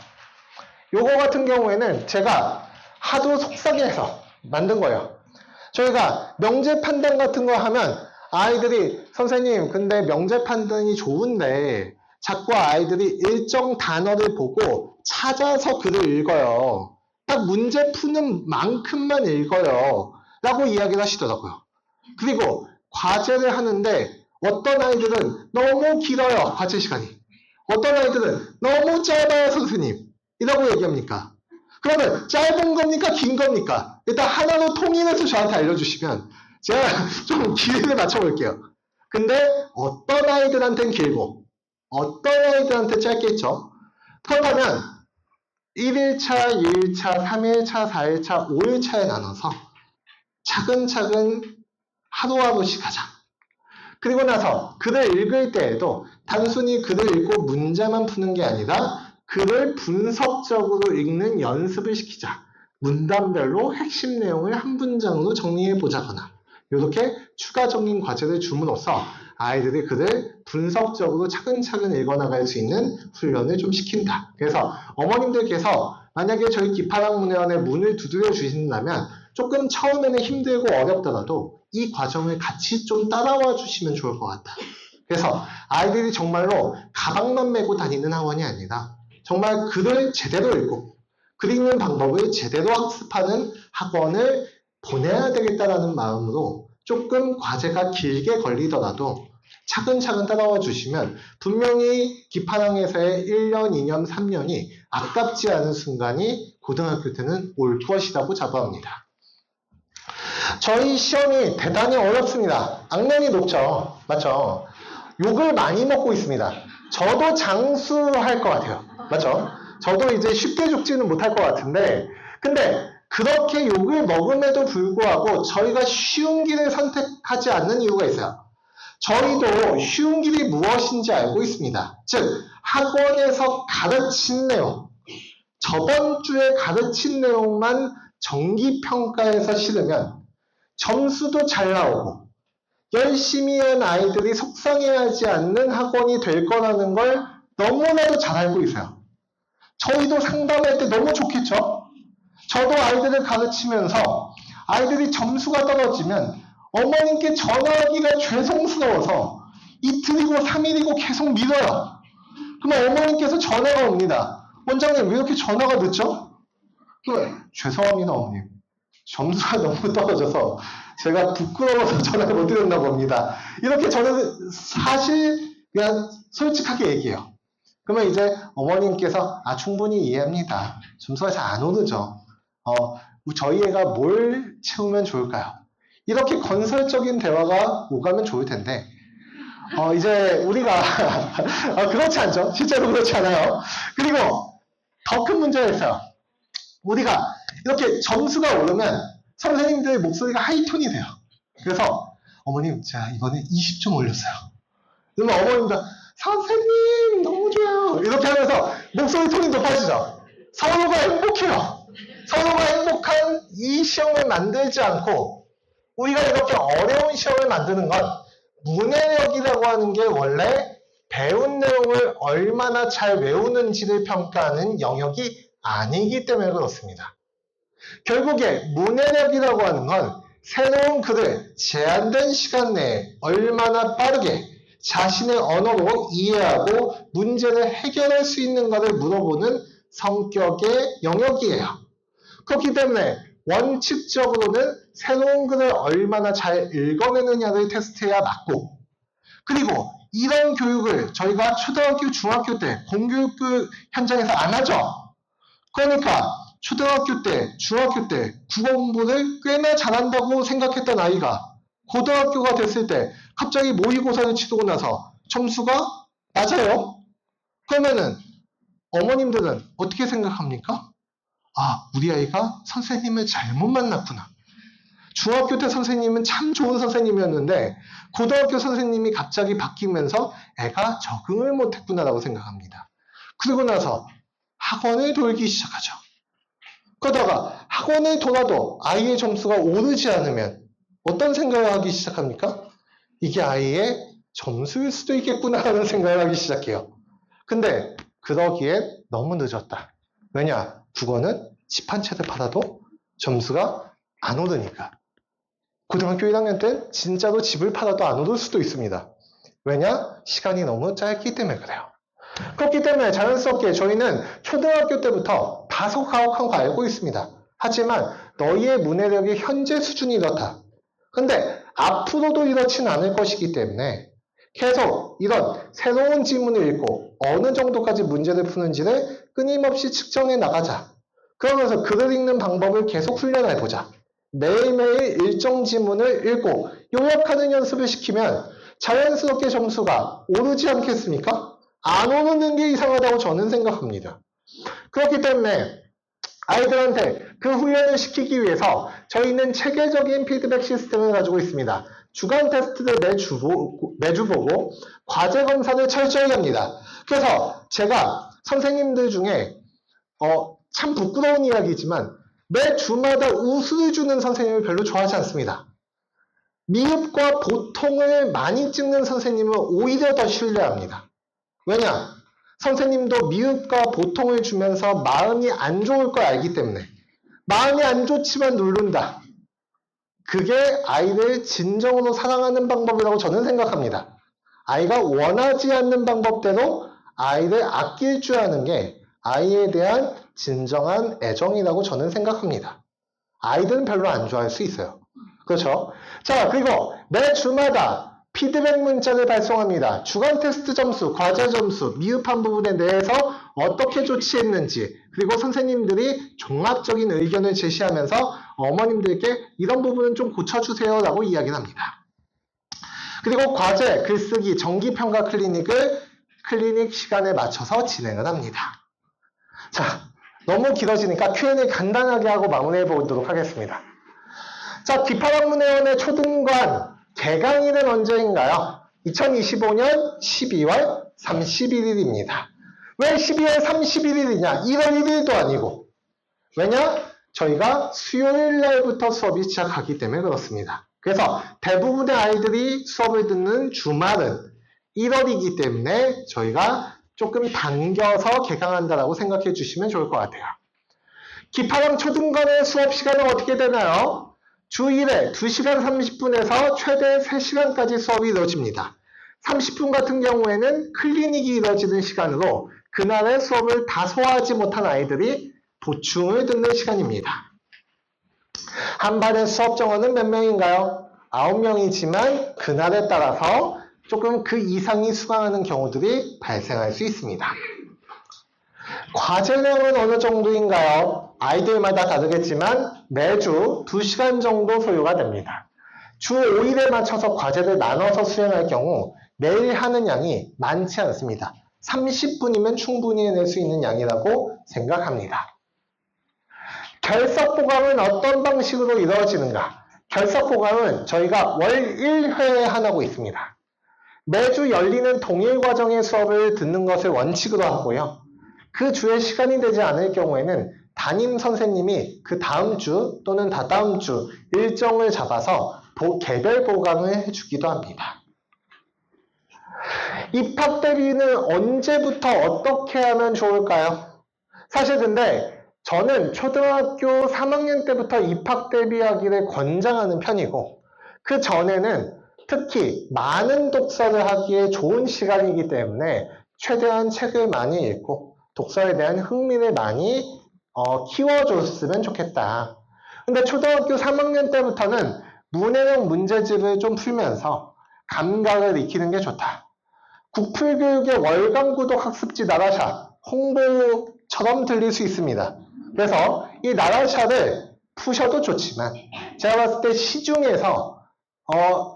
요거 같은 경우에는 제가 하도 속삭여서 만든 거예요. 저희가 명제 판단 같은 거 하면 아이들이 선생님 근데 명제 판단이 좋은데 자꾸 아이들이 일정 단어를 보고 찾아서 글을 읽어요. 딱 문제 푸는 만큼만 읽어요. 라고 이야기를 하시더라고요. 그리고 과제를 하는데 어떤 아이들은 너무 길어요. 과제 시간이. 어떤 아이들은 너무 짧아요. 선생님. 이라고 얘기합니까? 그러면 짧은 겁니까? 긴 겁니까? 일단 하나로 통일해서 저한테 알려주시면 제가 좀 길이를 맞춰볼게요. 근데 어떤 아이들한테는 길고 어떤 아이들한테 짧겠죠? 그렇다면 1일차, 2일차, 3일차, 4일차, 5일차에 나눠서 차근차근 하루하루씩 하자. 그리고 나서 글을 읽을 때에도 단순히 글을 읽고 문제만 푸는 게 아니라 글을 분석적으로 읽는 연습을 시키자. 문단별로 핵심 내용을 한 문장으로 정리해 보자거나 이렇게 추가적인 과제를 줌으로써 아이들이 글을 분석적으로 차근차근 읽어나갈 수 있는 훈련을 좀 시킨다. 그래서 어머님들께서 만약에 저희 기파학문회원의 문을 두드려 주신다면 조금 처음에는 힘들고 어렵더라도 이 과정을 같이 좀 따라와 주시면 좋을 것 같다. 그래서 아이들이 정말로 가방만 메고 다니는 학원이 아니라 정말 글을 제대로 읽고 글 읽는 방법을 제대로 학습하는 학원을 보내야 되겠다라는 마음으로 조금 과제가 길게 걸리더라도 차근차근 따라와 주시면 분명히 기파랑에서의 1년, 2년, 3년이 아깝지 않은 순간이 고등학교 때는 올 것이라고 자부합니다. 저희 시험이 대단히 어렵습니다. 악명이 높죠. 맞죠? 욕을 많이 먹고 있습니다. 저도 장수할 것 같아요. 맞죠? 저도 이제 쉽게 죽지는 못할 것 같은데 근데 그렇게 욕을 먹음에도 불구하고 저희가 쉬운 길을 선택하지 않는 이유가 있어요. 저희도 쉬운 길이 무엇인지 알고 있습니다. 즉 학원에서 가르친 내용, 저번 주에 가르친 내용만 정기평가에서 실으면 점수도 잘 나오고 열심히 한 아이들이 속상해하지 않는 학원이 될 거라는 걸 너무나도 잘 알고 있어요. 저희도 상담할 때 너무 좋겠죠? 저도 아이들을 가르치면서 아이들이 점수가 떨어지면 어머님께 전화하기가 죄송스러워서 이틀이고 3일이고 계속 미뤄요. 그러면 어머님께서 전화가 옵니다. 원장님 왜 이렇게 전화가 늦죠? 죄송합니다 어머님. 점수가 너무 떨어져서 제가 부끄러워서 전화를 못 드렸나 봅니다. 이렇게 저는 사실 그냥 솔직하게 얘기해요. 그러면 이제 어머님께서 충분히 이해합니다. 점수가 잘 안 오르죠. 저희 애가 뭘 채우면 좋을까요? 이렇게 건설적인 대화가 오가면 좋을 텐데 이제 우리가 그렇지 않죠? 실제로 그렇지 않아요. 그리고 더 큰 문제가 있어요. 우리가 이렇게 점수가 오르면 선생님들의 목소리가 하이톤이 돼요. 그래서 어머님, 제가 이번에 20점 올렸어요. 그러면 어머님도, 선생님, 너무 좋아요. 이렇게 하면서 목소리 톤이 높아지죠. 서로가 행복해요. 서로가 행복한 이 시험을 만들지 않고, 우리가 이렇게 어려운 시험을 만드는 건 문해력이라고 하는 게 원래 배운 내용을 얼마나 잘 외우는지를 평가하는 영역이 아니기 때문에 그렇습니다. 결국에 문해력이라고 하는 건 새로운 글을 제한된 시간 내에 얼마나 빠르게 자신의 언어로 이해하고 문제를 해결할 수 있는가를 물어보는 성격의 영역이에요. 그렇기 때문에 원칙적으로는 새로운 글을 얼마나 잘 읽어내느냐를 테스트해야 맞고, 그리고 이런 교육을 저희가 초등학교, 중학교 때 공교육 현장에서 안 하죠. 그러니까 초등학교 때, 중학교 때 국어 공부를 꽤나 잘한다고 생각했던 아이가 고등학교가 됐을 때 갑자기 모의고사를 치르고 나서 점수가 낮아요. 그러면은 어머님들은 어떻게 생각합니까? 아, 우리 아이가 선생님을 잘못 만났구나. 중학교 때 선생님은 참 좋은 선생님이었는데 고등학교 선생님이 갑자기 바뀌면서 애가 적응을 못했구나라고 생각합니다. 그리고 나서 학원을 돌기 시작하죠. 그러다가 학원을 돌아도 아이의 점수가 오르지 않으면 어떤 생각을 하기 시작합니까? 이게 아이의 점수일 수도 있겠구나 하는 생각을 하기 시작해요. 근데 그러기엔 너무 늦었다. 왜냐? 국어는 집 한 채를 팔아도 점수가 안 오르니까. 고등학교 1학년 때 진짜로 집을 팔아도 안 오를 수도 있습니다. 왜냐? 시간이 너무 짧기 때문에 그래요. 그렇기 때문에 자연스럽게 저희는 초등학교 때부터 다소 가혹한 거 알고 있습니다. 하지만 너희의 문해력이 현재 수준이 이렇다. 근데 앞으로도 이렇진 않을 것이기 때문에 계속 이런 새로운 지문을 읽고 어느 정도까지 문제를 푸는지를 끊임없이 측정해 나가자. 그러면서 글을 읽는 방법을 계속 훈련해보자. 매일매일 일정 지문을 읽고 요약하는 연습을 시키면 자연스럽게 점수가 오르지 않겠습니까? 안 오르는 게 이상하다고 저는 생각합니다. 그렇기 때문에 아이들한테 그 훈련을 시키기 위해서 저희는 체계적인 피드백 시스템을 가지고 있습니다. 주간 테스트를 매주 보고 과제 검사를 철저히 합니다. 그래서 제가 선생님들 중에 참 부끄러운 이야기지만 매 주마다 우수를 주는 선생님을 별로 좋아하지 않습니다. 미흡과 보통을 많이 찍는 선생님은 오히려 더 신뢰합니다. 왜냐? 선생님도 미흡과 보통을 주면서 마음이 안 좋을 걸 알기 때문에 마음이 안 좋지만 누른다. 그게 아이를 진정으로 사랑하는 방법이라고 저는 생각합니다. 아이가 원하지 않는 방법대로 아이를 아낄 줄 아는 게 아이에 대한 진정한 애정이라고 저는 생각합니다. 아이들은 별로 안 좋아할 수 있어요. 그렇죠? 자, 그리고 매 주마다 피드백 문자를 발송합니다. 주간 테스트 점수, 과제 점수, 미흡한 부분에 대해서 어떻게 조치했는지, 그리고 선생님들이 종합적인 의견을 제시하면서 어머님들께 이런 부분은 좀 고쳐주세요 라고 이야기를 합니다. 그리고 과제, 글쓰기, 정기평가 클리닉을 클리닉 시간에 맞춰서 진행을 합니다. 자, 너무 길어지니까 Q&A 간단하게 하고 마무리해 보도록 하겠습니다. 자, 기파학문회원의 초등관 개강일은 언제인가요? 2025년 12월 31일입니다. 왜 12월 31일이냐? 1월 1일도 아니고. 왜냐? 저희가 수요일 날부터 수업이 시작하기 때문에 그렇습니다. 그래서 대부분의 아이들이 수업을 듣는 주말은 1월이기 때문에 저희가 조금 당겨서 개강한다라고 생각해 주시면 좋을 것 같아요. 기파랑 초등관의 수업 시간은 어떻게 되나요? 주 1회 2시간 30분에서 최대 3시간까지 수업이 이루어집니다. 30분 같은 경우에는 클리닉이 이루어지는 시간으로 그날의 수업을 다 소화하지 못한 아이들이 보충을 듣는 시간입니다. 한 반의 수업 정원은 몇 명인가요? 9명이지만 그날에 따라서 조금 그 이상이 수강하는 경우들이 발생할 수 있습니다. 과제량은 어느 정도인가요? 아이들마다 다르겠지만 매주 2시간 정도 소요가 됩니다. 주 5일에 맞춰서 과제를 나눠서 수행할 경우 매일 하는 양이 많지 않습니다. 30분이면 충분히 해낼 수 있는 양이라고 생각합니다. 결석 보강은 어떤 방식으로 이루어지는가? 결석 보강은 저희가 월 1회에 하나고 있습니다. 매주 열리는 동일 과정의 수업을 듣는 것을 원칙으로 하고요. 그 주에 시간이 되지 않을 경우에는 담임 선생님이 그 다음 주 또는 다다음 주 일정을 잡아서 개별 보강을 해주기도 합니다. 입학 대비는 언제부터 어떻게 하면 좋을까요? 사실 근데 저는 초등학교 3학년 때부터 입학 대비하기를 권장하는 편이고, 그 전에는 특히 많은 독서를 하기에 좋은 시간이기 때문에 최대한 책을 많이 읽고 독서에 대한 흥미를 많이 키워줬으면 좋겠다. 근데 초등학교 3학년 때부터는 문해력 문제집을 좀 풀면서 감각을 익히는 게 좋다. 국풀교육의 월간 구독 학습지 나라샤 홍보처럼 들릴 수 있습니다. 그래서 이 나라샤를 푸셔도 좋지만 제가 봤을 때 시중에서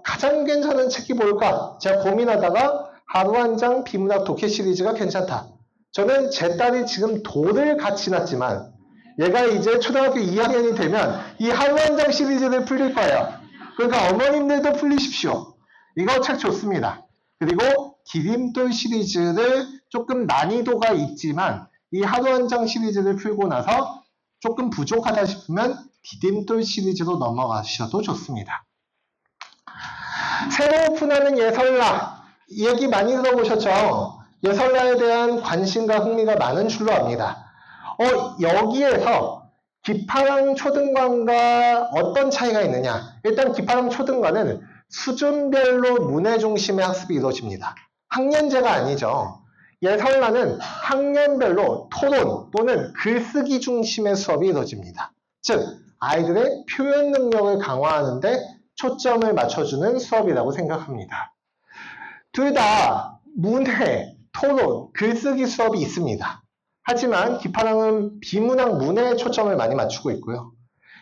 가장 괜찮은 책이 뭘까? 제가 고민하다가 하루 한 장 비문학 독해 시리즈가 괜찮다. 저는 제 딸이 지금 돌을 같이 낳지만 얘가 이제 초등학교 2학년이 되면 이 하루 한 장 시리즈를 풀릴 거예요. 그러니까 어머님들도 풀리십시오. 이거 책 좋습니다. 그리고 디딤돌 시리즈를 조금 난이도가 있지만 이 하루 한 장 시리즈를 풀고 나서 조금 부족하다 싶으면 디딤돌 시리즈로 넘어가셔도 좋습니다. 새로 오픈하는 예설라, 이 얘기 많이 들어보셨죠? 예설라에 대한 관심과 흥미가 많은 줄로 압니다. 여기에서 기파랑 초등반과 어떤 차이가 있느냐? 일단 기파랑 초등반은 수준별로 문해 중심의 학습이 이루어집니다. 학년제가 아니죠. 예설라는 학년별로 토론 또는 글쓰기 중심의 수업이 이루어집니다. 즉, 아이들의 표현 능력을 강화하는 데 초점을 맞춰주는 수업이라고 생각합니다. 둘 다 문해, 토론, 글쓰기 수업이 있습니다. 하지만 기파랑은 비문학 문해에 초점을 많이 맞추고 있고요.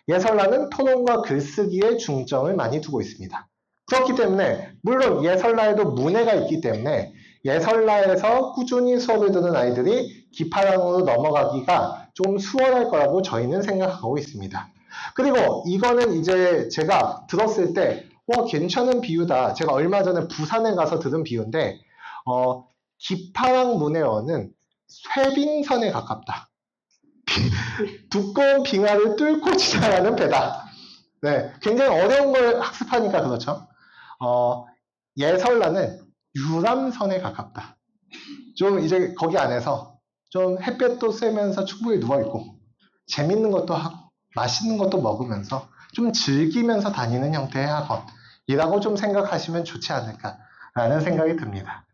예설라는 토론과 글쓰기에 중점을 많이 두고 있습니다. 그렇기 때문에 물론 예설라에도 문해가 있기 때문에 예설라에서 꾸준히 수업을 듣는 아이들이 기파랑으로 넘어가기가 좀 수월할 거라고 저희는 생각하고 있습니다. 그리고 이거는 이제 제가 들었을 때 괜찮은 비유다. 제가 얼마 전에 부산에 가서 들은 비유인데 기파랑 문해어는 쇠빙선에 가깝다. 두꺼운 빙하를 뚫고 지나가는 배다. 네, 굉장히 어려운 걸 학습하니까 그렇죠. 예설라는 유람선에 가깝다. 좀 이제 거기 안에서 좀 햇볕도 쐬면서 충분히 누워있고 재밌는 것도 하고 맛있는 것도 먹으면서 좀 즐기면서 다니는 형태의 학원이라고 좀 생각하시면 좋지 않을까라는 생각이 듭니다.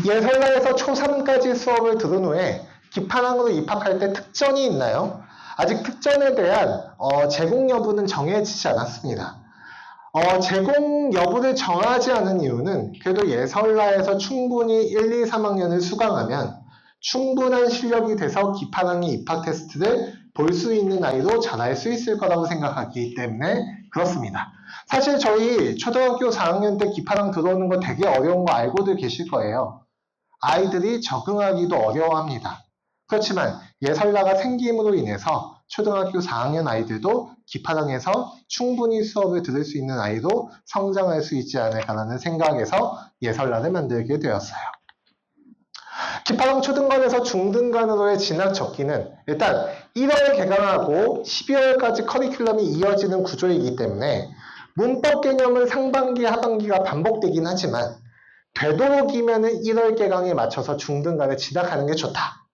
예설라에서 초3까지 수업을 들은 후에 기파랑으로 입학할 때 특전이 있나요? 아직 특전에 대한 제공 여부는 정해지지 않았습니다. 제공 여부를 정하지 않은 이유는 그래도 예설라에서 충분히 1, 2, 3학년을 수강하면 충분한 실력이 돼서 기파랑이 입학 테스트를 볼 수 있는 아이도 잘할 수 있을 거라고 생각하기 때문에 그렇습니다. 사실 저희 초등학교 4학년 때 기파랑 들어오는 거 되게 어려운 거 알고들 계실 거예요. 아이들이 적응하기도 어려워합니다. 그렇지만 예설라가 생김으로 인해서 초등학교 4학년 아이들도 기파랑에서 충분히 수업을 들을 수 있는 아이도 성장할 수 있지 않을까라는 생각에서 예설라를 만들게 되었어요. 기파랑 초등반에서 중등반으로의 진학 적기는 일단 1월 개강하고 12월까지 커리큘럼이 이어지는 구조이기 때문에 문법 개념은 상반기, 하반기가 반복되긴 하지만 되도록이면 1월 개강에 맞춰서 중등반에 진학하는 게 좋다.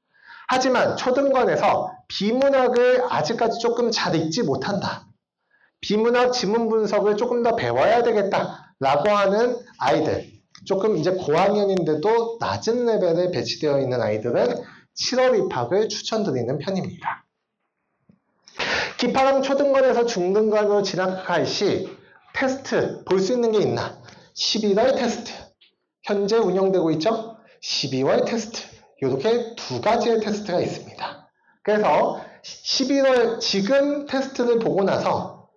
하지만 초등반에서 비문학을 아직까지 조금 잘 읽지 못한다. 비문학 지문 분석을 조금 더 배워야 되겠다라고 하는 아이들, 조금 이제 고학년인데도 낮은 레벨에 배치되어 있는 아이들은 7월 입학을 추천드리는 편입니다. 기파랑 초등반에서 중등반으로 진학할 시 테스트 볼 수 있는 게 있나? 11월 테스트. 현재 운영되고 있죠? 12월 테스트. 이렇게 두 가지의 테스트가 있습니다. 그래서 11월 지금 테스트를 보고 나서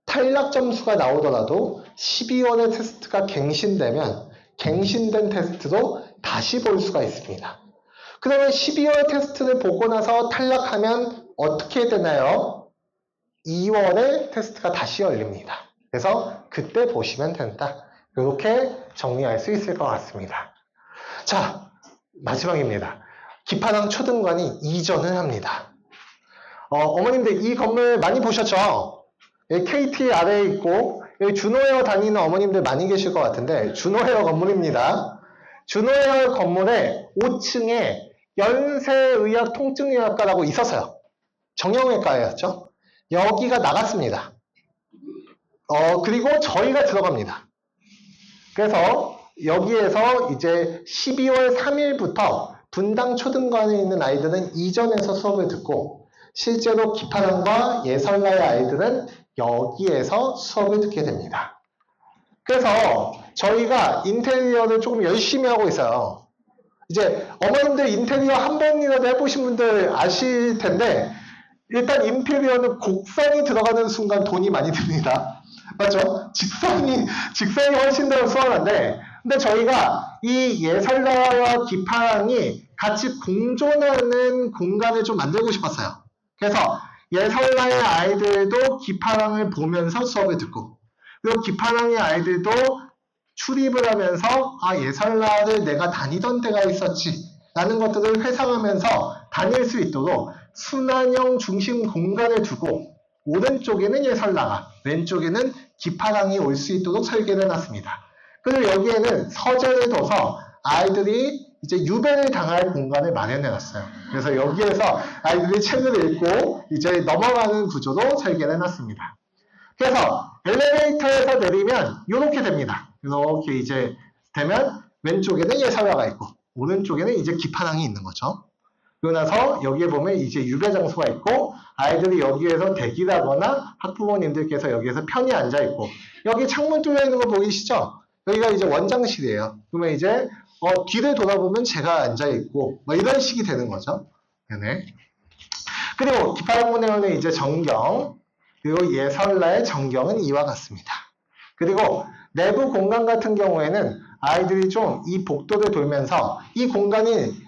탈락 점수가 나오더라도 12월의 테스트가 갱신되면 갱신된 테스트도 다시 볼 수가 있습니다. 그러면 12월 테스트를 보고 나서 탈락하면 어떻게 되나요? 2월에 테스트가 다시 열립니다. 그래서 그때 보시면 된다. 이렇게 정리할 수 있을 것 같습니다. 자, 마지막입니다. 기파랑 초등관이 이전을 합니다. 어머님들 이 건물 많이 보셨죠? KT 아래에 있고 여기 준호헤어 다니는 어머님들 많이 계실 것 같은데 준호헤어 건물입니다. 준호헤어 건물에 5층에 연세의학통증의학과라고 있었어요. 정형외과였죠. 여기가 나갔습니다. 그리고 저희가 들어갑니다. 그래서 여기에서 이제 12월 3일부터 분당 초등관에 있는 아이들은 이전에서 수업을 듣고 실제로 기파랑과 예설라의 아이들은 여기에서 수업을 듣게 됩니다. 그래서 저희가 인테리어를 조금 열심히 하고 있어요. 이제 어머님들 인테리어 한 번이라도 해보신 분들 아실 텐데 일단 인테리어는 곡선이 들어가는 순간 돈이 많이 듭니다. 맞죠? 직선이 훨씬 더 수월한데 근데 저희가 이 예설라와 기파랑이 같이 공존하는 공간을 좀 만들고 싶었어요. 그래서 예설라의 아이들도 기파랑을 보면서 수업을 듣고 그리고 기파랑의 아이들도 출입을 하면서 예설라를 내가 다니던 때가 있었지 라는 것들을 회상하면서 다닐 수 있도록 순환형 중심 공간을 두고 오른쪽에는 예설라가 왼쪽에는 기파랑이 올 수 있도록 설계를 해놨습니다. 그리고 여기에는 서재를 둬서 아이들이 이제 유배를 당할 공간을 마련해놨어요. 그래서 여기에서 아이들이 책을 읽고 이제 넘어가는 구조로 설계를 해놨습니다. 그래서 엘리베이터에서 내리면 이렇게 됩니다. 이렇게 이제 되면 왼쪽에는 예설라가 있고 오른쪽에는 이제 기파랑이 있는 거죠. 그러고 나서 여기에 보면 이제 유배 장소가 있고 아이들이 여기에서 대기를 하거나 학부모님들께서 여기에서 편히 앉아 있고 여기 창문 뚫려 있는 거 보이시죠? 여기가 이제 원장실이에요. 그러면 이제 뒤를 돌아보면 제가 앉아 있고 뭐 이런 식이 되는 거죠. 네. 그리고 기파랑문회원의 이제 전경 그리고 예설라의 전경은 이와 같습니다. 그리고 내부 공간 같은 경우에는 아이들이 좀 이 복도를 돌면서 이 공간이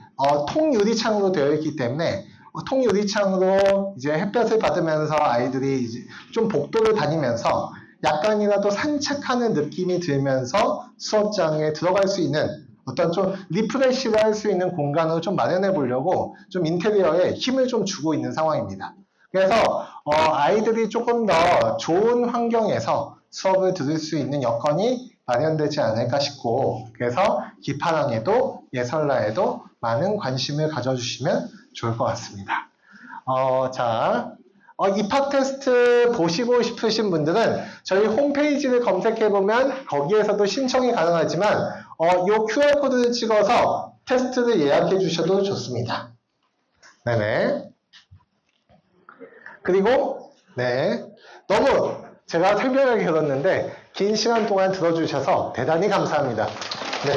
통유리창으로 되어 있기 때문에 통유리창으로 이제 햇볕을 받으면서 아이들이 이제 좀 복도를 다니면서 약간이라도 산책하는 느낌이 들면서 수업장에 들어갈 수 있는 어떤 좀 리프레시를 할 수 있는 공간을 좀 마련해 보려고 좀 인테리어에 힘을 좀 주고 있는 상황입니다. 그래서 아이들이 조금 더 좋은 환경에서 수업을 들을 수 있는 여건이 마련되지 않을까 싶고 그래서 기파랑에도 예설라에도 많은 관심을 가져주시면 좋을 것 같습니다. 입학 테스트 보시고 싶으신 분들은 저희 홈페이지를 검색해보면 거기에서도 신청이 가능하지만 이 QR코드를 찍어서 테스트를 예약해 주셔도 좋습니다. 네네. 그리고 너무 제가 설명하기 길었는데 긴 시간 동안 들어주셔서 대단히 감사합니다. 네.